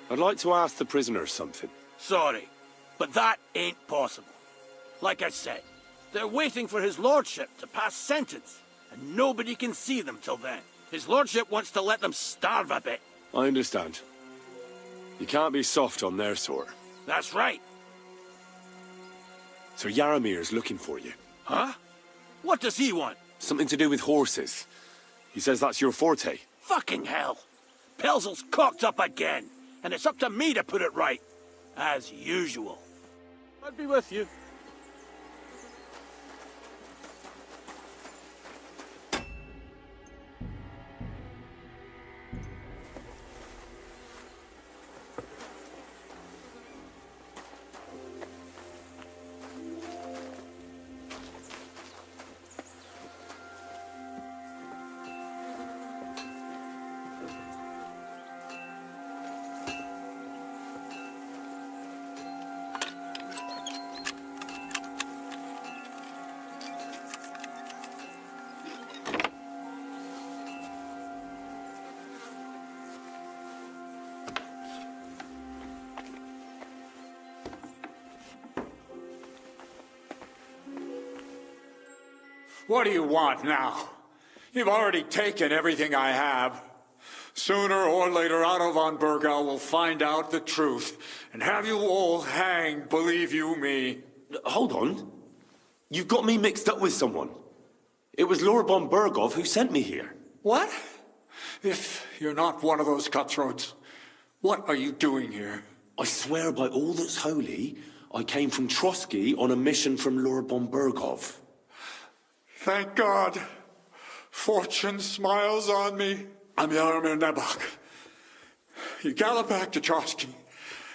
I'd like to ask the prisoners something. Sorry, but that ain't possible. Like I said, they're waiting for his lordship to pass sentence, and nobody can see them till then. His lordship wants to let them starve a bit. I understand. You can't be soft on their sort. That's right. Sir Yaramir's looking for you. Huh? What does he want? Something to do with horses. He says that's your forte. Fucking hell! Pelzel's cocked up again, and it's up to me to put it right. As usual. I'd be with you. What do you want now? You've already taken everything I have. Sooner or later, Otto von Bergau will find out the truth and have you all hanged, believe you me. Hold on. You've got me mixed up with someone. It was Lord von Bergov who sent me here. What? If you're not one of those cutthroats, what are you doing here? I swear by all that's holy, I came from Trotsky on a mission from Lord von Bergov. Thank God. Fortune smiles on me. I'm Yaromir Nebok. You gallop back to Trotsky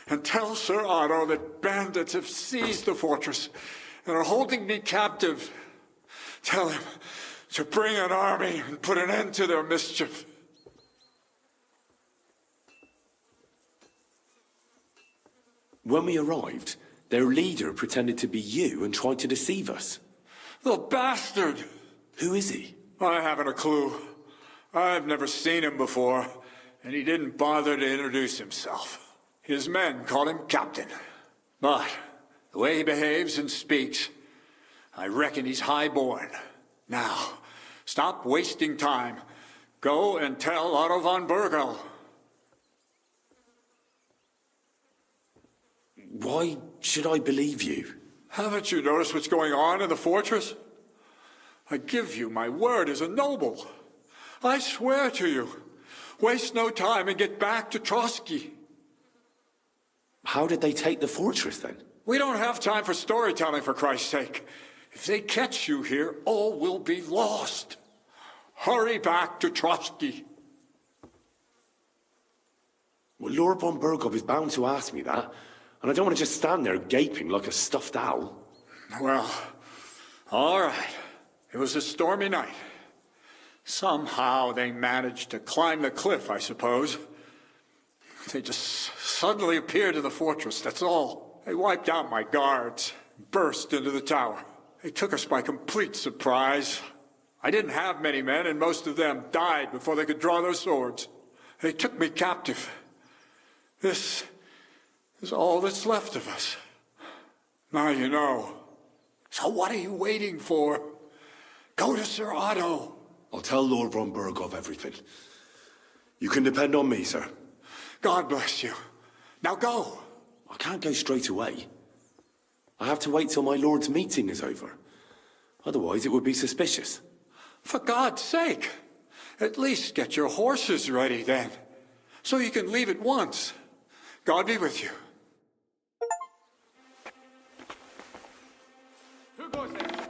and tell Sir Otto that bandits have seized the fortress and are holding me captive. Tell him to bring an army and put an end to their mischief. When we arrived, their leader pretended to be you and tried to deceive us. The bastard! Who is he? I haven't a clue. I've never seen him before, and he didn't bother to introduce himself. His men called him Captain. But the way he behaves and speaks, I reckon he's high-born. Now, stop wasting time. Go and tell Otto von Bergel. Why should I believe you? Haven't you noticed what's going on in the fortress? I give you my word as a noble. I swear to you, waste no time and get back to Trotsky. How did they take the fortress then? We don't have time for storytelling, for Christ's sake. If they catch you here, all will be lost. Hurry back to Trotsky. Well, Lord von Bergov is bound to ask me that, and I don't want to just stand there gaping like a stuffed owl. Well, all right. It was a stormy night. Somehow they managed to climb the cliff, I suppose. They just suddenly appeared in the fortress, that's all. They wiped out my guards, burst into the tower. They took us by complete surprise. I didn't have many men, and most of them died before they could draw their swords. They took me captive. This is all that's left of us. Now you know. So what are you waiting for? Go to Sir Otto. I'll tell Lord von Bergov everything. You can depend on me, sir. God bless you. Now go. I can't go straight away. I have to wait till my lord's meeting is over. Otherwise it would be suspicious. For God's sake, at least get your horses ready then, so you can leave at once. God be with you. Who goes there?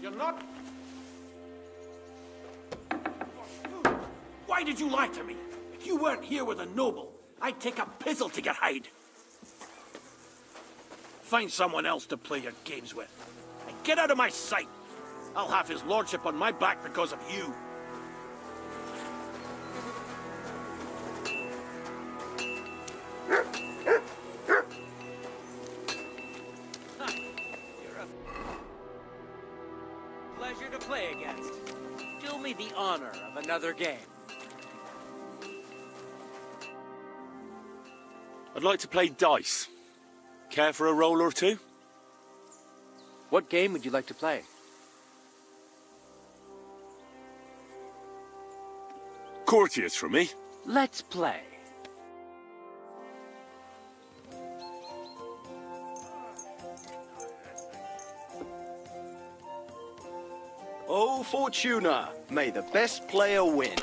You're not... Why did you lie to me? If you weren't here with a noble, I'd take a pizzle to get hide. Find someone else to play your games with. And get out of my sight. I'll have his lordship on my back because of you. You're a pleasure to play against. Do me the honor of another game. I'd like to play dice. Care for a roll or two? What game would you like to play? Courtiers for me. Let's play. Oh, Fortuna, may the best player win.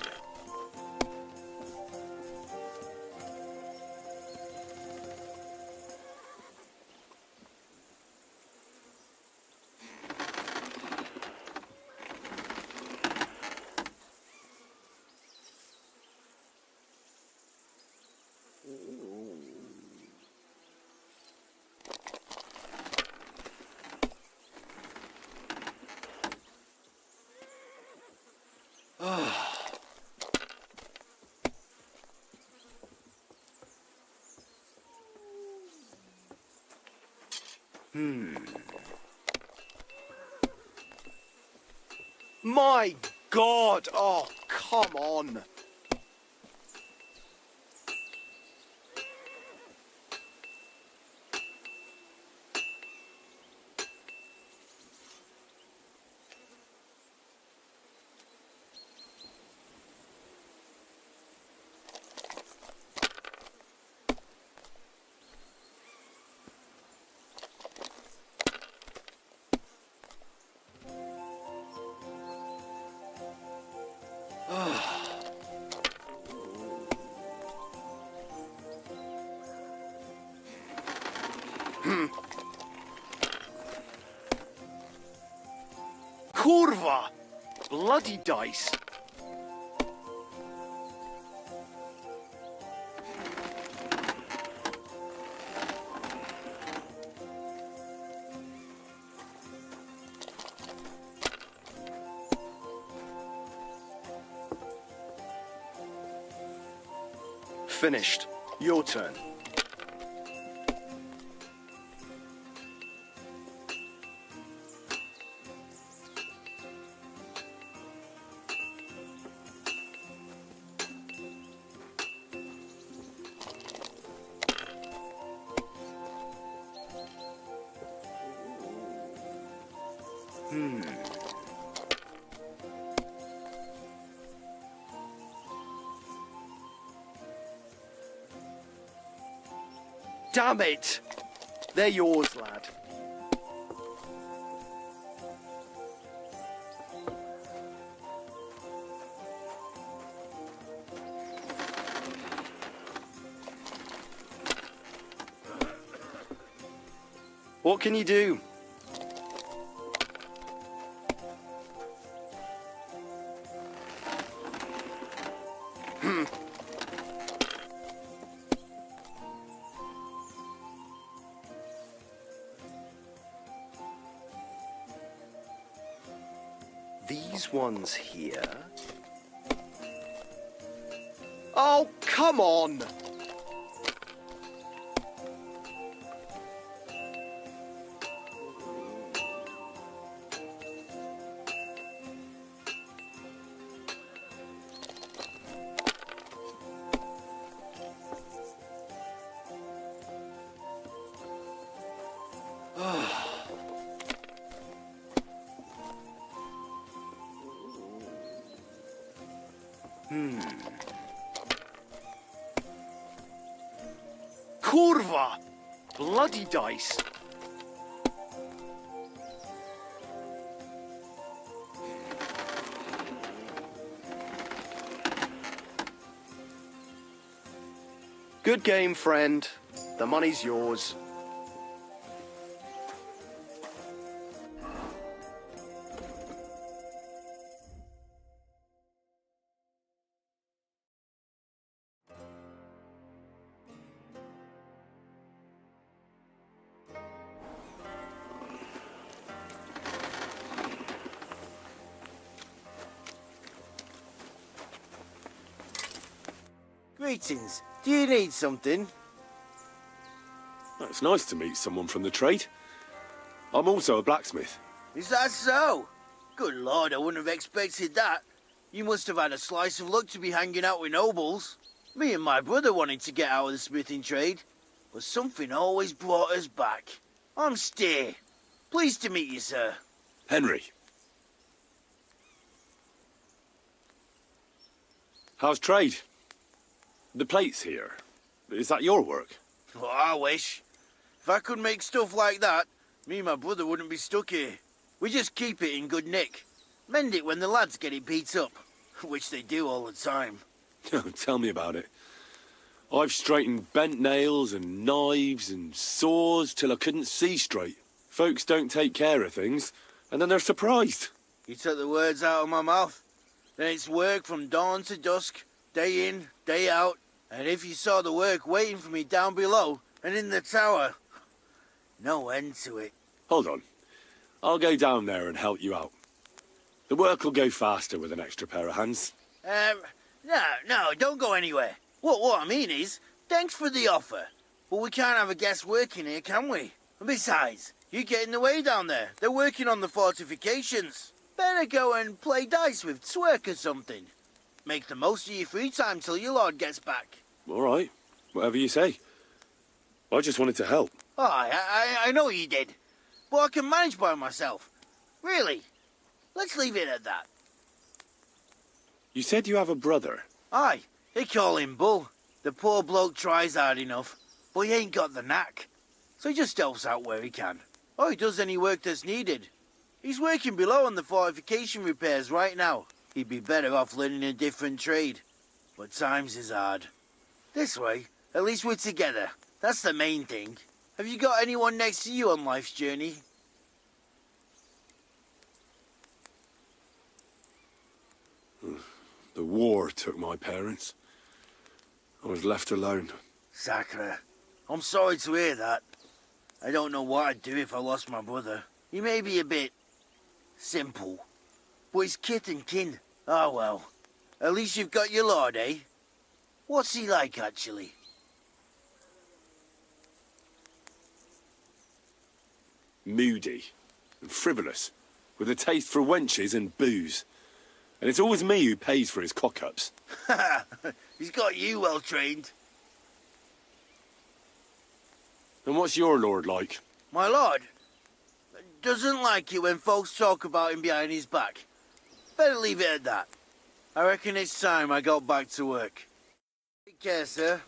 My God! Oh, come on! Kurva! Bloody dice! Finished. Your turn. Damn it! They're yours, lad. What can you do? These ones here. Oh, come on! Kurva! Bloody dice. Good game, friend. The money's yours. Greetings. Do you need something? It's nice to meet someone from the trade. I'm also a blacksmith. Is that so? Good lord, I wouldn't have expected that. You must have had a slice of luck to be hanging out with nobles. Me and my brother wanted to get out of the smithing trade, but something always brought us back. I'm Steer. Pleased to meet you, sir. Henry. How's trade? The plates here. Is that your work? Well, I wish. If I could make stuff like that, me and my brother wouldn't be stuck here. We just keep it in good nick. Mend it when the lads get it beat up, which they do all the time. Tell me about it. I've straightened bent nails and knives and saws till I couldn't see straight. Folks don't take care of things, and then they're surprised. You took the words out of my mouth. Then it's work from dawn to dusk, day in, day out. And if you saw the work waiting for me down below and in the tower, no end to it. Hold on. I'll go down there and help you out. The work will go faster with an extra pair of hands. No, don't go anywhere. What I mean is, thanks for the offer. But we can't have a guest working here, can we? And besides, you get in the way down there. They're working on the fortifications. Better go and play dice with Twerk or something. Make the most of your free time till your lord gets back. All right. Whatever you say. I just wanted to help. Oh, I know you did. But I can manage by myself. Really. Let's leave it at that. You said you have a brother. Aye, they call him Bull. The poor bloke tries hard enough, but he ain't got the knack. So he just helps out where he can. Or he does any work that's needed. He's working below on the fortification repairs right now. He'd be better off learning a different trade. But times is hard. This way, at least we're together. That's the main thing. Have you got anyone next to you on life's journey? The war took my parents. I was left alone. Sacre. I'm sorry to hear that. I don't know what I'd do if I lost my brother. He may be a bit simple, but he's kith and kin. Oh well. At least you've got your lord, eh? What's he like, actually? Moody and frivolous, with a taste for wenches and booze. And it's always me who pays for his cock-ups. He's got you well trained. And what's your lord like? My lord? doesn't like it when folks talk about him behind his back. Better leave it at that. I reckon it's time I got back to work. Take care, sir.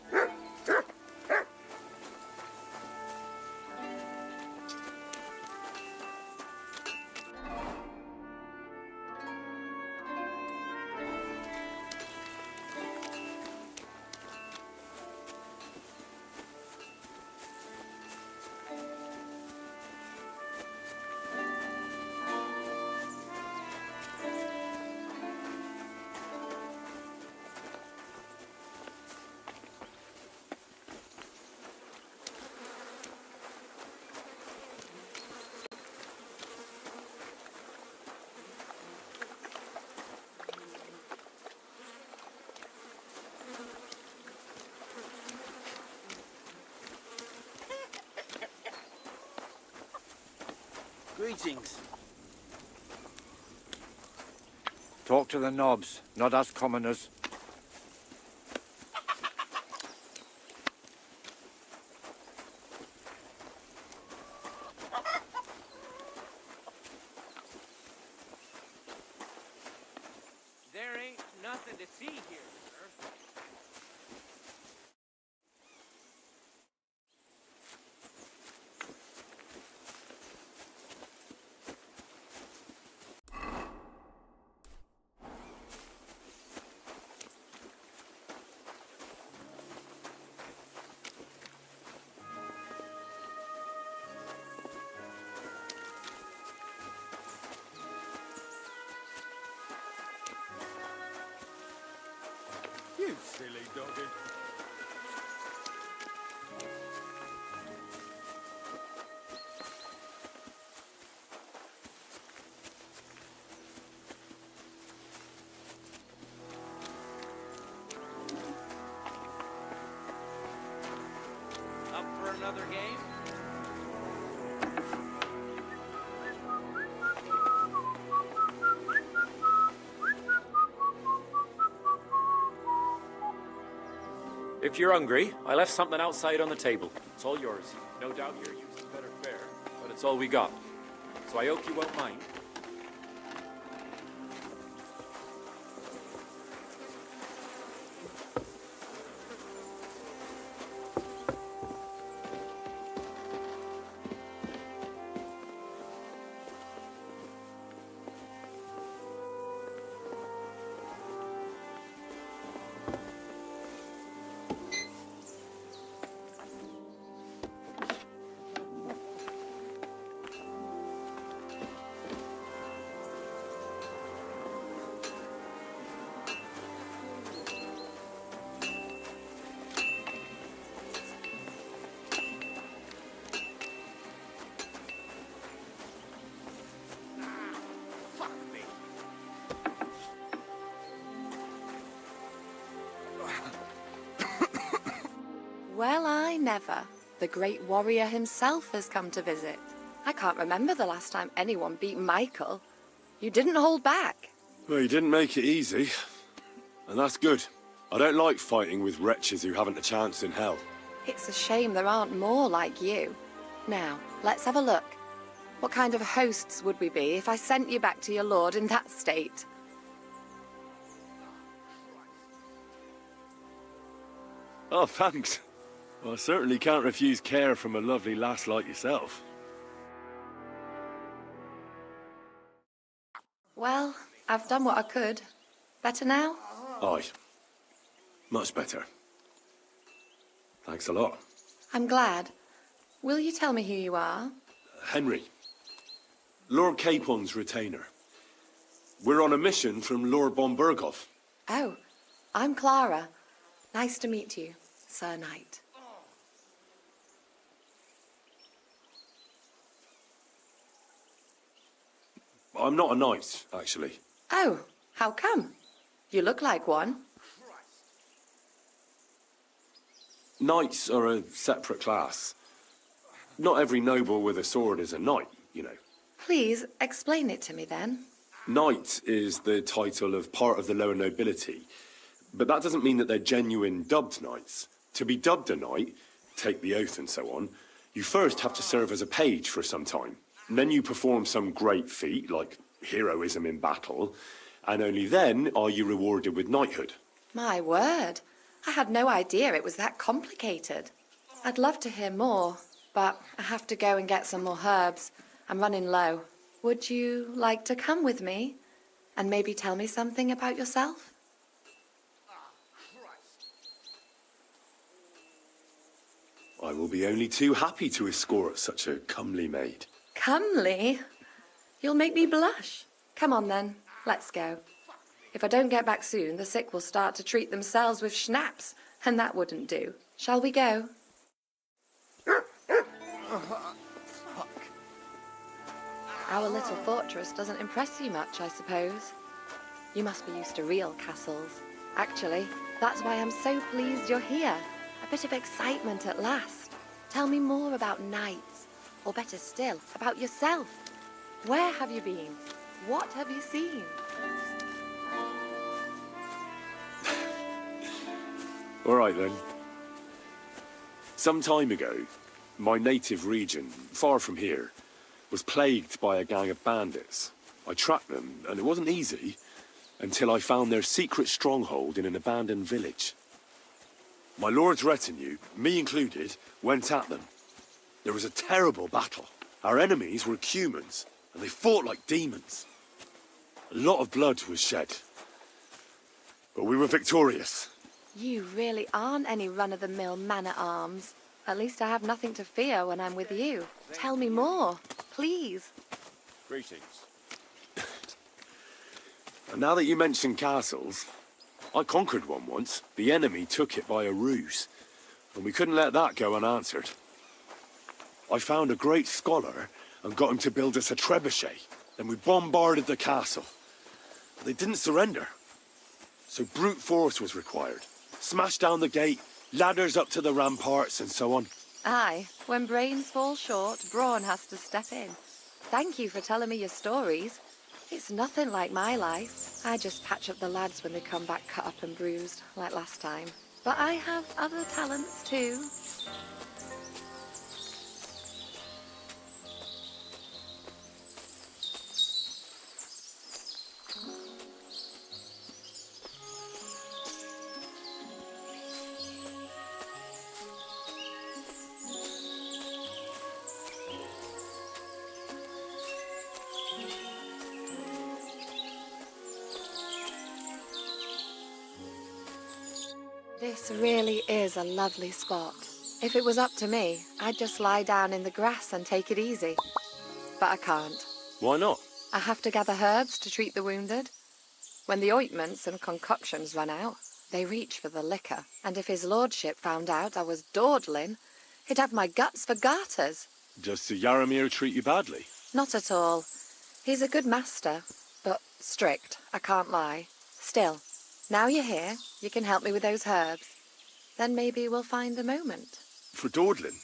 Greetings. Talk to the knobs, not us commoners. There ain't nothing to see here, sir. You silly doggy. Up for another game? If you're hungry, I left something outside on the table. It's all yours. No doubt you're used to better fare, but it's all we got. So I hope you won't mind. Well, I never. The great warrior himself has come to visit. I can't remember the last time anyone beat Michael. You didn't hold back. Well, you didn't make it easy. And that's good. I don't like fighting with wretches who haven't a chance in hell. It's a shame there aren't more like you. Now, let's have a look. What kind of hosts would we be if I sent you back to your lord in that state? Oh, thanks. Well, I certainly can't refuse care from a lovely lass like yourself. Well, I've done what I could. Better now? Aye. Much better. Thanks a lot. I'm glad. Will you tell me who you are? Henry. Lord Capon's retainer. We're on a mission from Lord Bombergov. Oh, I'm Clara. Nice to meet you, Sir Knight. I'm not a knight, actually. Oh, how come? You look like one. Knights are a separate class. Not every noble with a sword is a knight, you know. Please, explain it to me then. Knight is the title of part of the lower nobility, but that doesn't mean that they're genuine dubbed knights. To be dubbed a knight, take the oath and so on, you first have to serve as a page for some time. Then you perform some great feat, like heroism in battle, and only then are you rewarded with knighthood. My word. I had no idea it was that complicated. I'd love to hear more, but I have to go and get some more herbs. I'm running low. Would you like to come with me? And maybe tell me something about yourself? I will be only too happy to escort such a comely maid. Comely? You'll make me blush. Come on then, let's go. If I don't get back soon, the sick will start to treat themselves with schnapps, and that wouldn't do. Shall we go? Our little fortress doesn't impress you much, I suppose. You must be used to real castles. Actually, that's why I'm so pleased you're here. A bit of excitement at last. Tell me more about knights, or better still, about yourself. Where have you been? What have you seen? All right then. Some time ago, my native region, far from here, was plagued by a gang of bandits. I tracked them, and it wasn't easy, until I found their secret stronghold in an abandoned village. My lord's retinue, me included, went at them. There was a terrible battle. Our enemies were humans, and they fought like demons. A lot of blood was shed. But we were victorious. You really aren't any run-of-the-mill man-at-arms. At least I have nothing to fear when I'm with you. Tell me more, please. Greetings. And now that you mention castles, I conquered one once. The enemy took it by a ruse, and we couldn't let that go unanswered. I found a great scholar and got him to build us a trebuchet. Then we bombarded the castle. But they didn't surrender. So brute force was required. Smash down the gate, ladders up to the ramparts, and so on. Aye, when brains fall short, brawn has to step in. Thank you for telling me your stories. It's nothing like my life. I just patch up the lads when they come back cut up and bruised, like last time. But I have other talents too. This really is a lovely spot. If it was up to me, I'd just lie down in the grass and take it easy. But I can't. Why not? I have to gather herbs to treat the wounded. When the ointments and concoctions run out, they reach for the liquor. And if his lordship found out I was dawdling, he'd have my guts for garters. Does Sir Yaramir treat you badly? Not at all. He's a good master, but strict, I can't lie. Still, now you're here, you can help me with those herbs. Then maybe we'll find a moment. For dawdling?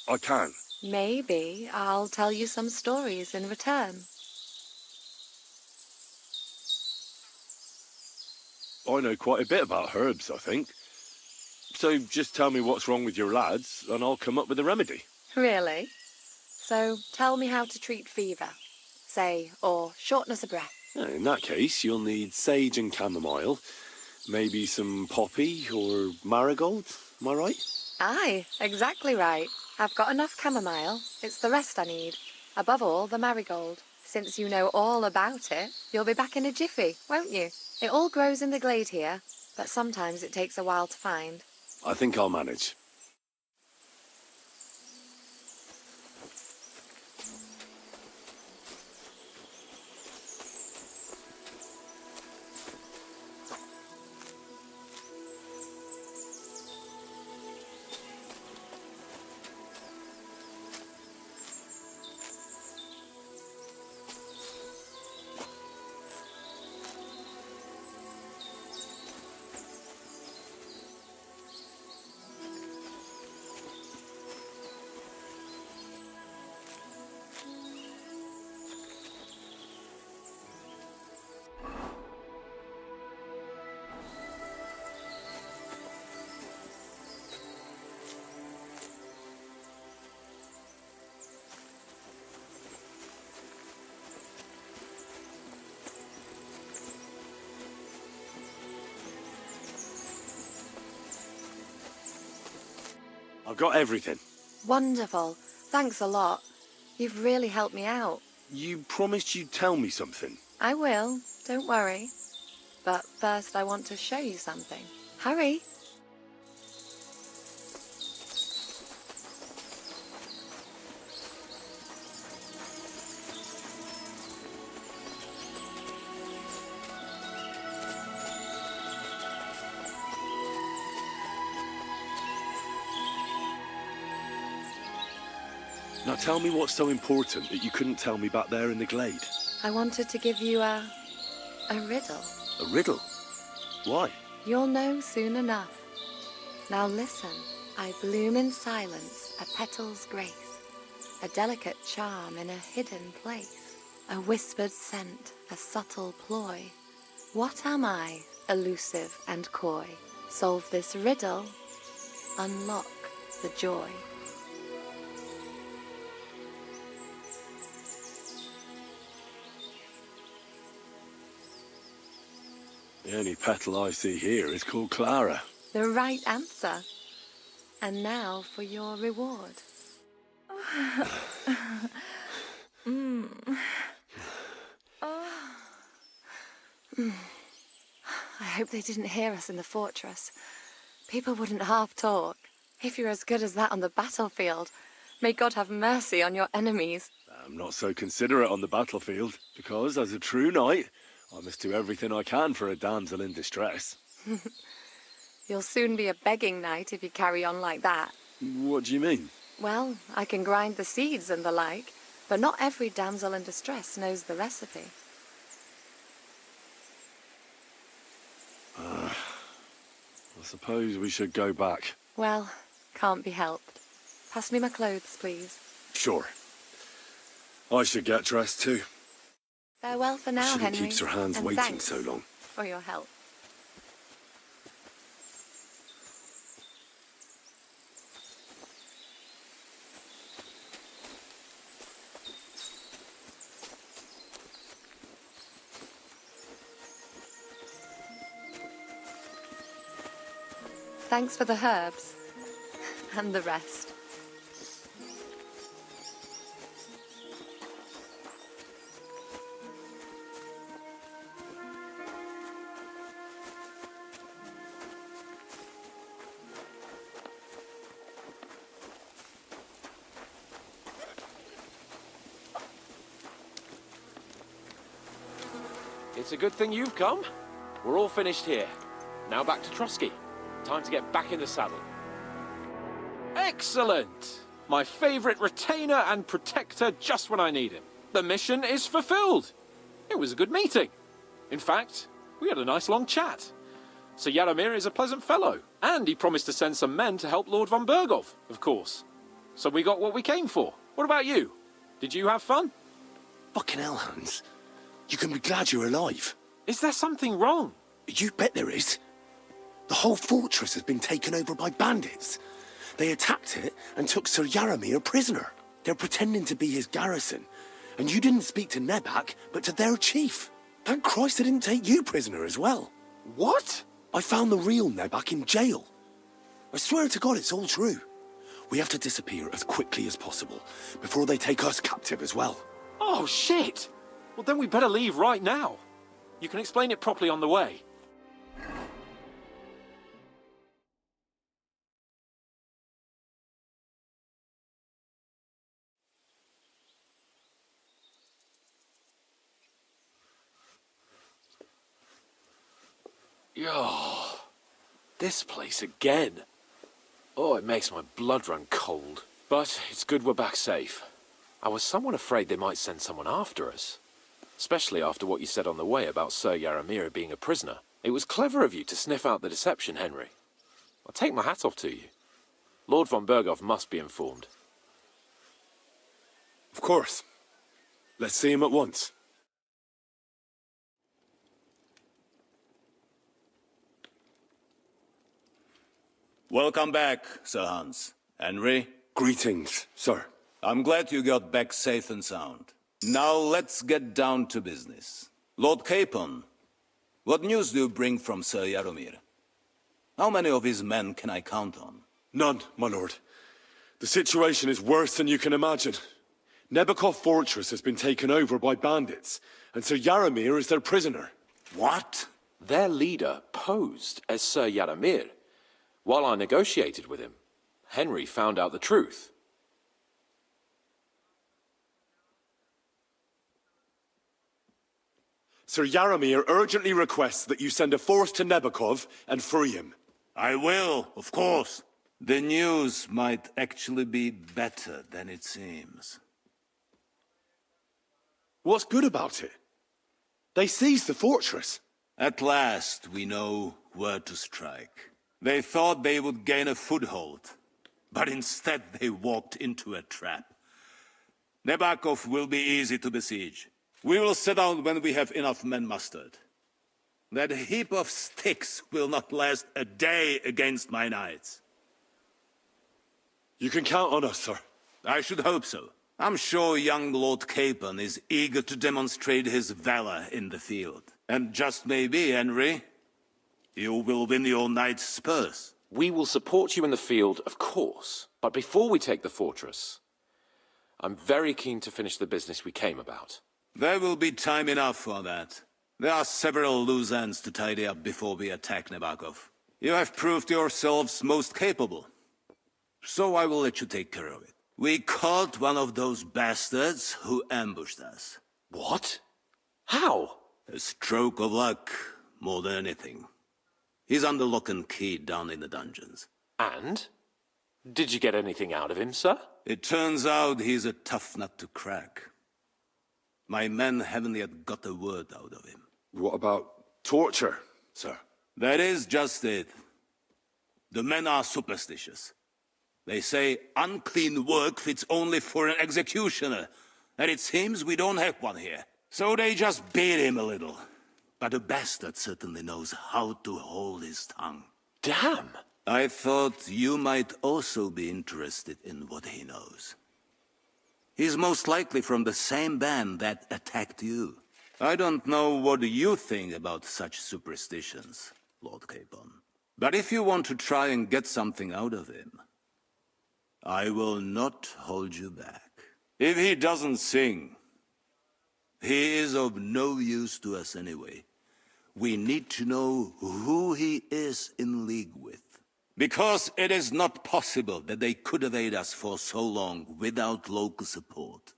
I can. Maybe I'll tell you some stories in return. I know quite a bit about herbs, I think. So just tell me what's wrong with your lads, and I'll come up with a remedy. Really? So tell me how to treat fever, say, or shortness of breath. In that case, you'll need sage and chamomile, maybe some poppy or marigold, am I right? Aye, exactly right. I've got enough chamomile. It's the rest I need. Above all, the marigold. Since you know all about it, you'll be back in a jiffy, won't you? It all grows in the glade here, but sometimes it takes a while to find. I think I'll manage. I've got everything. Wonderful. Thanks a lot. You've really helped me out. You promised you'd tell me something. I will. Don't worry. But first I want to show you something. Hurry. Now tell me what's so important that you couldn't tell me back there in the glade. I wanted to give you a riddle. A riddle? Why? You'll know soon enough. Now listen. I bloom in silence, a petal's grace, a delicate charm in a hidden place, a whispered scent, a subtle ploy. What am I, elusive and coy? Solve this riddle, unlock the joy. The only petal I see here is called Clara. The right answer. And now for your reward. I hope they didn't hear us in the fortress. People wouldn't half talk. If you're as good as that on the battlefield, may God have mercy on your enemies. I'm not so considerate on the battlefield, because as a true knight, I must do everything I can for a damsel in distress. You'll soon be a begging knight if you carry on like that. What do you mean? Well, I can grind the seeds and the like, but not every damsel in distress knows the recipe. I suppose we should go back. Well, can't be helped. Pass me my clothes, please. Sure. I should get dressed too. Farewell for now, Shouldn't Henry. keep her hands and waiting thanks so long. for your help. Thanks for the herbs and the rest. It's a good thing you've come. We're all finished here. Now back to Trotsky. Time to get back in the saddle. Excellent! My favorite retainer and protector just when I need him. The mission is fulfilled. It was a good meeting. In fact, we had a nice long chat. Sir Yaromir is a pleasant fellow, and he promised to send some men to help Lord von Bergov, of course. So we got what we came for. What about you? Did you have fun? Fucking hell, Hans. You can be glad you're alive. Is there something wrong? You bet there is. The whole fortress has been taken over by bandits. They attacked it and took Sir Yaromir prisoner. They're pretending to be his garrison. And you didn't speak to Nebak, but to their chief. Thank Christ they didn't take you prisoner as well. What? I found the real Nebak in jail. I swear to God it's all true. We have to disappear as quickly as possible before they take us captive as well. Oh, shit! Well, then we better leave right now. You can explain it properly on the way. Yo, this place again. Oh, it makes my blood run cold. But it's good we're back safe. I was somewhat afraid they might send someone after us. Especially after what you said on the way about Sir Yaromir being a prisoner. It was clever of you to sniff out the deception, Henry. I'll take my hat off to you. Lord von Bergov must be informed. Of course. Let's see him at once. Welcome back, Sir Hans. Henry? Greetings, sir. I'm glad you got back safe and sound. Now let's get down to business. Lord Capon, what news do you bring from Sir Yaromir? How many of his men can I count on? None, my lord. The situation is worse than you can imagine. Nebakov Fortress has been taken over by bandits, and Sir Yaramir is their prisoner. What? Their leader posed as Sir Yaramir. While I negotiated with him, Henry found out the truth. Sir Yaramir urgently requests that you send a force to Nebakov and free him. I will, of course. The news might actually be better than it seems. What's good about it? They seized the fortress. At last, we know where to strike. They thought they would gain a foothold, but instead they walked into a trap. Nebakov will be easy to besiege. We will set out when we have enough men mustered. That heap of sticks will not last a day against my knights. You can count on us, sir. I should hope so. I'm sure young Lord Capon is eager to demonstrate his valor in the field. And just maybe, Henry, you will win your knight's spurs. We will support you in the field, of course. But before we take the fortress, I'm very keen to finish the business we came about. There will be time enough for that. There are several loose ends to tidy up before we attack Nebakov. You have proved yourselves most capable. So I will let you take care of it. We caught one of those bastards who ambushed us. What? How? A stroke of luck, more than anything. He's under lock and key down in the dungeons. And? Did you get anything out of him, sir? It turns out he's a tough nut to crack. My men haven't yet got a word out of him. What about torture, sir? That is just it. The men are superstitious. They say unclean work fits only for an executioner, and it seems we don't have one here. So they just beat him a little. But the bastard certainly knows how to hold his tongue. Damn! I thought you might also be interested in what he knows. He's most likely from the same band that attacked you. I don't know what you think about such superstitions, Lord Capon. But if you want to try and get something out of him, I will not hold you back. If he doesn't sing, he is of no use to us anyway. We need to know who he is in league with. Because it is not possible that they could evade us for so long without local support.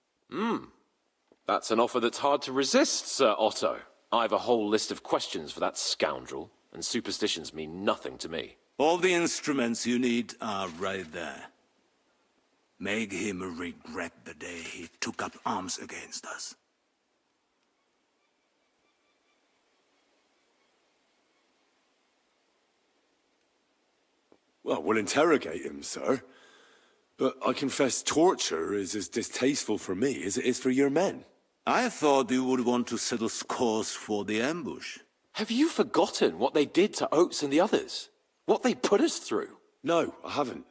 That's an offer that's hard to resist, Sir Otto. I have a whole list of questions for that scoundrel, and superstitions mean nothing to me. All the instruments you need are right there. Make him regret the day he took up arms against us. Well, we'll interrogate him, sir. But I confess torture is as distasteful for me as it is for your men. I thought you would want to settle scores for the ambush. Have you forgotten what they did to Oates and the others? What they put us through? No, I haven't.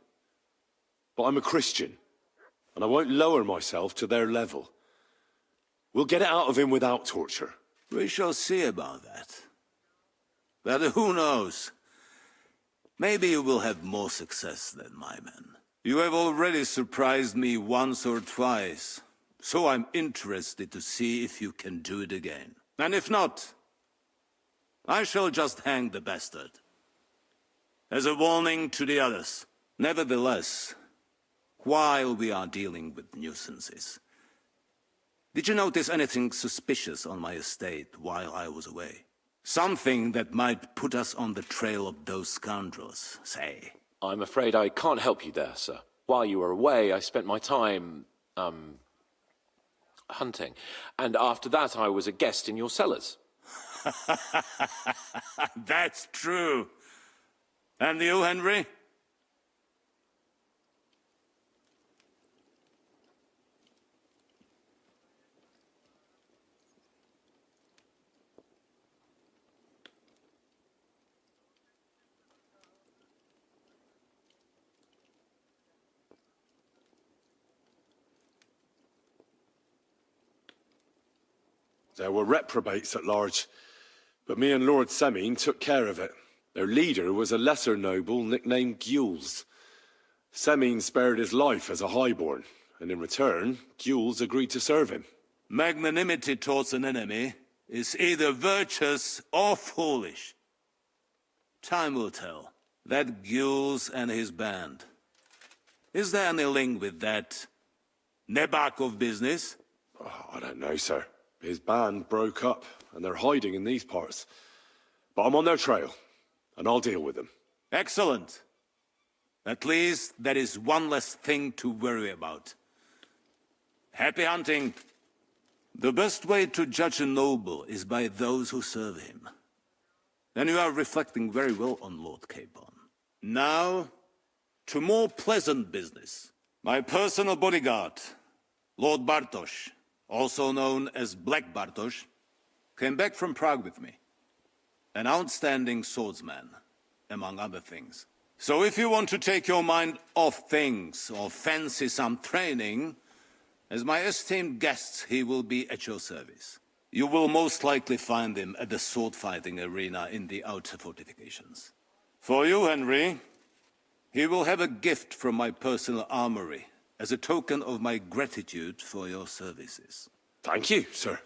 But I'm a Christian, and I won't lower myself to their level. We'll get it out of him without torture. We shall see about that. But who knows? Maybe you will have more success than my men. You have already surprised me once or twice, so I'm interested to see if you can do it again. And if not, I shall just hang the bastard. As a warning to the others. Nevertheless, while we are dealing with nuisances, did you notice anything suspicious on my estate while I was away? Something that might put us on the trail of those scoundrels, say. I'm afraid I can't help you there, sir. While you were away, I spent my time, hunting. And after that, I was a guest in your cellars. That's true. And you, Henry? There were reprobates at large, but me and Lord Semine took care of it. Their leader was a lesser noble nicknamed Gules. Semine spared his life as a highborn, and in return, Gules agreed to serve him. Magnanimity towards an enemy is either virtuous or foolish. Time will tell. That Gules and his band. Is there any link with that Nebakov business? Oh, I don't know, sir. His band broke up, and they're hiding in these parts. But I'm on their trail, and I'll deal with them. Excellent. At least there is one less thing to worry about. Happy hunting. The best way to judge a noble is by those who serve him. And you are reflecting very well on Lord Capon. Now, to more pleasant business. My personal bodyguard, Lord Bartosz, also known as Black Bartosz, came back from Prague with me. An outstanding swordsman, among other things. So if you want to take your mind off things or fancy some training, as my esteemed guest, he will be at your service. You will most likely find him at the sword-fighting arena in the outer fortifications. For you, Henry, he will have a gift from my personal armory as a token of my gratitude for your services. Thank you, sir.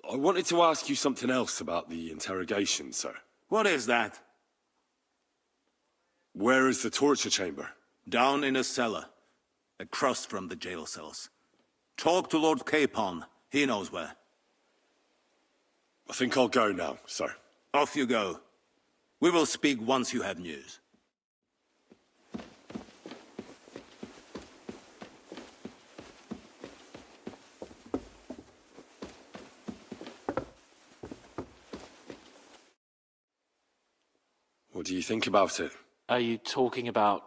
I wanted to ask you something else about the interrogation, sir. What is that? Where is the torture chamber? Down in a cellar, across from the jail cells. Talk to Lord Capon. He knows where. I think I'll go now, sir. Off you go. We will speak once you have news. What do you think about it? Are you talking about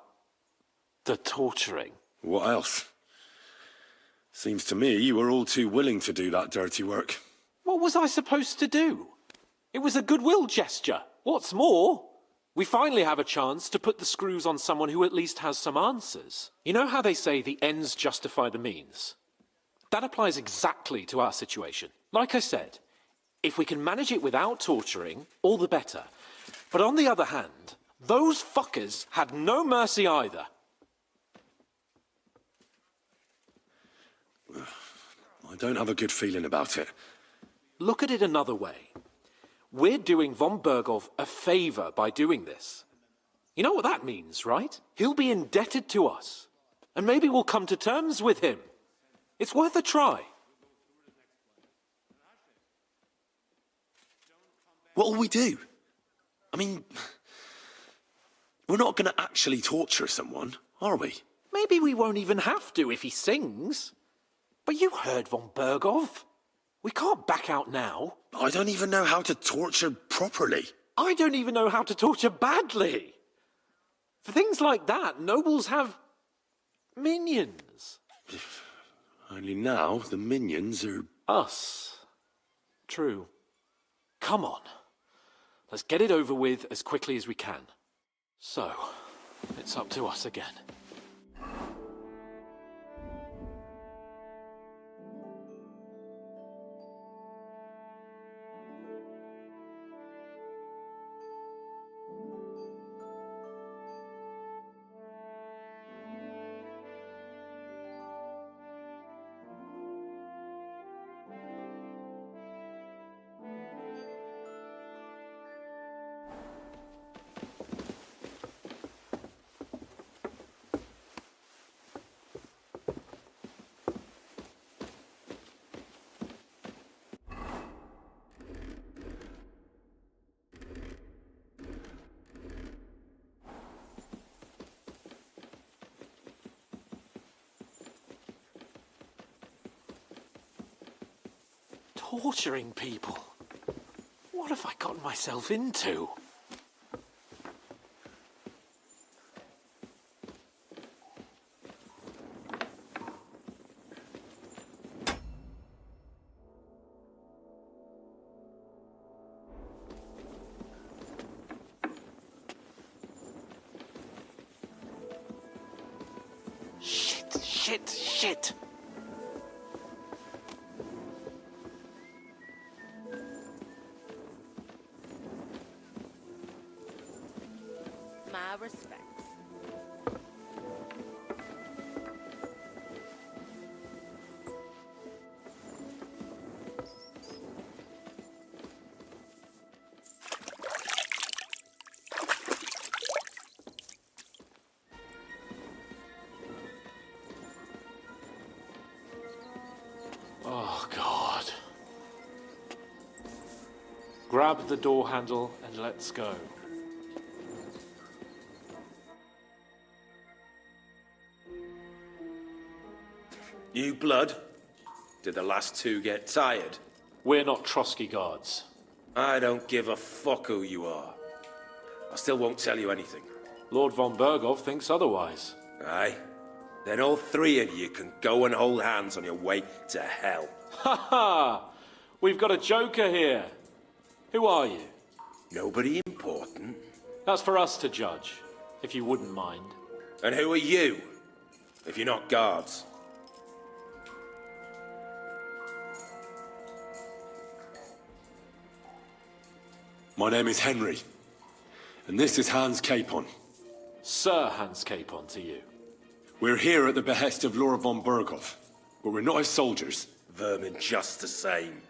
the torturing? What else? Seems to me you were all too willing to do that dirty work. What was I supposed to do? It was a goodwill gesture. What's more, we finally have a chance to put the screws on someone who at least has some answers. You know how they say the ends justify the means? That applies exactly to our situation. Like I said, if we can manage it without torturing, all the better. But on the other hand, those fuckers had no mercy either. I don't have a good feeling about it. look at it another way. We're doing von Berghoff a favor by doing this. You know what that means, right? He'll be indebted to us. And maybe we'll come to terms with him. It's worth a try. What'll we do? I mean, we're not going to actually torture someone, are we? Maybe we won't even have to if he sings. But you heard von Berghoff. We can't back out now. I don't even know how to torture properly. I don't even know how to torture badly. For things like that, nobles have minions. Only now the minions are... Us. True. Come on. Let's get it over with as quickly as we can. So, it's up to us again. Torturing people? What have I gotten myself into? Shit! My respects. Oh, God. Grab the door handle and let's go. New blood? Did the last two get tired? We're not Trotsky guards. I don't give a fuck who you are. I still won't tell you anything. Lord von Berghoff thinks otherwise. Aye? Then all three of you can go and hold hands on your way to hell. Ha ha! We've got a joker here. Who are you? Nobody important. That's for us to judge, if you wouldn't mind. And who are you, if you're not guards? My name is Henry, and this is Hans Capon. Sir Hans Capon to you. We're here at the behest of Lord von Berghoff, but we're not his soldiers. Vermin just the same.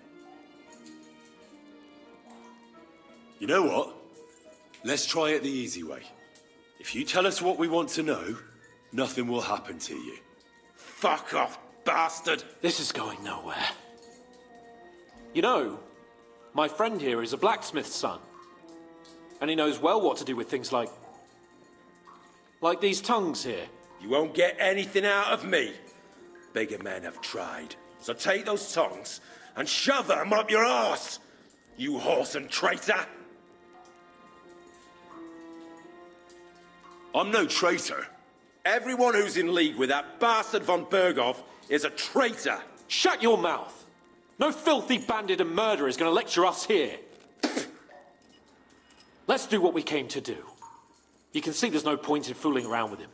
You know what? Let's try it the easy way. If you tell us what we want to know, nothing will happen to you. Fuck off, bastard! This is going nowhere. You know, my friend here is a blacksmith's son. And he knows well what to do with things like these tongues here. You won't get anything out of me. Bigger men have tried. So take those tongues and shove them up your arse, you horse and traitor! I'm no traitor. Everyone who's in league with that bastard von Berghoff is a traitor! Shut your mouth! No filthy bandit and murderer is going to lecture us here. Let's do what we came to do. You can see there's no point in fooling around with him.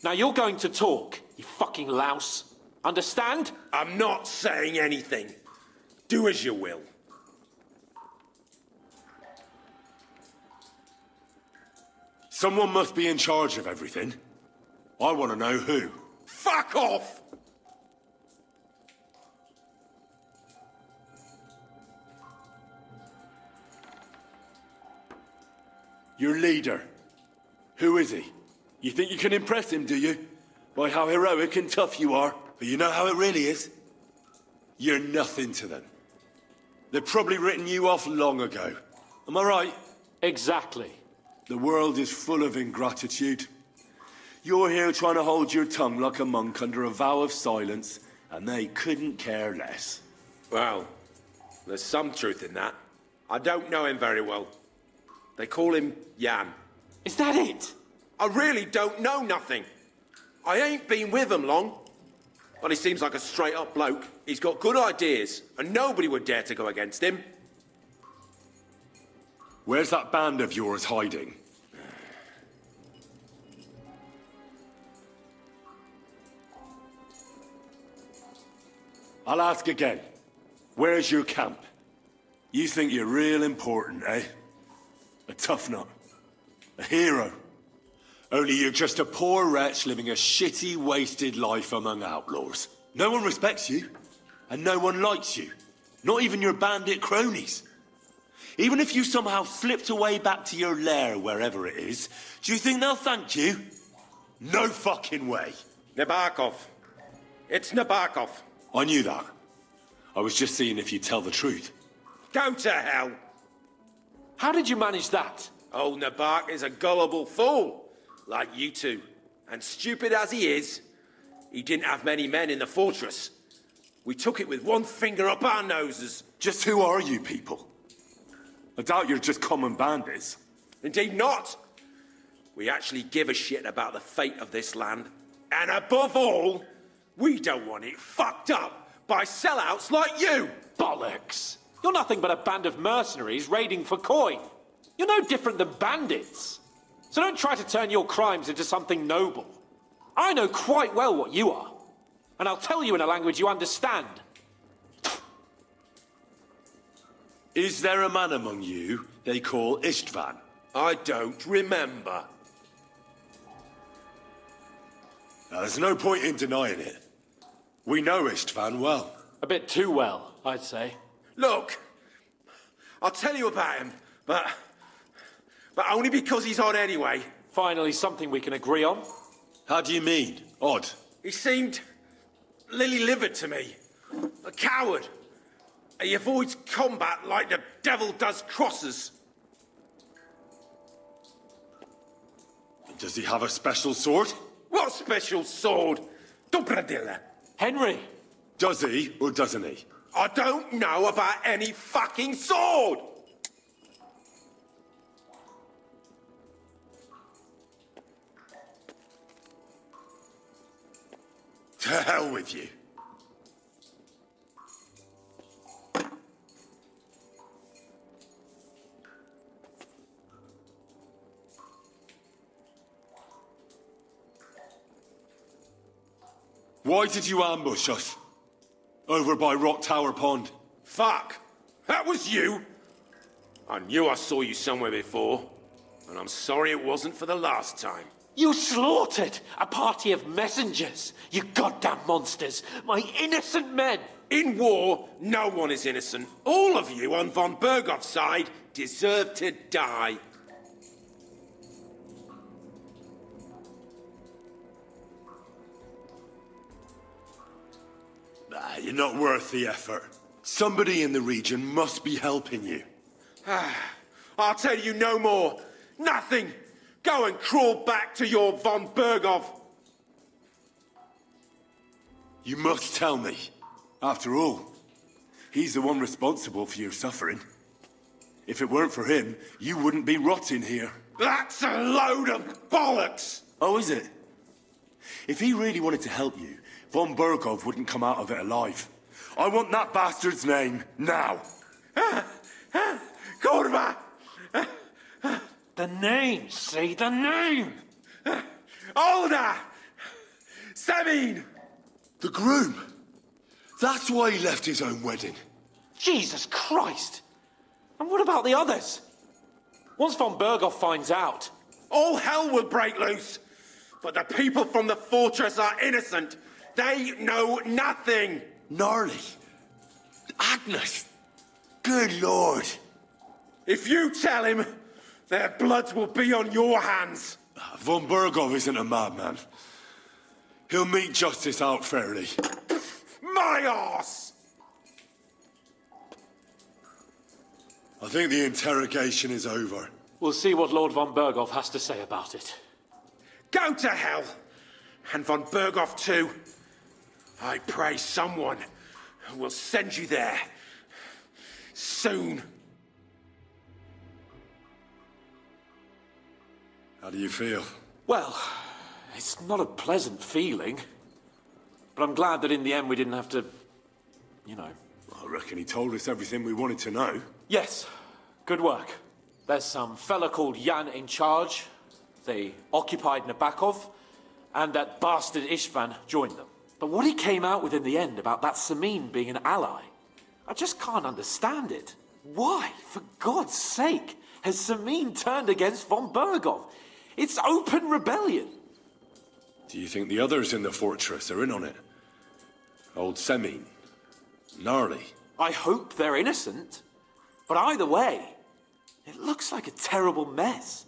Now you're going to talk, you fucking louse. Understand? I'm not saying anything. Do as you will. Someone must be in charge of everything. I want to know who. Fuck off! Your leader. Who is he? You think you can impress him, do you? By how heroic and tough you are. But you know how it really is? You're nothing to them. They've probably written you off long ago. Am I right? Exactly. The world is full of ingratitude. You're here trying to hold your tongue like a monk under a vow of silence, and they couldn't care less. Well, there's some truth in that. I don't know him very well. They call him Jan. Is that it? I really don't know nothing. I ain't been with him long. But he seems like a straight-up bloke. He's got good ideas, and nobody would dare to go against him. Where's that band of yours hiding? I'll ask again. Where's your camp? You think you're real important, eh? A tough nut. A hero. Only you're just a poor wretch living a shitty, wasted life among outlaws. No one respects you, and no one likes you. Not even your bandit cronies. Even if you somehow slipped away back to your lair, wherever it is, do you think they'll thank you? No fucking way. Nabokov. It's Nabokov. I knew that. I was just seeing if you'd tell the truth. Go to hell. How did you manage that? Old Nabok is a gullible fool, like you two. And stupid as he is, he didn't have many men in the fortress. We took it with one finger up our noses. Just who are you people? I doubt you're just common bandits. Indeed not. We actually give a shit about the fate of this land. And above all, we don't want it fucked up by sellouts like you. Bollocks! You're nothing but a band of mercenaries raiding for coin. You're no different than bandits. So don't try to turn your crimes into something noble. I know quite well what you are. And I'll tell you in a language you understand. Is there a man among you they call Istvan? I don't remember. There's no point in denying it. We know Istvan well. A bit too well, I'd say. Look, I'll tell you about him, but only because he's odd anyway. Finally, something we can agree on. How do you mean, odd? He seemed lily-livered to me. A coward. He avoids combat like the devil does crosses. Does he have a special sword? What special sword? Dobradilla. Henry! Does he or doesn't he? I don't know about any fucking sword! To hell with you. Why did you ambush us? Over by Rock Tower Pond. Fuck! That was you! I knew I saw you somewhere before, and I'm sorry it wasn't for the last time. You slaughtered a party of messengers, you goddamn monsters, my innocent men! In war, no one is innocent. All of you on von Bergov's side deserve to die. You're not worth the effort. Somebody in the region must be helping you. I'll tell you no more. Nothing. Go and crawl back to your von Bergov. You must tell me. After all, he's the one responsible for your suffering. If it weren't for him, you wouldn't be rotting here. That's a load of bollocks! Oh, is it? If he really wanted to help you, von Bergov wouldn't come out of it alive. I want that bastard's name, now! Kurva! The name, say the name! Olda! Sabine! The groom! That's why he left his own wedding. Jesus Christ! And what about the others? Once von Bergov finds out... all hell will break loose! But the people from the fortress are innocent! They know nothing! Gnarly. Agnes. Good Lord. If you tell him, Their blood will be on your hands. Von Bergov isn't a madman. He'll mete justice out fairly. My arse! I think the interrogation is over. We'll see what Lord von Bergov has to say about it. Go to hell! And von Bergov too. I pray someone will send you there. Soon. How do you feel? Well, it's not a pleasant feeling. But I'm glad that in the end we didn't have to, you know. I reckon he told us everything we wanted to know. Yes, good work. There's some fella called Jan in charge. They occupied Nabokov, and that bastard Istvan joined them. But what he came out with in the end about that Samin being an ally, I just can't understand it. Why, for God's sake, has Samin turned against von Bergov? It's open rebellion. Do you think the others in the fortress are in on it? Old Semin, Gnarly. I hope they're innocent. But either way, it looks like a terrible mess.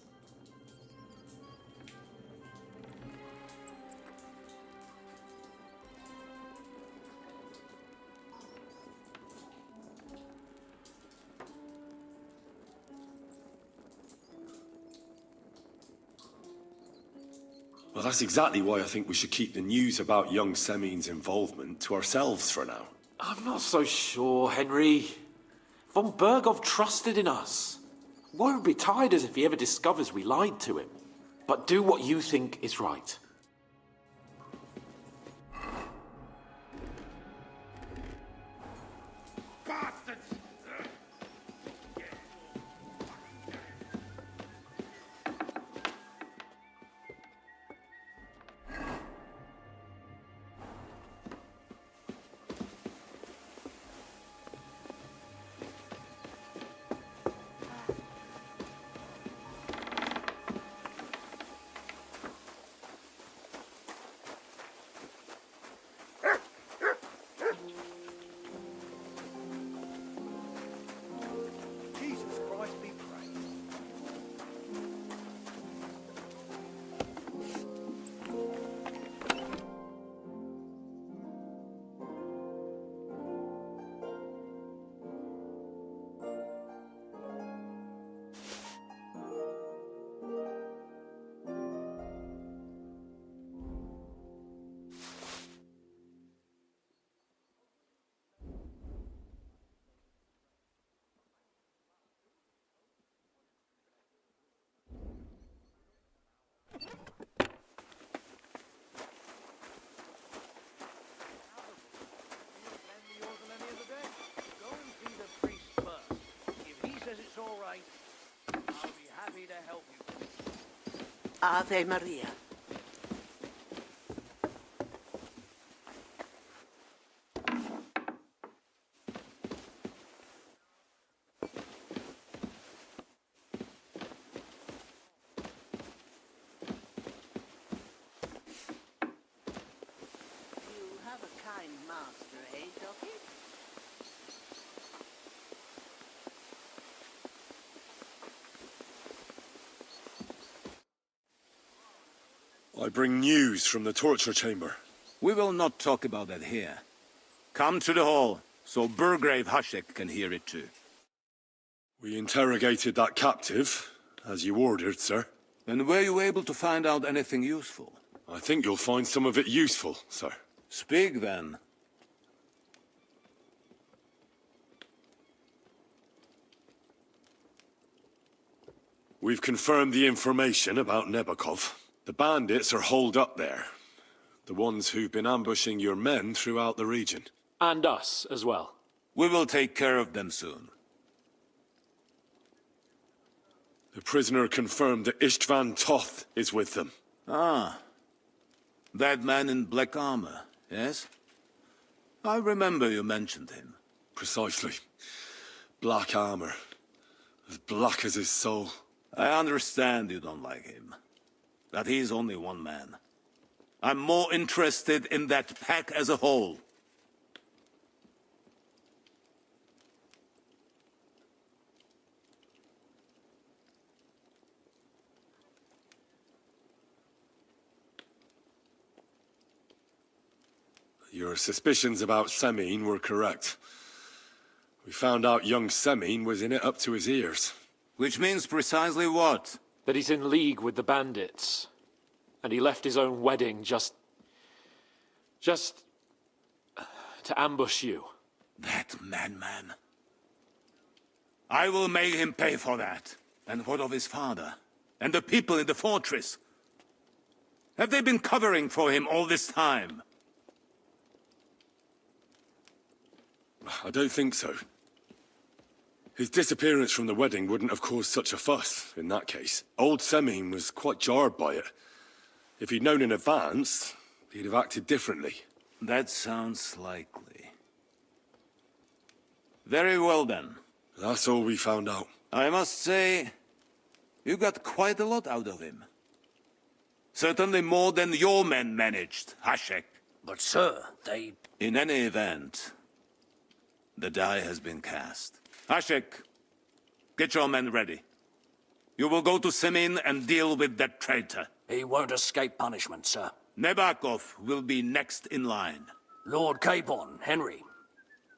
Well, that's exactly why I think we should keep the news about young Semin's involvement to ourselves for now. I'm not so sure, Henry. Von Bergov trusted in us. Won't be tired as if he ever discovers we lied to him. But do what you think is right. Ave Maria. You have a kind master, eh, Docky? I bring news from the torture chamber. We will not talk about that here. Come to the hall, so Burgrave Hashek can hear it too. We interrogated that captive, as you ordered, sir. And were you able to find out anything useful? I think you'll find some of it useful, sir. Speak then. We've confirmed the information about Nabokov. The bandits are holed up there. The ones who've been ambushing your men throughout the region. And us as well. We will take care of them soon. The prisoner confirmed that Istvan Toth is with them. Ah. That man in black armor, yes? I remember you mentioned him. Precisely. Black armor. As black as his soul. I understand you don't like him. That he's only one man. I'm more interested in that pack as a whole. Your suspicions about Semine were correct. We found out young Semine was in it up to his ears. Which means precisely what? That he's in league with the bandits. And he left his own wedding just to ambush you. That madman. I will make him pay for that. And what of his father? And the people in the fortress? Have they been covering for him all this time? I don't think so. His disappearance from the wedding wouldn't have caused such a fuss, in that case. Old Semine was quite jarred by it. If he'd known in advance, he'd have acted differently. That sounds likely. Very well then. That's all we found out. I must say, you got quite a lot out of him. Certainly more than your men managed, Hashek. But sir, they... In any event, the die has been cast. Hashek, get your men ready. You will go to Semine and deal with that traitor. He won't escape punishment, sir. Nebakov will be next in line. Lord Capon, Henry.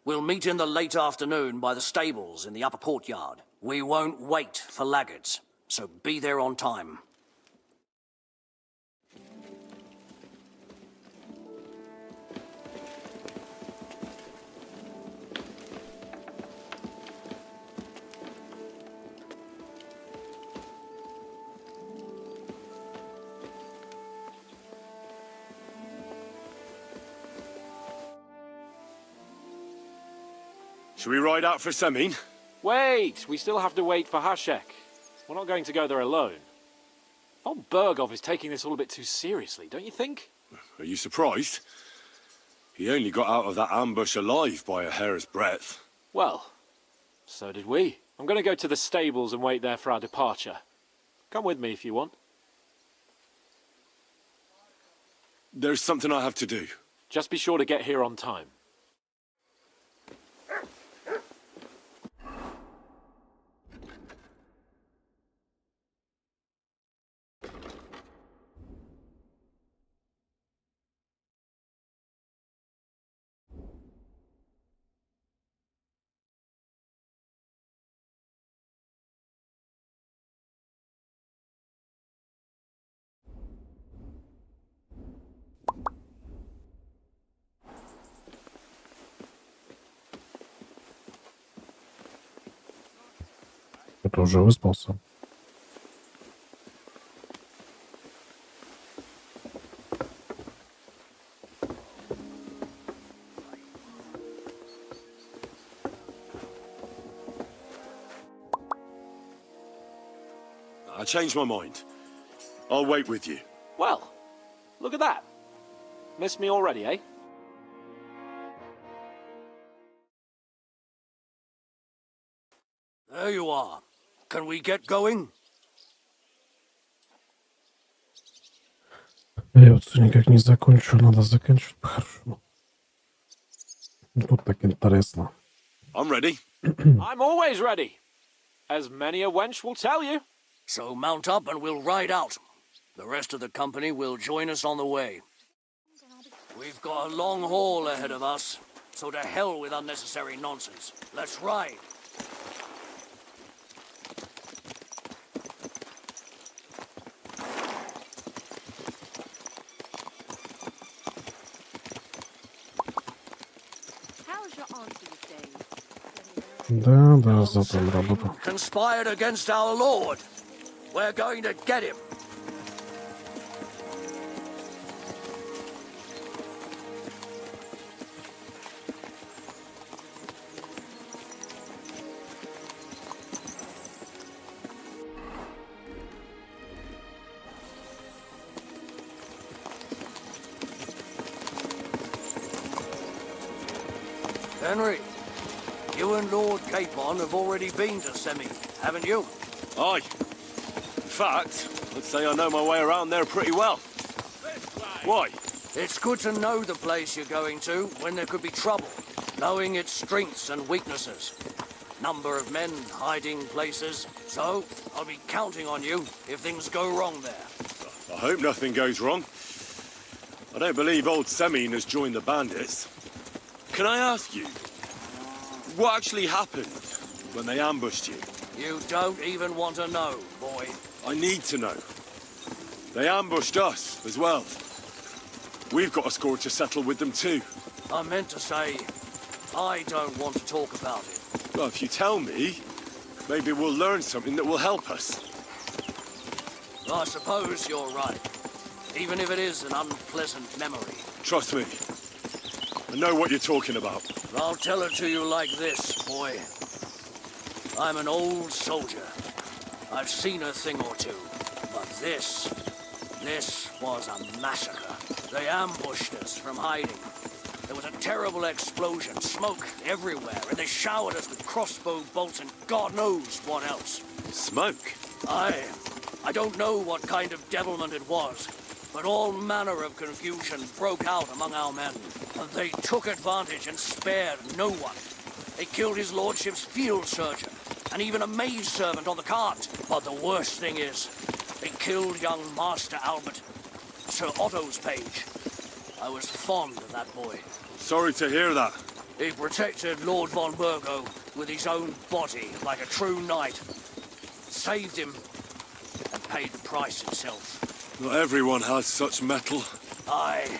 We'll meet in the late afternoon by the stables in the upper courtyard. We won't wait for laggards, so be there on time. Should we ride out for Semine? Wait! We still have to wait for Hashek. We're not going to go there alone. Von Bergov is taking this all a bit too seriously, don't you think? Are you surprised? He only got out of that ambush alive by a hair's breadth. Well, so did we. I'm going to go to the stables and wait there for our departure. Come with me if you want. There's something I have to do. Just be sure to get here on time. Это уже выспался. I changed my mind. I'll wait with you. Well, look at that. Missed me already, eh? There you are. Can we get going? Я вот всё никак не закончу, надо заканчивать по-хорошему. Тут так интересно. I'm ready. I'm always ready. As many a wench will tell you. So mount up and we'll ride out. The rest of the company will join us on the way. We've got a long haul ahead of us, so to hell with unnecessary nonsense. Let's ride. Да, зато работа. Conspired against our Lord. We're going to get him. Henry, you and Lord Capon have already been to Semine, haven't you? Aye. In fact, I'd say I know my way around there pretty well. Why? It's good to know the place you're going to when there could be trouble, knowing its strengths and weaknesses. Number of men, hiding places. So, I'll be counting on you if things go wrong there. I hope nothing goes wrong. I don't believe old Semine has joined the bandits. Can I ask you, what actually happened when they ambushed you? You don't even want to know, boy. I need to know. They ambushed us as well. We've got a score to settle with them too. I meant to say, I don't want to talk about it. Well, if you tell me, maybe we'll learn something that will help us. I suppose you're right. Even if it is an unpleasant memory. Trust me. I know what you're talking about. I'll tell it to you like this, boy. I'm an old soldier. I've seen a thing or two. But this was a massacre. They ambushed us from hiding. There was a terrible explosion, smoke everywhere, and they showered us with crossbow bolts and God knows what else. Smoke? I don't know what kind of devilment it was, but all manner of confusion broke out among our men, and they took advantage and spared no one. They killed his lordship's field surgeon, and even a maidservant on the cart. But the worst thing is, they killed young Master Albert, Sir Otto's page. I was fond of that boy. Sorry to hear that. He protected Lord von Burgo with his own body like a true knight. Saved him and paid the price himself. Not everyone has such metal. Aye.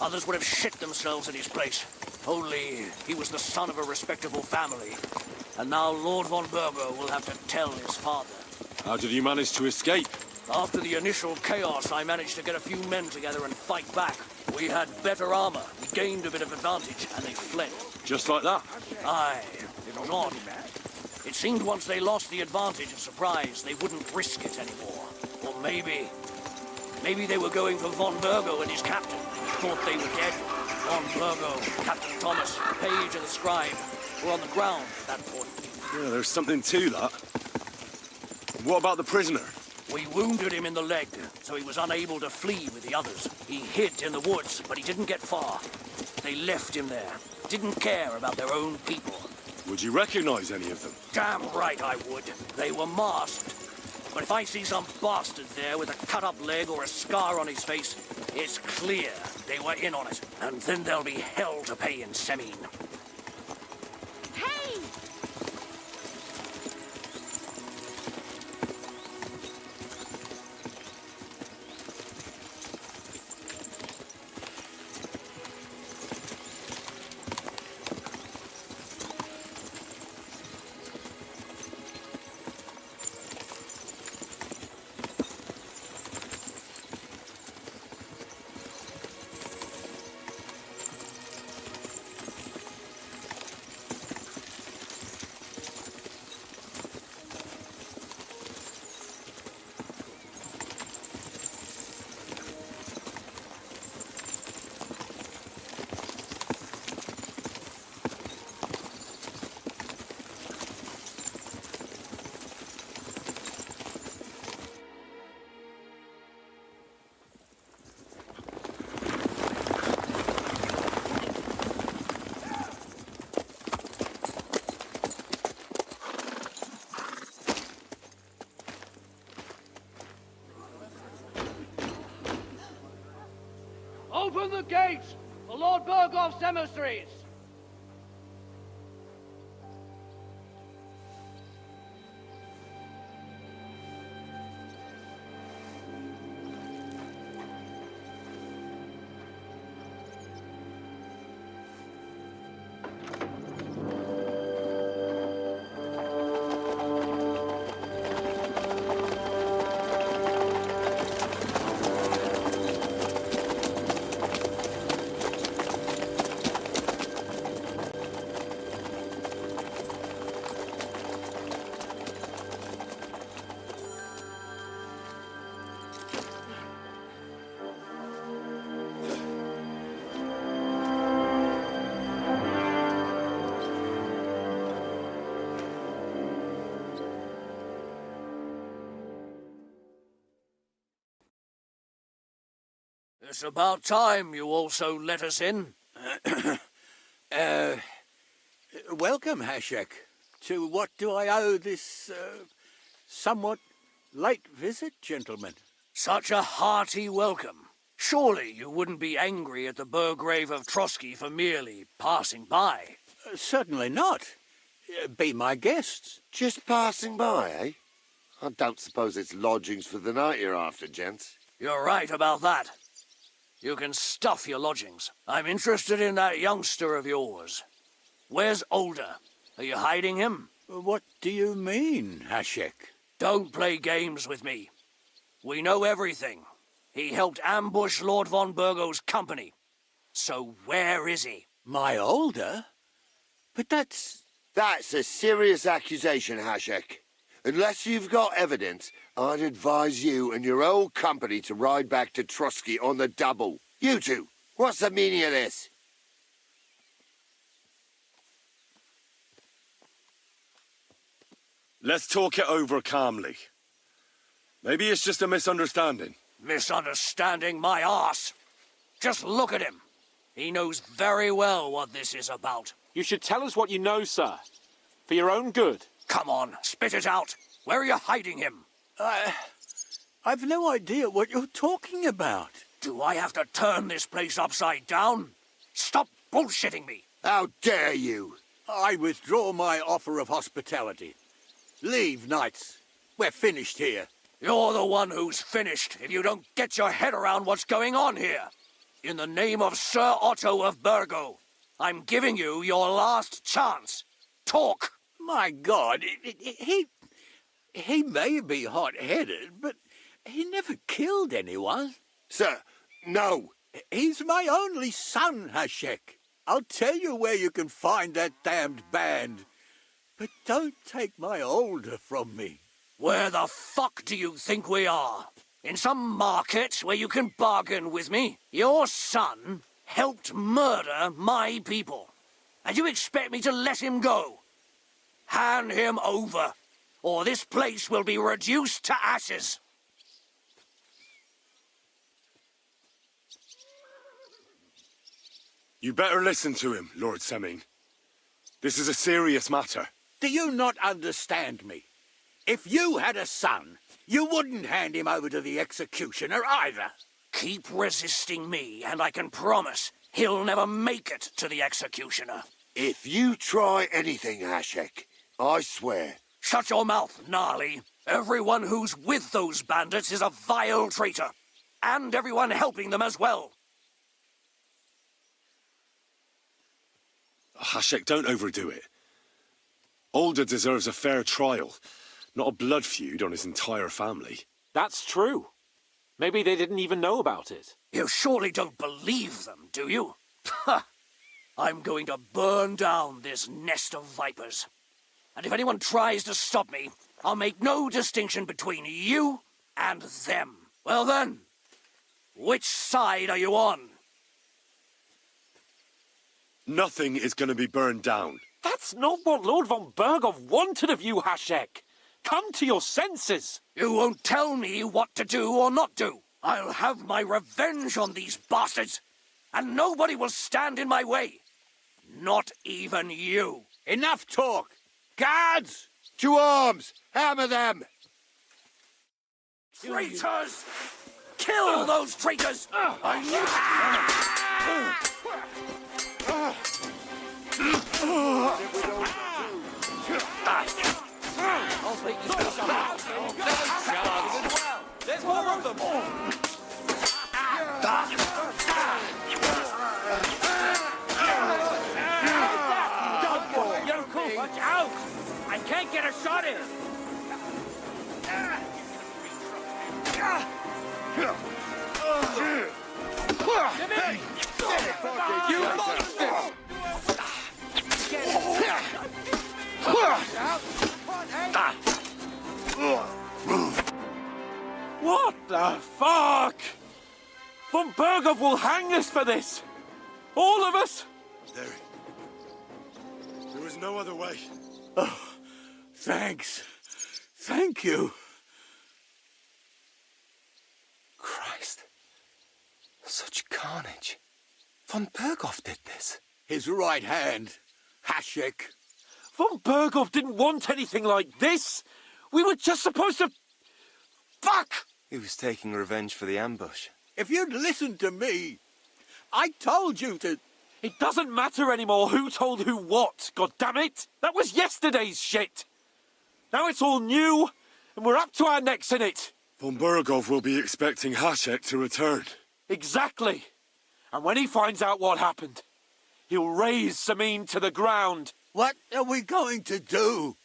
Others would have shit themselves in his place. Only he was the son of a respectable family. And now Lord von Burgo will have to tell his father. How did you manage to escape? After the initial chaos, I managed to get a few men together and fight back. We had better armor, we gained a bit of advantage, and they fled. Just like that? Aye, it was odd. It seemed once they lost the advantage of surprise, they wouldn't risk it anymore. Or maybe they were going for von Burgo and his captain. Thought they were dead. Von Burgo, Captain Thomas, Page and the Scribe were on the ground at that point. Yeah, there's something to that. What about the prisoner? We wounded him in the leg, so he was unable to flee with the others. He hid in the woods, but he didn't get far. They left him there. Didn't care about their own people. Would you recognize any of them? Damn right I would. They were masked. But if I see some bastard there with a cut-up leg or a scar on his face, it's clear they were in on it. And then there'll be hell to pay in Semine. Hey! Open the gates for Lord Burgoff's emissaries! It's about time you also let us in. Welcome, Hashek. To what do I owe this, somewhat late visit, gentlemen? Such a hearty welcome. Surely you wouldn't be angry at the Burgrave of Trotsky for merely passing by? Certainly not. Be my guests. Just passing by, eh? I don't suppose it's lodgings for the night you're after, gents. You're right about that. You can stuff your lodgings. I'm interested in that youngster of yours. Where's Older? Are you hiding him? What do you mean, Hashek? Don't play games with me. We know everything. He helped ambush Lord von Burgo's company. So where is he? My Older? But that's a serious accusation, Hashek. Unless you've got evidence, I'd advise you and your old company to ride back to Trotsky on the double. You two, what's the meaning of this? Let's talk it over calmly. Maybe it's just a misunderstanding. Misunderstanding my arse. Just look at him. He knows very well what this is about. You should tell us what you know, sir. For your own good. Come on, spit it out. Where are you hiding him? I've no idea what you're talking about. Do I have to turn this place upside down? Stop bullshitting me. How dare you? I withdraw my offer of hospitality. Leave, knights. We're finished here. You're the one who's finished if you don't get your head around what's going on here. In the name of Sir Otto of Burgo, I'm giving you your last chance. Talk! My God, he may be hot-headed, but he never killed anyone. Sir, no. He's my only son, Hashek. I'll tell you where you can find that damned band. But don't take my Older from me. Where the fuck do you think we are? In some market where you can bargain with me? Your son helped murder my people. And you expect me to let him go? Hand him over, or this place will be reduced to ashes. You better listen to him, Lord Seming. This is a serious matter. Do you not understand me? If you had a son, you wouldn't hand him over to the executioner either. Keep resisting me, and I can promise he'll never make it to the executioner. If you try anything, Hashek, I swear. Shut your mouth, Gnarly. Everyone who's with those bandits is a vile traitor. And everyone helping them as well. Hashek, don't overdo it. Older deserves a fair trial, not a blood feud on his entire family. That's true. Maybe they didn't even know about it. You surely don't believe them, do you? Ha! I'm going to burn down this nest of vipers. And if anyone tries to stop me, I'll make no distinction between you and them. Well then, which side are you on? Nothing is going to be burned down. That's not what Lord von Burgov wanted of you, Hashek. Come to your senses. You won't tell me what to do or not do. I'll have my revenge on these bastards, and nobody will stand in my way. Not even you. Enough talk. Guards! To arms! Hammer them! Traitors! Kill those traitors! There's more of them! Yoko, watch out! I can't get a shot in! You monster! What the fuck? Von Burgov will hang us for this. All of us. There is no other way. Oh, thanks. Thank you. Christ. Such carnage. Von Burgov did this. His right hand, Hashek. Von Burgov didn't want anything like this. We were just supposed to... Fuck! He was taking revenge for the ambush. If you'd listened to me, I told you to... It doesn't matter anymore who told who what, goddammit! That was yesterday's shit! Now it's all new, and we're up to our necks in it! Von Bergov will be expecting Hashek to return. Exactly! And when he finds out what happened, he'll raise Samin to the ground. What are we going to do?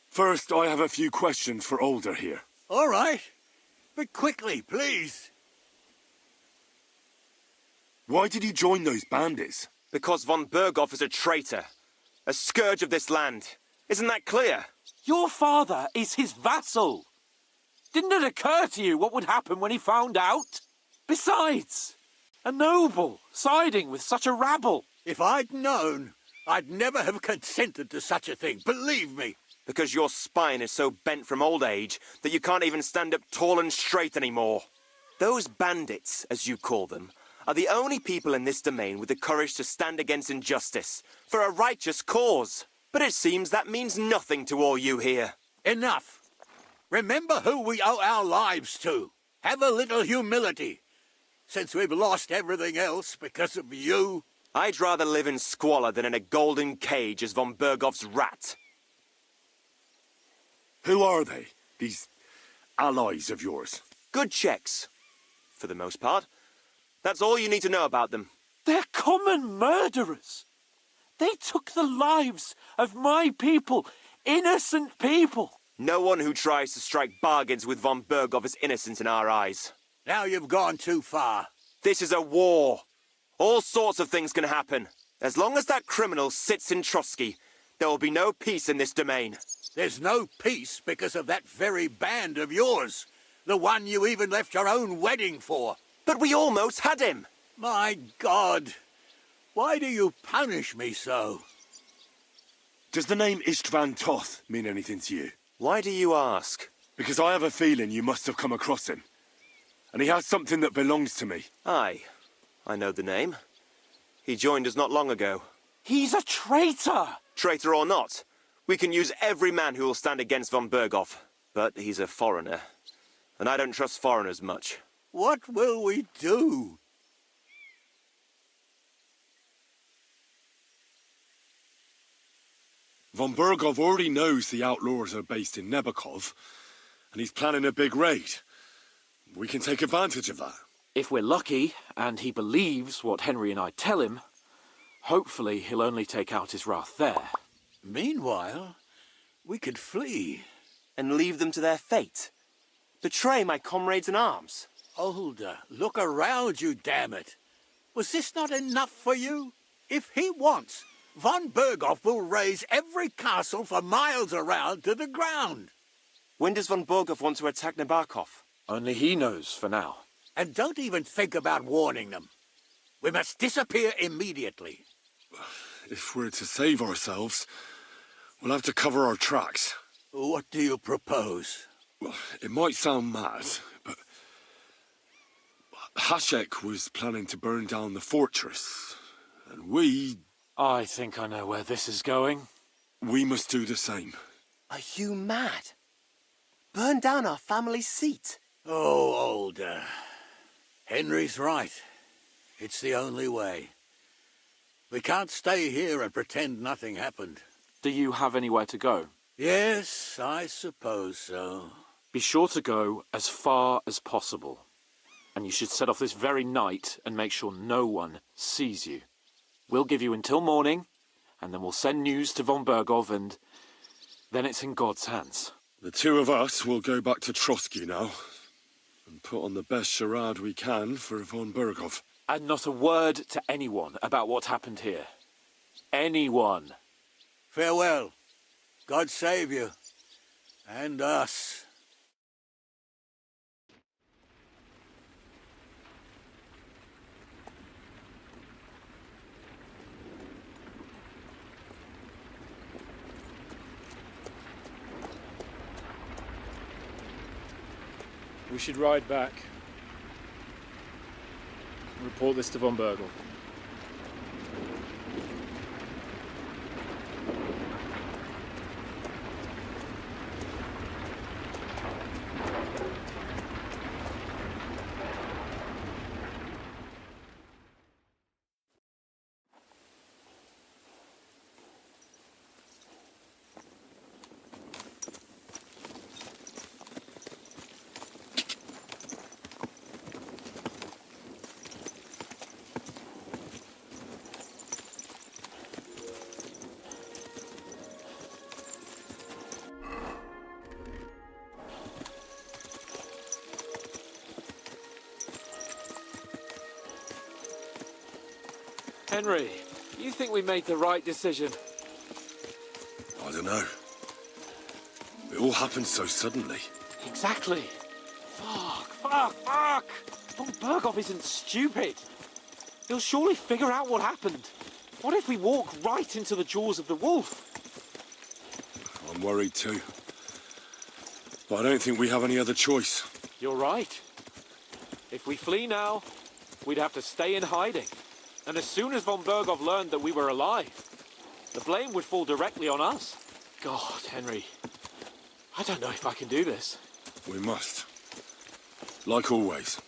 First, I have a few questions for Older here. All right. But quickly, please. Why did you join those bandits? Because von Bergov is a traitor. A scourge of this land. Isn't that clear? Your father is his vassal. Didn't it occur to you what would happen when he found out? Besides, a noble siding with such a rabble. If I'd known, I'd never have consented to such a thing, believe me. Because your spine is so bent from old age that you can't even stand up tall and straight anymore. Those bandits, as you call them, are the only people in this domain with the courage to stand against injustice for a righteous cause. But it seems that means nothing to all you here. Enough. Remember who we owe our lives to. Have a little humility. Since we've lost everything else because of you. I'd rather live in squalor than in a golden cage as von Bergov's rat. Who are they, these allies of yours? Good Czechs, for the most part. That's all you need to know about them. They're common murderers. They took the lives of my people, innocent people. No one who tries to strike bargains with von Bergov is innocent in our eyes. Now you've gone too far. This is a war. All sorts of things can happen. As long as that criminal sits in Trotsky, there will be no peace in this domain. There's no peace because of that very band of yours. The one you even left your own wedding for. But we almost had him. My God. Why do you punish me so? Does the name Istvan Toth mean anything to you? Why do you ask? Because I have a feeling you must have come across him. And he has something that belongs to me. Aye. I know the name. He joined us not long ago. He's a traitor! Traitor or not, we can use every man who will stand against von Bergov. But he's a foreigner. And I don't trust foreigners much. What will we do? Von Bergov already knows the outlaws are based in Nebakov, and he's planning a big raid. We can take advantage of that. If we're lucky, and he believes what Henry and I tell him, hopefully he'll only take out his wrath there. Meanwhile, we could flee. And leave them to their fate. Betray my comrades in arms. Older, look around you, damn it. Was this not enough for you? If he wants, von Bergov will raise every castle for miles around to the ground. When does von Bergov want to attack Nabokov? Only he knows for now. And don't even think about warning them. We must disappear immediately. If we're to save ourselves, we'll have to cover our tracks. What do you propose? Well, it might sound mad, but Hashek was planning to burn down the fortress, and I think I know where this is going. We must do the same. Are you mad? Burn down our family seat? Oh, Older. Henry's right. It's the only way. We can't stay here and pretend nothing happened. Do you have anywhere to go? Yes, I suppose so. Be sure to go as far as possible. And you should set off this very night and make sure no one sees you. We'll give you until morning, and then we'll send news to von Bergov, and then it's in God's hands. The two of us will go back to Trotsky now, and put on the best charade we can for von Bergov. And not a word to anyone about what happened here. Anyone. Farewell. God save you. And us. We should ride back. Report this to von Bergov. Henry, you think we made the right decision? I don't know. It all happened so suddenly. Exactly. Fuck! Von Berghoff isn't stupid. He'll surely figure out what happened. What if we walk right into the jaws of the wolf? I'm worried too. But I don't think we have any other choice. You're right. If we flee now, we'd have to stay in hiding. And as soon as von Berghoff learned that we were alive, the blame would fall directly on us. God, Henry, I don't know if I can do this. We must. Like always.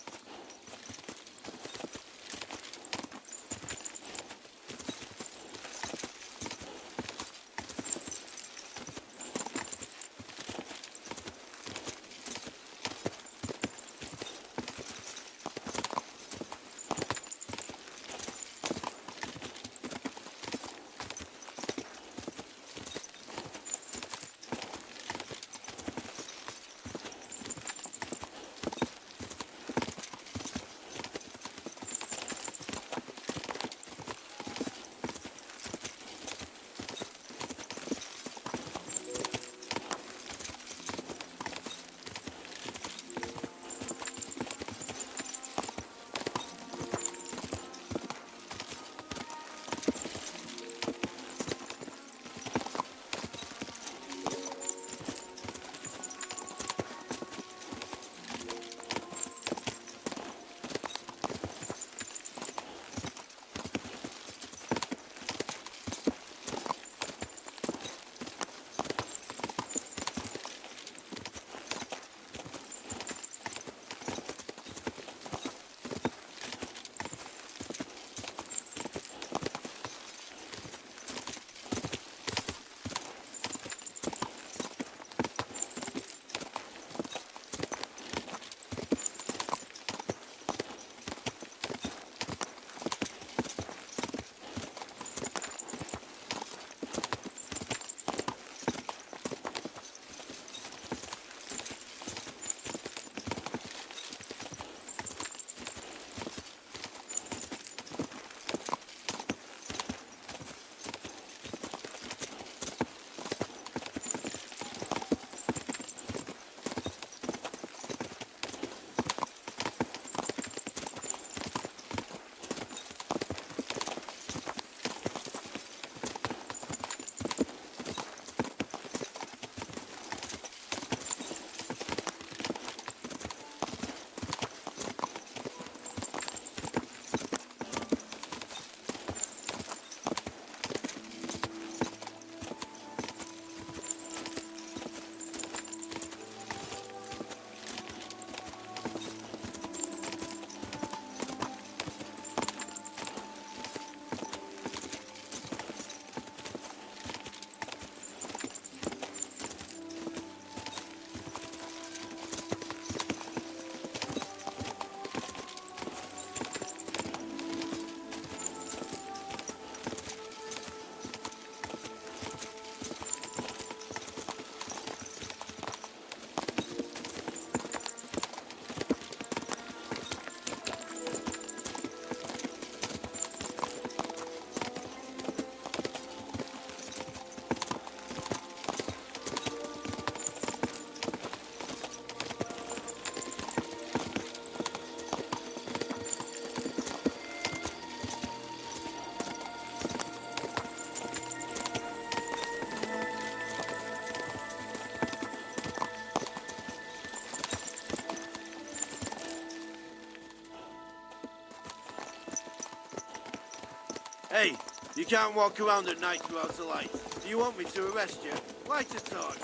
Hey, you can't walk around at night without a light. Do you want me to arrest you? Light a torch.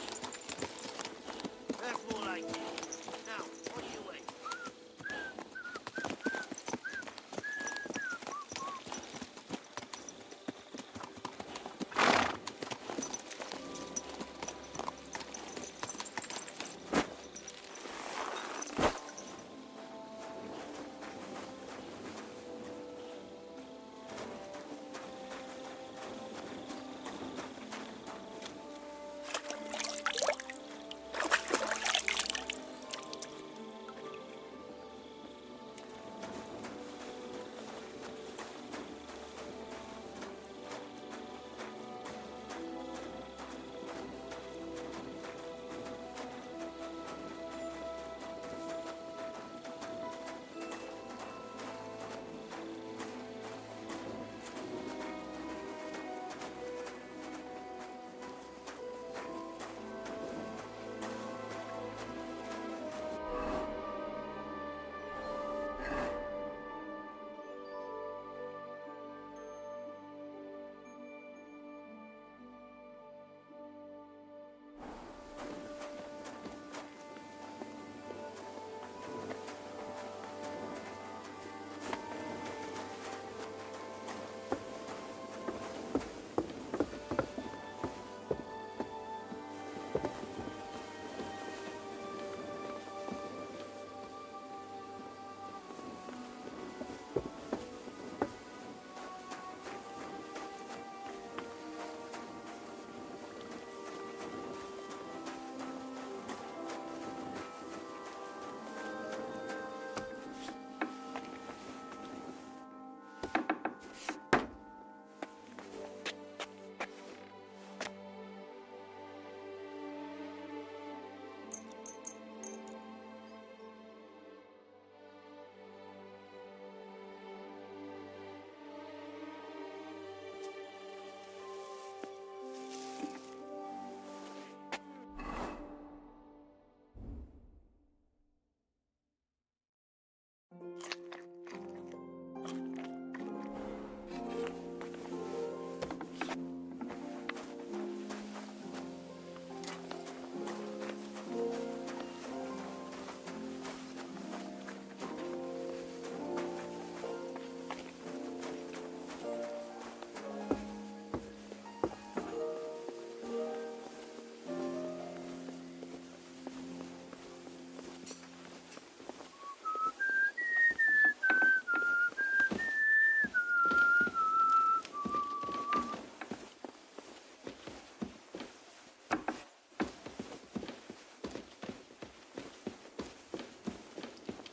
That's more like it. Now, what do you wait?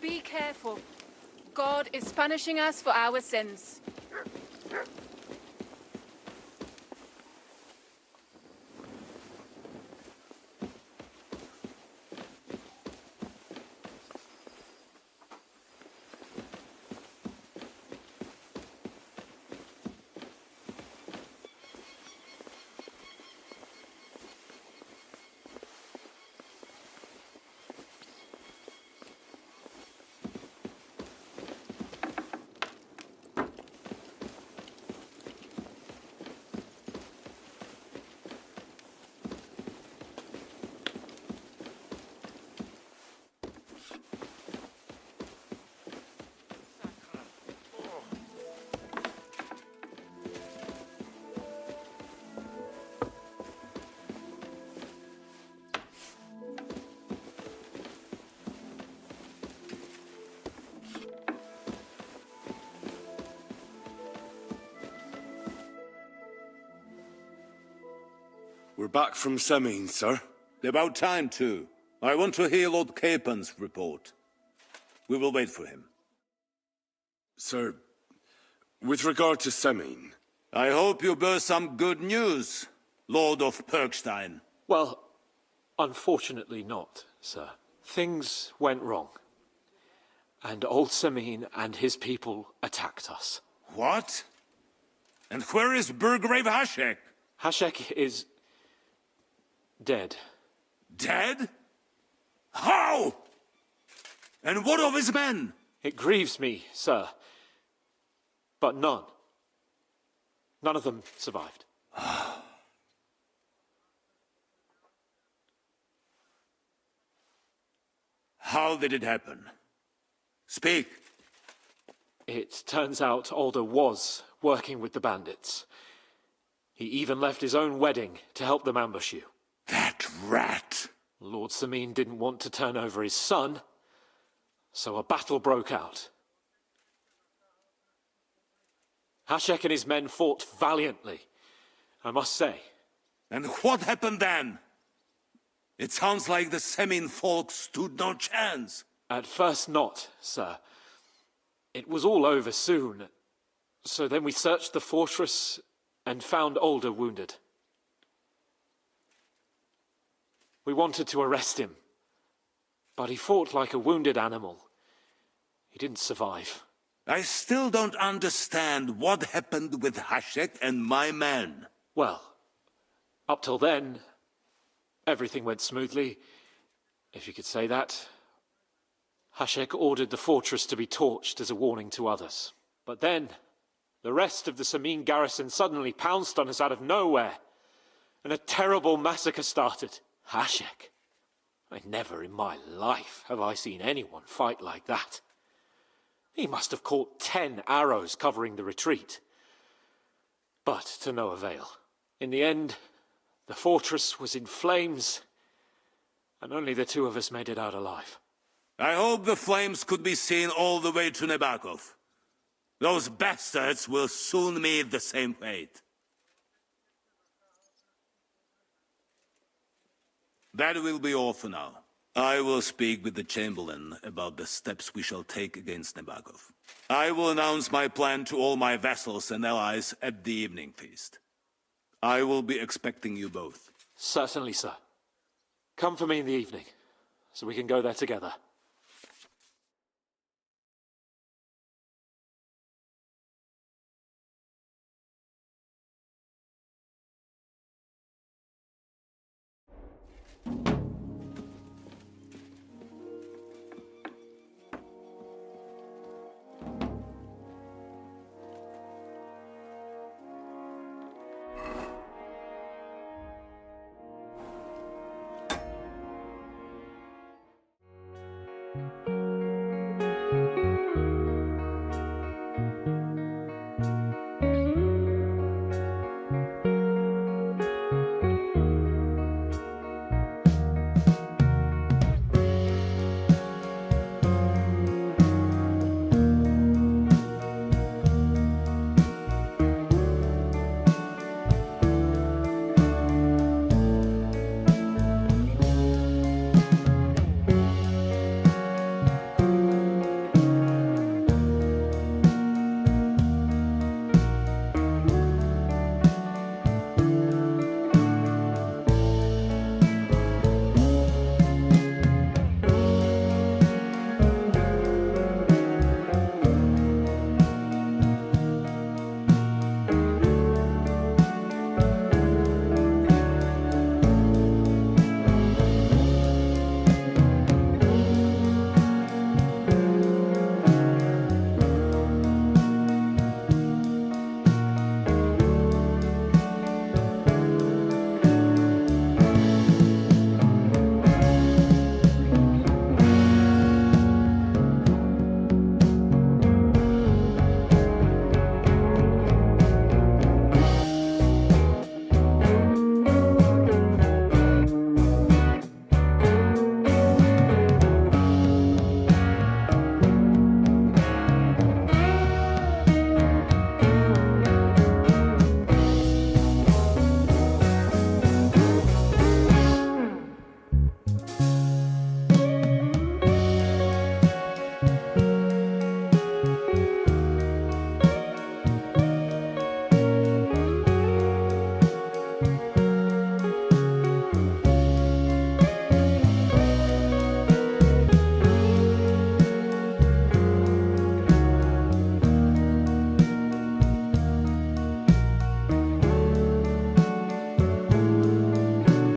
Be careful. God is punishing us for our sins. We're back from Semine, sir. About time, too. I want to hear Lord Capen's report. We will wait for him. Sir, with regard to Semine... I hope you bear some good news, Lord of Perkstein. Well, unfortunately not, sir. Things went wrong. And old Semine and his people attacked us. What? And where is Burgrave Hashek? Hashek is... dead. Dead? How? And what of his men? It grieves me, sir. But none of them survived. How did it happen? Speak. It turns out Alder was working with the bandits. He even left his own wedding to help them ambush you. That rat! Lord Semine didn't want to turn over his son, so a battle broke out. Hashek and his men fought valiantly, I must say. And what happened then? It sounds like the Semine folk stood no chance. At first not, sir. It was all over soon. So then we searched the fortress and found Alder wounded. We wanted to arrest him, but he fought like a wounded animal. He didn't survive. I still don't understand what happened with Hashek and my men. Well, up till then, everything went smoothly, if you could say that. Hashek ordered the fortress to be torched as a warning to others. But then, the rest of the Semine garrison suddenly pounced on us out of nowhere, and a terrible massacre started. Hashek. Never in my life have I seen anyone fight like that. He must have caught 10 arrows covering the retreat. But to no avail. In the end, the fortress was in flames, and only the two of us made it out alive. I hope the flames could be seen all the way to Nebakov. Those bastards will soon meet the same fate. That will be all for now. I will speak with the Chamberlain about the steps we shall take against Nebakov. I will announce my plan to all my vassals and allies at the evening feast. I will be expecting you both. Certainly, sir. Come for me in the evening, so we can go there together.